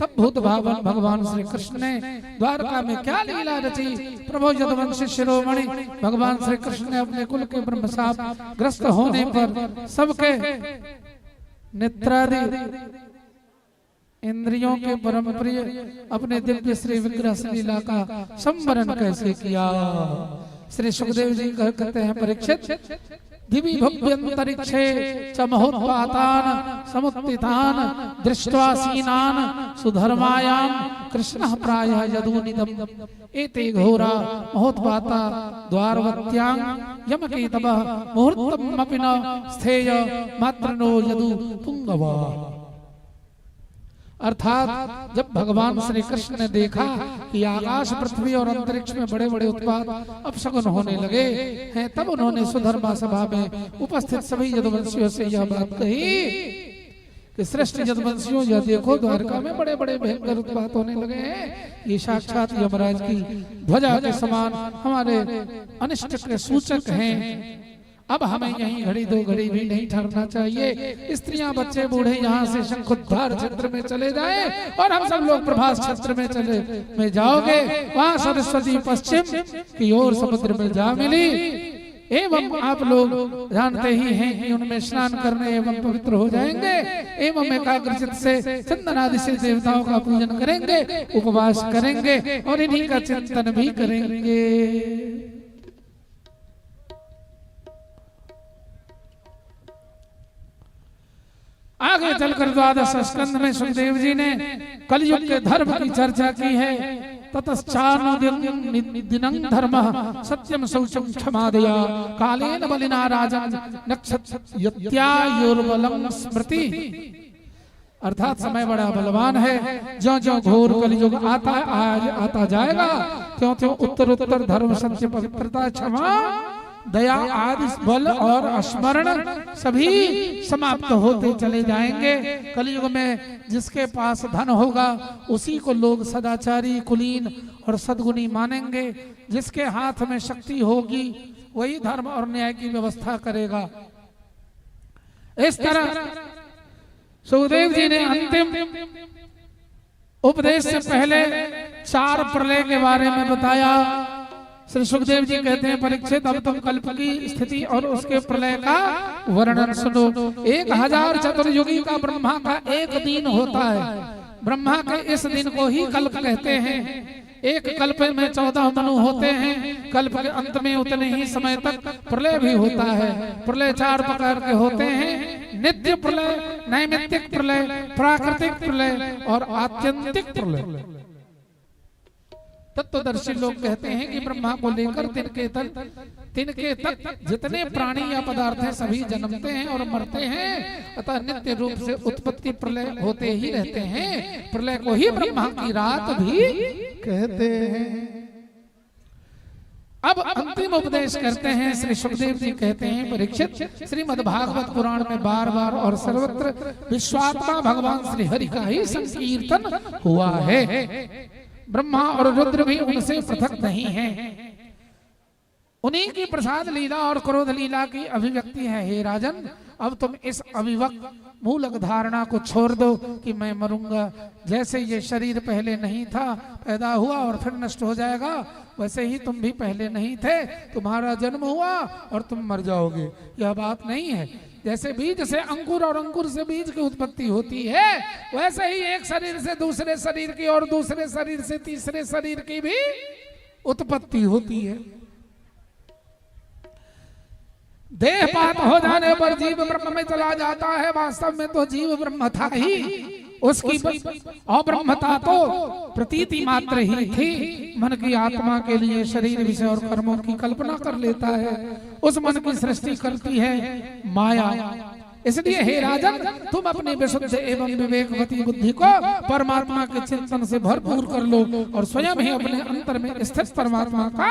Speaker 3: तब भूत भावन भगवान श्री कृष्ण ने द्वारका में क्या लीला रची। प्रभु यदुवंशी शिरोमणि भगवान श्री कृष्ण ने अपने कुल के ब्रह्मशाप ग्रस्त होने पर सबके नेत्रादि इंद्रियों के परम प्रिय अपने दिव्य श्री विग्रह से लीला का संवरण कैसे किया। श्री सुखदेव जी कहते हैं, परीक्षित दिवि भव्यंतरिक्षे च महोत्पातान समुत्थितान दृष्ट्वा सीनान सुधर्मायां कृष्णः प्रायः यदूनिदम् एते घोरा महोत्पाता द्वारवत्यां यमकेतवः मुहूर्तमपि न स्थेय मात्रनो यदु पुंगवा। अर्थात जब भगवान श्री कृष्ण ने देखा कि आकाश पृथ्वी और अंतरिक्ष में बड़े बड़े उत्पात अपशकुन होने लगे हैं, तब उन्होंने सुधर्मा सभा में उपस्थित सभी यदुवंशियों से यह बात कही कि श्रेष्ठ यदुवंशियों, यह देखो द्वारका में बड़े बड़े भयंकर उत्पात होने लगे हैं। ये साक्षात यमराज की ध्वजा के समान हमारे अनिष्ट के सूचक हैं। अब हमें यहीं घड़ी दो घड़ी भी नहीं ठहरना चाहिए। स्त्रियां बच्चे बूढ़े यहाँ से शंखुद्धार क्षेत्र में चले जाएं और हम सब लोग प्रभास क्षेत्र में जाओगे। वहाँ सरस्वती पश्चिम की ओर समुद्र में जा मिली। एवं आप लोग जानते ही हैं कि उनमें स्नान करने एवं पवित्र हो जाएंगे एवं एकाग्रचित से चंदन आदि से देवताओं का पूजन करेंगे, उपवास करेंगे और इन्हीं का चिंतन भी करेंगे। आगे चलकर द्वादश स्कंध में सुखदेव जी ने कलयुग के धर्म की चर्चा की है। ततश्चानुदिनं धर्मः सत्यम शौचम क्षमादया कालेन बलिना राजन् नक्षत्यायोर्बलं स्मृति। अर्थात समय बड़ा बलवान है। ज्यों ज्यों घोर कलयुग आता जाएगा त्यों त्यों उत्तर उत्तर धर्म सत्य पवित्रता क्षमा दया आदि बल और स्मरण सभी समाप्त होते चले जाएंगे। कलयुग में जिसके पास धन होगा उसी को लोग सदाचारी, कुलीन और सद्गुणी मानेंगे। जिसके हाथ में शक्ति होगी वही धर्म और न्याय की व्यवस्था करेगा। इस तरह सुखदेव जी ने अंतिम उपदेश से पहले 4 प्रलय के बारे में बताया। श्री सुखदेव जी कहते हैं, परीक्षित अब तुम कल्प की स्थिति और उसके प्रलय का वर्णन सुनो। 1000 चतुर्युगी का ब्रह्मा का एक दिन होता है। ब्रह्मा के इस दिन को ही कल्प कहते हैं। एक कल्प में 14 मनु होते हैं। कल्प के अंत में उतने ही समय तक प्रलय भी होता है। प्रलय 4 प्रकार के होते हैं, नित्य प्रलय, नैमित्तिक प्रलय, प्राकृतिक प्रलय और आत्यंतिक प्रलय। तत्वदर्शी लोग कहते हैं कि ब्रह्मा को लेकर तिनके तक जितने प्राणी या पदार्थ हैं सभी जन्मते हैं और मरते हैं। अतः नित्य रूप से उत्पत्ति प्रलय होते ही रहते हैं। प्रलय को ही ब्रह्मा की रात भी कहते हैं। अब अंतिम उपदेश करते हैं श्री सुखदेव जी कहते हैं, परीक्षित श्रीमद्भागवत पुराण में बार बार और सर्वत्र विश्वात्मा भगवान श्री हरि का ही संकीर्तन हुआ है। ब्रह्मा और रुद्र भी उनसे पृथक नहीं है। उन्हीं की प्रसाद लीला और क्रोध लीला की अभिव्यक्ति है। हे राजन, अब तुम इस अभिव्यक्त मूलक धारणा को छोड़ दो कि मैं मरूंगा। जैसे ये शरीर पहले नहीं था, पैदा हुआ और फिर नष्ट हो जाएगा, वैसे ही तुम भी पहले नहीं थे, तुम्हारा जन्म हुआ और तुम मर जाओगे। यह बात नहीं है। जैसे बीज से अंकुर और अंकुर से बीज की उत्पत्ति होती है, वैसे ही एक शरीर से दूसरे शरीर की और दूसरे शरीर से तीसरे शरीर की भी उत्पत्ति होती है। देहपात हो जाने पर जीव ब्रह्म में चला जाता है। वास्तव में तो जीव ब्रह्म था ही, उसकी अब्रह्मता तो प्रतीति मात्र ही थी। मन की आत्मा के लिए शरीर, विषय और कर्मों की कल्पना कर लेता है। उस मन की सृष्टि करती है माया। इसलिए हे राजन, तुम अपनी विशुद्ध एवं विवेकवती बुद्धि को परमात्मा के चिंतन से भरपूर कर लो और स्वयं ही अपने अंतर में स्थित परमात्मा का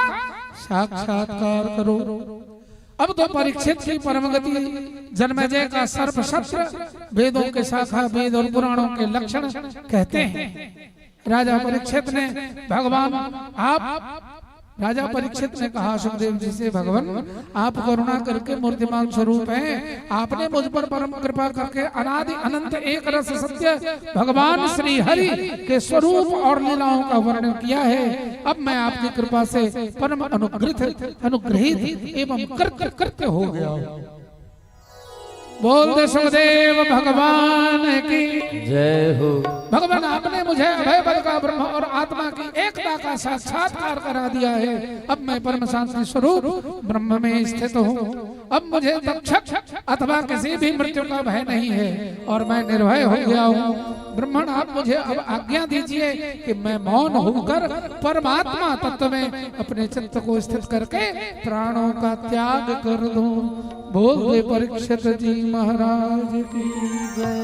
Speaker 3: साक्षात्कार करो। अब तो परीक्षित की परमगति जन्मेजय का सर्प शस्त्र, वेदों के शाखा वेद और पुराणों के लक्षण कहते हैं। राजा परीक्षित ने राजा परीक्षित ने कहा सुखदेव जी से, भगवान आप करुणा करके मूर्तिमान स्वरूप हैं। आपने मुझ पर परम कृपा करके अनादि अनंत एक रस सत्य भगवान श्री हरि के स्वरूप और लीलाओं का वर्णन किया है। अब मैं आपकी कृपा से परम अनुग्रहित एवं कृत्य हो गया हूँ। बोल दे सुखदेव भगवान की
Speaker 2: जय हो।
Speaker 3: भगवान आपने मुझे अभय बल का ब्रह्म और आत्मा की एकता का साक्षात्कार करा दिया है। अब मैं परम शांति स्वरूप ब्रह्म में स्थित हूँ। अब मुझे तक्षक अथवा किसी भी मृत्यु का भय नहीं है और मैं निर्भय हो गया हूँ। ब्रह्मण आप मुझे अब आज्ञा दीजिए कि मैं मौन होकर परमात्मा तत्व में अपने चित्त को स्थित करके प्राणों का त्याग कर दूं। बोल दे परीक्षित जी महाराज की जय।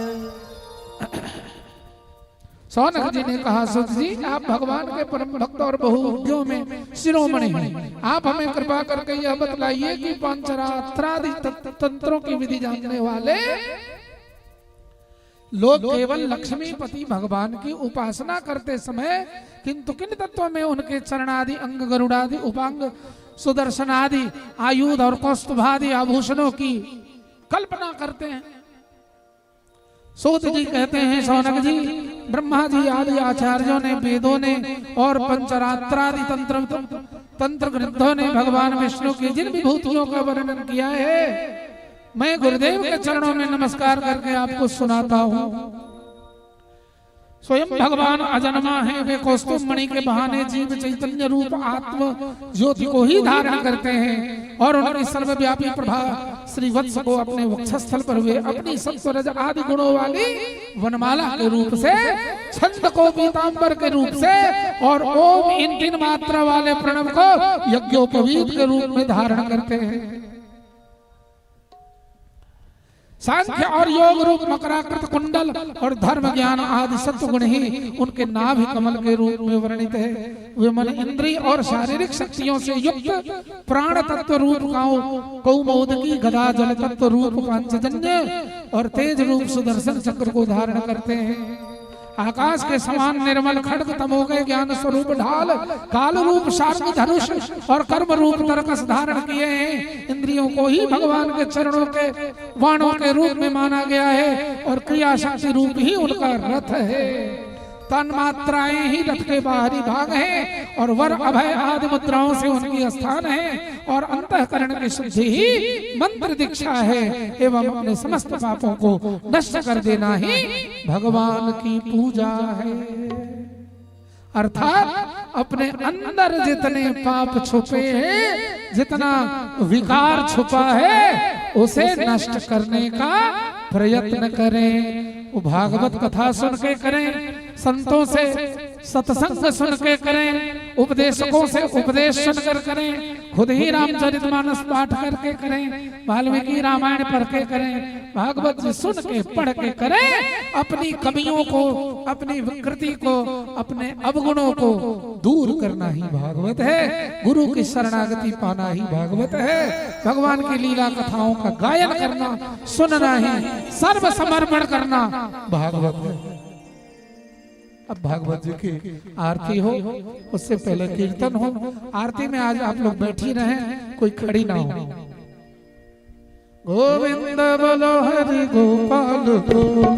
Speaker 3: सौनक जी ने कहा, सुत जी आप भगवान के परम भक्त और बहुउद्यों में शिरोमणि हैं। आप हमें कृपा करके यह बतलाइए कि पंचरात्रादि तंत्रों की विधि जानने वाले लोग केवल लक्ष्मीपति भगवान की उपासना करते समय किंतु किन तत्वों में उनके चरणादि अंग गरुड़ादि उपांग सुदर्शन आदि आयुध और कौस्तुभादि आभूषणों की कल्पना करते हैं। सूत जी कहते हैं, सौनक जी ब्रह्मा जी आदि आचार्यों ने, वेदों ने और पंचरात्रादि तंत्र ग्रंथों ने भगवान विष्णु की जिन विभूतियों का वर्णन किया है मैं गुरुदेव के चरणों में नमस्कार करके आपको सुनाता हूँ। स्वयं भगवान अजन्मा है। वे कौस्तुभ मणि के बहाने जीव चैतन्य रूप आत्म ज्योति को ही धारण करते हैं और उनकी सर्वव्यापी प्रभा श्री वत्स को अपने वक्षस्थल पर वे अपनी सत्व रज आदि गुणों वाली वनमाला के रूप से, छंद को पीतांबर के रूप से और ओम इन 3 मात्रा वाले प्रणव को यज्ञोपवीत के रूप में धारण करते हैं। सांख्य और योग रूप मकराकृत कुंडल और धर्म ज्ञान आदि सत्वगुण ही उनके नाभि कमल के रूप में वर्णित है। वे मन इंद्रिय और शारीरिक शक्तियों से युक्त प्राण तत्व रूप कौमोदकी गदा जल तत्व रूप पांचजन्य और तेज रूप सुदर्शन चक्र को धारण करते हैं। आकाश के समान निर्मल खड्ग तमोगय ज्ञान स्वरूप ढाल काल रूप शार्ंग धनुष और कर्म रूप तरकस धारण किए हैं। इंद्रियों को ही भगवान के चरणों के वाणों के रूप में माना गया है और क्रिया शक्ति रूप ही उनका रथ है। तन मात्राएं ही रथ के बाहरी भाग हैं और वर अभय आदि मुद्राओं से उनकी स्थान है और अंतःकरण की शुद्धि ही मंत्र दीक्षा है एवं अपने समस्त पापों को नष्ट कर देना ही भगवान की पूजा है। अर्थात अपने अंदर जितने पाप छुपे हैं, जितना विकार छुपा है उसे नष्ट करने का प्रयत्न करें। वो भागवत कथा सुन के करें, संतों से सत्संग सुन के करें, उपदेशकों से उपदेश सुनकर करें, खुद ही रामचरितमानस पाठ करके करें, वाल्मीकि रामायण पढ़ के करें, भागवत सुन के पढ़ के करें। अपनी कमियों को, अपनी विकृति को, अपने अवगुणों को दूर करना ही भागवत है। गुरु की शरणागति पाना ही भागवत है। भगवान की लीला कथाओं का गायन करना, सुनना ही, सर्व समर्पण करना भागवत है। अब भागवत जी की आरती हो, उससे पहले कीर्तन हो। आरती में आज आप लोग बैठी रहे, कोई खड़ी ना हो। गोविंद बोलो हरि गोपाल बोलो,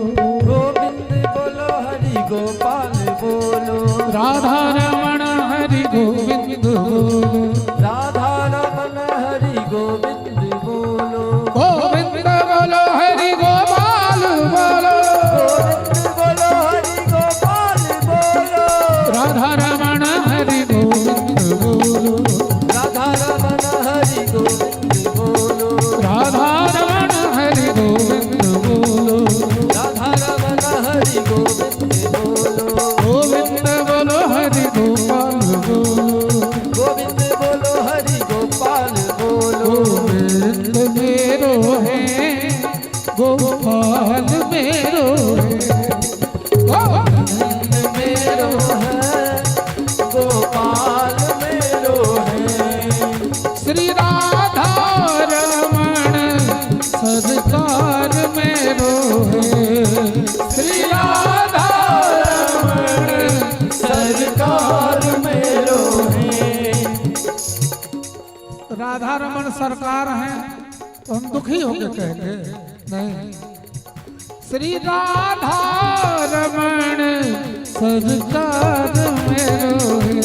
Speaker 2: गोविंद बोलो हरि गोपाल बोलो,
Speaker 3: राधा रमण हरि गोविंद बोलो,
Speaker 2: राधा रमण हरि गोविंद बोलो,
Speaker 3: गोविंद बोलो हरि गोपाल बोलो,
Speaker 2: गोविंद बोलो हरि गोपाल बोलो,
Speaker 3: राधा रमण हरि गोविंद बोलो,
Speaker 2: राधा रमण हरि गोविंद बोलो,
Speaker 3: राधा रमण हरि गोविंद बोलो,
Speaker 2: राधा रमण हरि गोविंद बोलो,
Speaker 3: गोविंद बोलो हरि गोपाल बोलो,
Speaker 2: गोविंद बोलो हरि गोपाल बोलो,
Speaker 3: गोविंद मेरो है गोपाल मेरो है,
Speaker 2: गोविंद मेरो है गोपाल मेरो है,
Speaker 3: श्री राधा रमण सरकार मेरो है, श्री राधा रमण
Speaker 2: सरकार मेरो है।
Speaker 3: राधा रमण सरकार हैं तो हम दुखी होके कहेंगे नहीं। श्री राधा रमण सरकार मेरो है,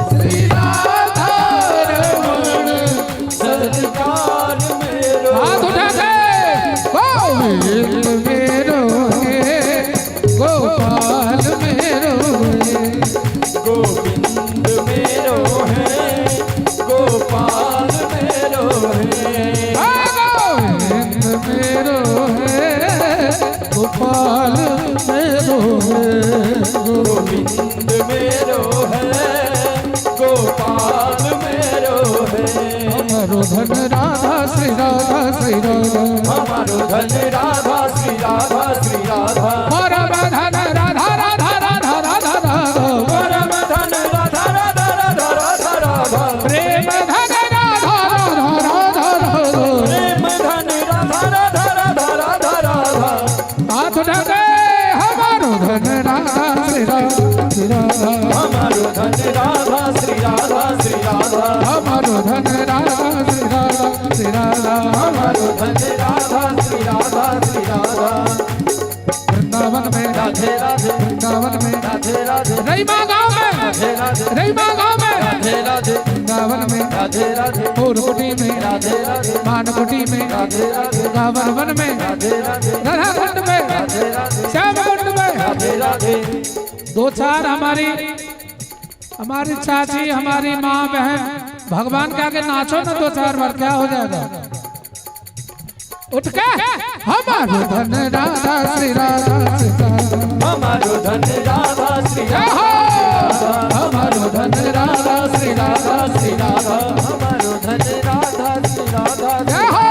Speaker 3: श्री राधा रमण
Speaker 2: सरकार मेरो
Speaker 3: हाथ उठा के धन राधा श्री राधा श्री राधा
Speaker 2: हमारो धन राधा श्री राधा श्री राधा
Speaker 3: परम धन राधा राधा राधा राधा राधा
Speaker 2: परम धन राधा राधा राधा राधा राधा
Speaker 3: प्रेम धन राधा राधा राधा राधा
Speaker 2: प्रेम धन राधा राधा राधा राधा राधा
Speaker 3: हाथ ढके हमारो धन राधा श्री राधा श्री राधा
Speaker 2: हमारो धन राधा श्री राधा श्री राधा
Speaker 3: हमारो धन राधा श्री राधा श्री राधा
Speaker 2: हमारो धन राधा श्री राधा श्री राधा
Speaker 3: वृंदावन में
Speaker 2: राधे राधे
Speaker 3: वृंदावन में
Speaker 2: राधे राधे
Speaker 3: रईमा गाँव में
Speaker 2: राधे राधे
Speaker 3: रईमा गाँव में
Speaker 2: राधे राधे
Speaker 3: वृंदावन में
Speaker 2: राधे राधे
Speaker 3: पूर्वकुटी में
Speaker 2: राधे राधे
Speaker 3: मानकुटी में
Speaker 2: राधे राधे
Speaker 3: गावन में
Speaker 2: राधे राधे
Speaker 3: राधा कुंड में
Speaker 2: राधे राधे
Speaker 3: श्याम कुंड में
Speaker 2: राधे राधे
Speaker 3: दो चार हमारी चाची हमारी माँ बहन भगवान के आगे नाचो ना दो चार बार क्या हो जाएगा उठ के हमारो धन राधा श्री राधा श्री राधा
Speaker 2: हमारो धन राधा श्री
Speaker 3: जय
Speaker 2: राधा
Speaker 3: हो हमारो धन राधा श्री राधा श्री राधा
Speaker 2: हमारो धन राधा श्री राधा
Speaker 3: जय हो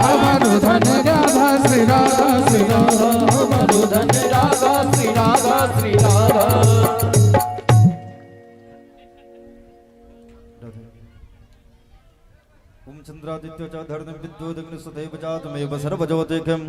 Speaker 3: हमारो धन राधा श्री राधा श्री राधा
Speaker 2: हमारो धन राधा श्री राधा श्री राधा
Speaker 1: ओम चंद्रादित्य च धर्म विद्युदग्नि सदैव जातमेव सर्वजोतिकम्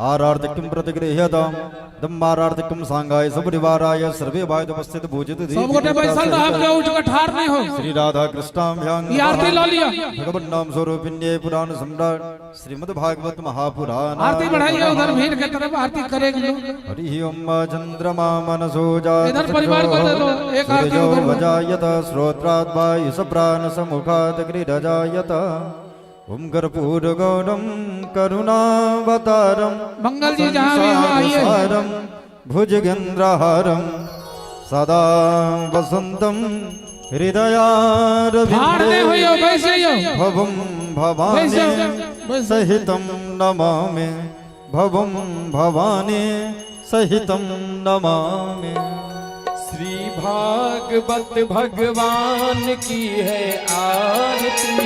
Speaker 1: आरार्तिकं प्रतिगृह्यताम् दम्मारार्तिकं सांगाय सपरिवाराय सर्वे वायुपस्थित पूजित
Speaker 3: सब गोटे बैसल रहो आपके उठ के ठाड़ नहीं हो
Speaker 1: श्री राधा कृष्णाभ्यां
Speaker 3: ये आरती लो लिया
Speaker 1: भगवान नाम स्वरूपिण्ये पुराण सम्राट श्रीमद् भागवत महापुराण
Speaker 3: आरती बढ़ाइए उधर भीड़ के तरफ आरती करेंगे लोग
Speaker 1: हरि ओम चंद्रमा मनसो
Speaker 3: इधर परिवार को दे दो एक आरती उधर
Speaker 1: वजायत श्रोत्रात् वायुसप्राण समुखात् गृहजायत ओम कर्पूरगौरं करुणावतारं
Speaker 3: मंगल जी जहाँ भी हो आइए
Speaker 1: संसारं भुजगेन्द्रहारं सदा वसन्तं
Speaker 3: ठाड़ने हुई हो
Speaker 1: हृदयारविन्दे
Speaker 3: वैसे ही हो
Speaker 1: भवं भवानी सहितं नमामि भवं भवानी सहितं नमामि
Speaker 2: श्री भागवत भगवान की है आरती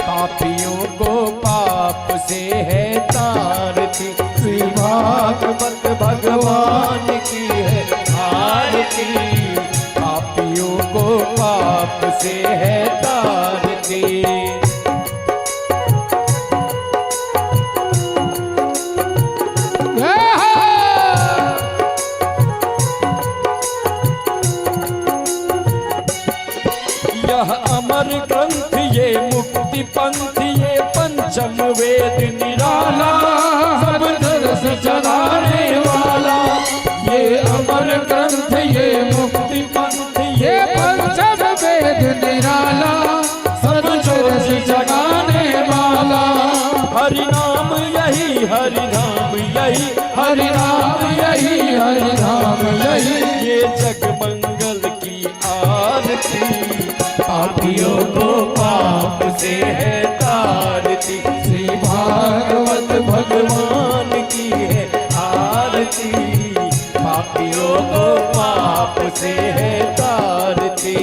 Speaker 2: पापियों को पाप से है तारती श्री भागवत भगवान की है आरती पापियों को पाप से है तारती
Speaker 3: जय हो
Speaker 2: यह अमर ग्रंथ ये मुक्ति पंथ ये पंचम वेद निराला सब दरस चलाने वाला ये अमर ग्रंथ ये मुक्ति पंथ ये
Speaker 3: पंचम वेद निराला
Speaker 2: सब दरस चलाने वाला हरि नाम यही हरि नाम यही
Speaker 3: हरि राम यही हरि राम यही
Speaker 2: ये जग मंगल की आरती पापियों को पाप से है तारती श्री भागवत भगवान की है आरती पापियों को पाप से है तारती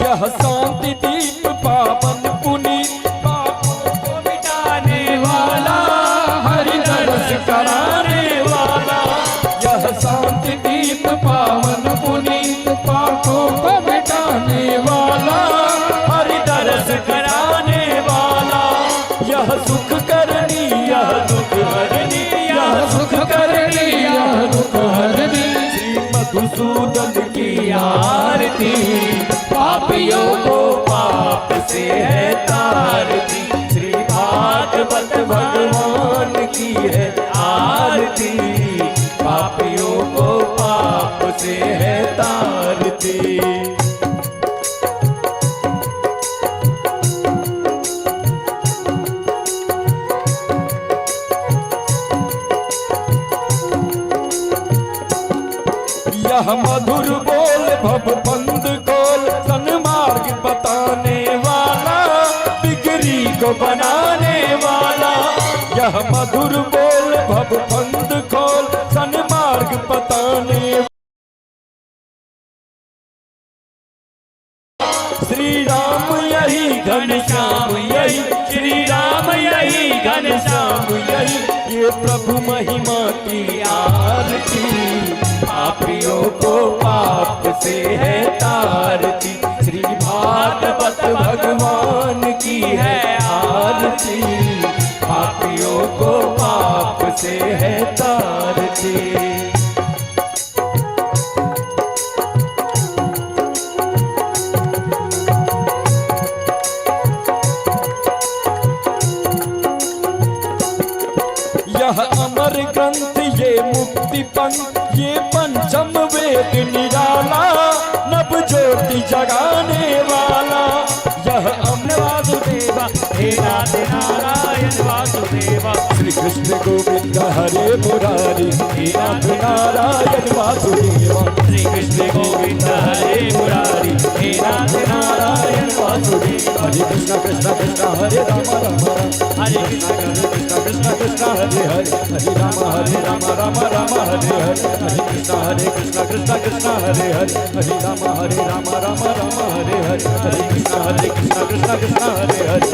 Speaker 2: यह शांति दीप पावन पुनीत पापों को मिटाने वाला हरि दर्श कराने वाला यह शांति दीप पावन पुनीत पापों को मिटाने वाला हरि दर्श कराने वाला यह सुख करनी यह दुख हरनी यह सुख करनी यह दुख हरनी श्री मधुसूदन की आरती पापियों को पाप से है तारती श्री भागवत भगवान की है आरती पापियों को पाप से है तारती यह मधुर बोल भव बंद खोल सन्मार्ग बताने वाला बिगड़ी को बनाने वाला यह यह मधुर बोल भव बंद खोल सन्मार्ग बताने श्री राम यही घनश्याम यही श्री राम यही घनश्याम यही ये प्रभु महिमा की आरती पापियों को पाप से है तारती श्री भागवत भगवान की है आरती पापियों को पाप से है तारती। यह अमर ग्रंथ ये मुक्ति पंथ ये पंचम वेद निराला नव ज्योति जगाने वाला यह अमर वासुदेवा हे नाथ नारायण वासुदेवा श्री कृष्ण गोविंद हरे मुरारी हे नाथ नारायण वासुदेवा श्री कृष्ण गोविंद हरे मुरारी हे नाथ नारायण वासुदेवा हरे कृष्ण कृष्ण कृष्ण हरे राम राम राम हरे कृष्ण कृष्ण कृष्ण कृष्ण हरे हरे हरे राम राम राम हरे हरे हरे कृष्ण कृष्ण कृष्ण हरे हरे हरे राम राम हरे हरे हरे कृष्ण कृष्ण कृष्ण हरे हरे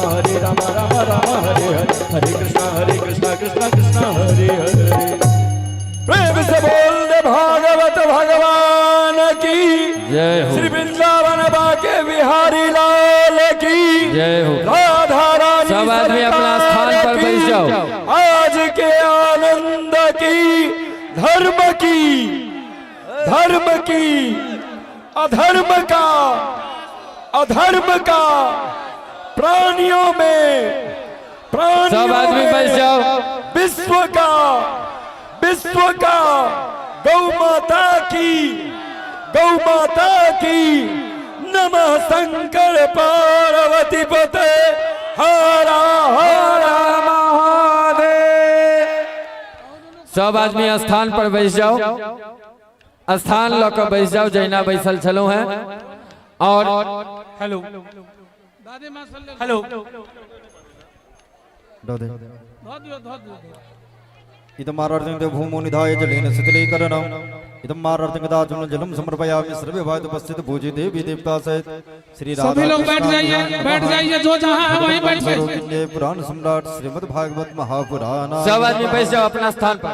Speaker 2: हरे राम राम हरे हरे हरे कृष्ण कृष्ण हरे हरे। प्रेम से बोल दे भागवत भगवान की जय हो। श्री वृंदावन बाके बिहारी लाल की जय हो। राधा रानी सब आदमी अपना स्थान पर बैठ जाओ। आज के आनंद की धर्म की अधर्म का प्राणियों में सब आदमी बैठ जाओ। विश्व का गौ माता की नमः शंकर पार्वती पते हरा हरा महादेव। सब आदमी स्थान पर बैठ जाओ। स्थान लौकर बैठ जाओ जैना बैसल छलो हैं। और हेलो हेलो
Speaker 1: इदं मारार्थिं भूमो निधाय जलेन शीतलीकरणम् इदं मारार्थिं दाचुं जलं समर्पयामि सर्वे भाग उपस्थित पूज्य देवी देवता सहित श्री राधा
Speaker 3: सभी लोग बैठ जाइए जो जहां है वहीं बैठ
Speaker 1: जाइए। पुराण सम्राट श्रीमद् भागवत महापुराण।
Speaker 2: सब आदमी बैठ जाओ अपना स्थान पर।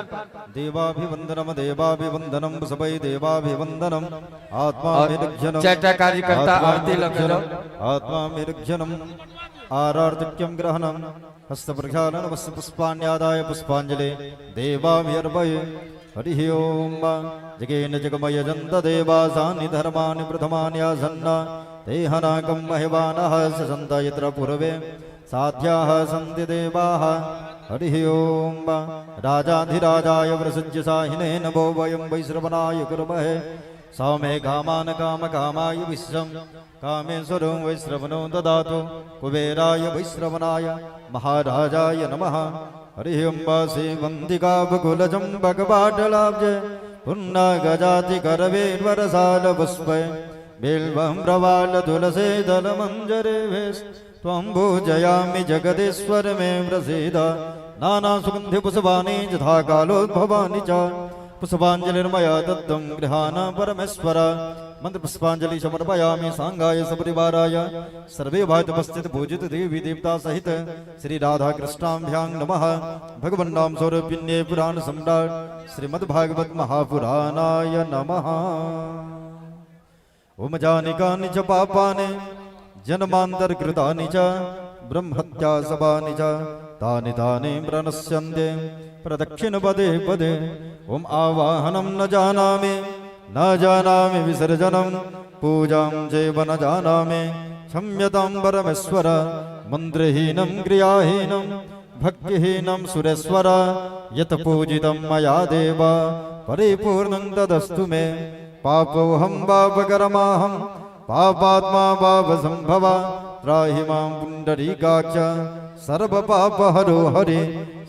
Speaker 1: देवाभिवंदनम सबई देवाभिवंदनम आत्मा मेरुज्जनम
Speaker 2: चैत्य कार्यकर्ता आरती लक्षणम
Speaker 1: आत्मा मेरुज्जनम आरार्तिक्यम ग्रहणम हस्तप्रक्षालन वस्य पुष्पाण्यादाय पुष्पांजलि देवाभिर्भये हरि ओम जगेन जगमय जन्त देवासानि धर्मानि प्रथमानि आसन्ना तेहनाकं महिमानः ससन्त यत्र पूर्वे साध्याः सन्ति देवाः हरि ओम राजाधिराजाय प्रसज्य साहिने नमो वयं वैश्रवणाय कुर्महे सौमे कामान काम कामाय विश्वं कामेश्वरो वैश्रवणो ददातु कुबेराय वैश्रवणाय महाराजाय नमः। हरि ओम वासी वंदिका बकुलजं भगवाटलाब्जे पुन्नागजाति करवेर्वरसाल पुष्पे बिल्वं प्रवाल तुलसे दलमंजरे भेष त्वं पूजयामि जगदीश्वर मे प्रसीद नाना सुगंधि पुष्पाणि यथा कालोद्भवानि च पुष्पांजलिर्मया दत्तं गृहाण परमेश्वर मंत्र पुष्पांजलि समर्पयामि सांगाय सपरिवाराय सर्वे भात उपस्थित पूजित देवी देवता सहित श्री राधा कृष्णाभ्यां नमः। भगवन् नाम स्वरूपिण्ये पुराण सम्राट श्रीमद् भागवत महापुराणाय नमः। ओम जानिकानि च पापानि जन्मान्तरकृतानि च ब्रह्महत्या सभानि च तानि तानि प्रणश्यन्ते प्रदक्षिण पदे पदे। ओम आवाहनं न जानामि विसर्जनं पूजां चैव न जानामि क्षम्यतां परमेश्वर मन्त्रहीनं क्रियाहीनं भक्तिहीनं सुरेश्वर यत् पूजितं मया देव परिपूर्णं तदस्तु मे। पापोऽहं पापकर्माहं पापात्मा पापसम्भव त्राहि मां पुण्डरीकाक्ष सर्वपापहरो हरे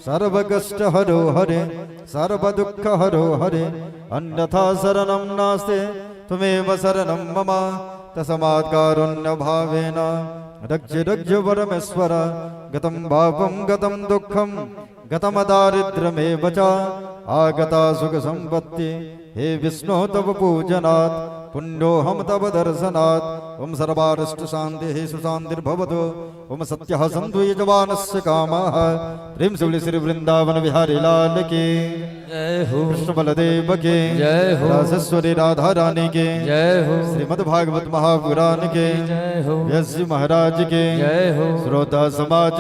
Speaker 1: सर्वकष्टहरो हरे सर्वदुःखहरो हरे अन्यथा शरणं नास्ति त्वमेव शरणं मम तस्मात् कारुण्य भावेन रक्ष रक्ष परमेश्वर गतं पापं गतं दुःखं गतमदारिद्र्यमेव च आगता सुख संपत्ति हे विष्णु तव पूजनात् पुण्योऽहं तव दर्शनात् ओम सर्वारिष्ट शान्तिः सुशान्तिर्भवतु ओम सत्यः सन्तु यजमानस्य कामः प्रेम से बोले श्री वृंदावन बिहारी लाल की
Speaker 2: जय हो
Speaker 1: कृष्ण बलदेव के
Speaker 2: जय हो
Speaker 1: राजेश्वरी राधा रानी के
Speaker 2: जय हो
Speaker 1: श्रीमद् भागवत महापुराण के
Speaker 2: जय हो
Speaker 1: व्यास जी महाराज के
Speaker 2: जय हो
Speaker 1: श्रोता समाज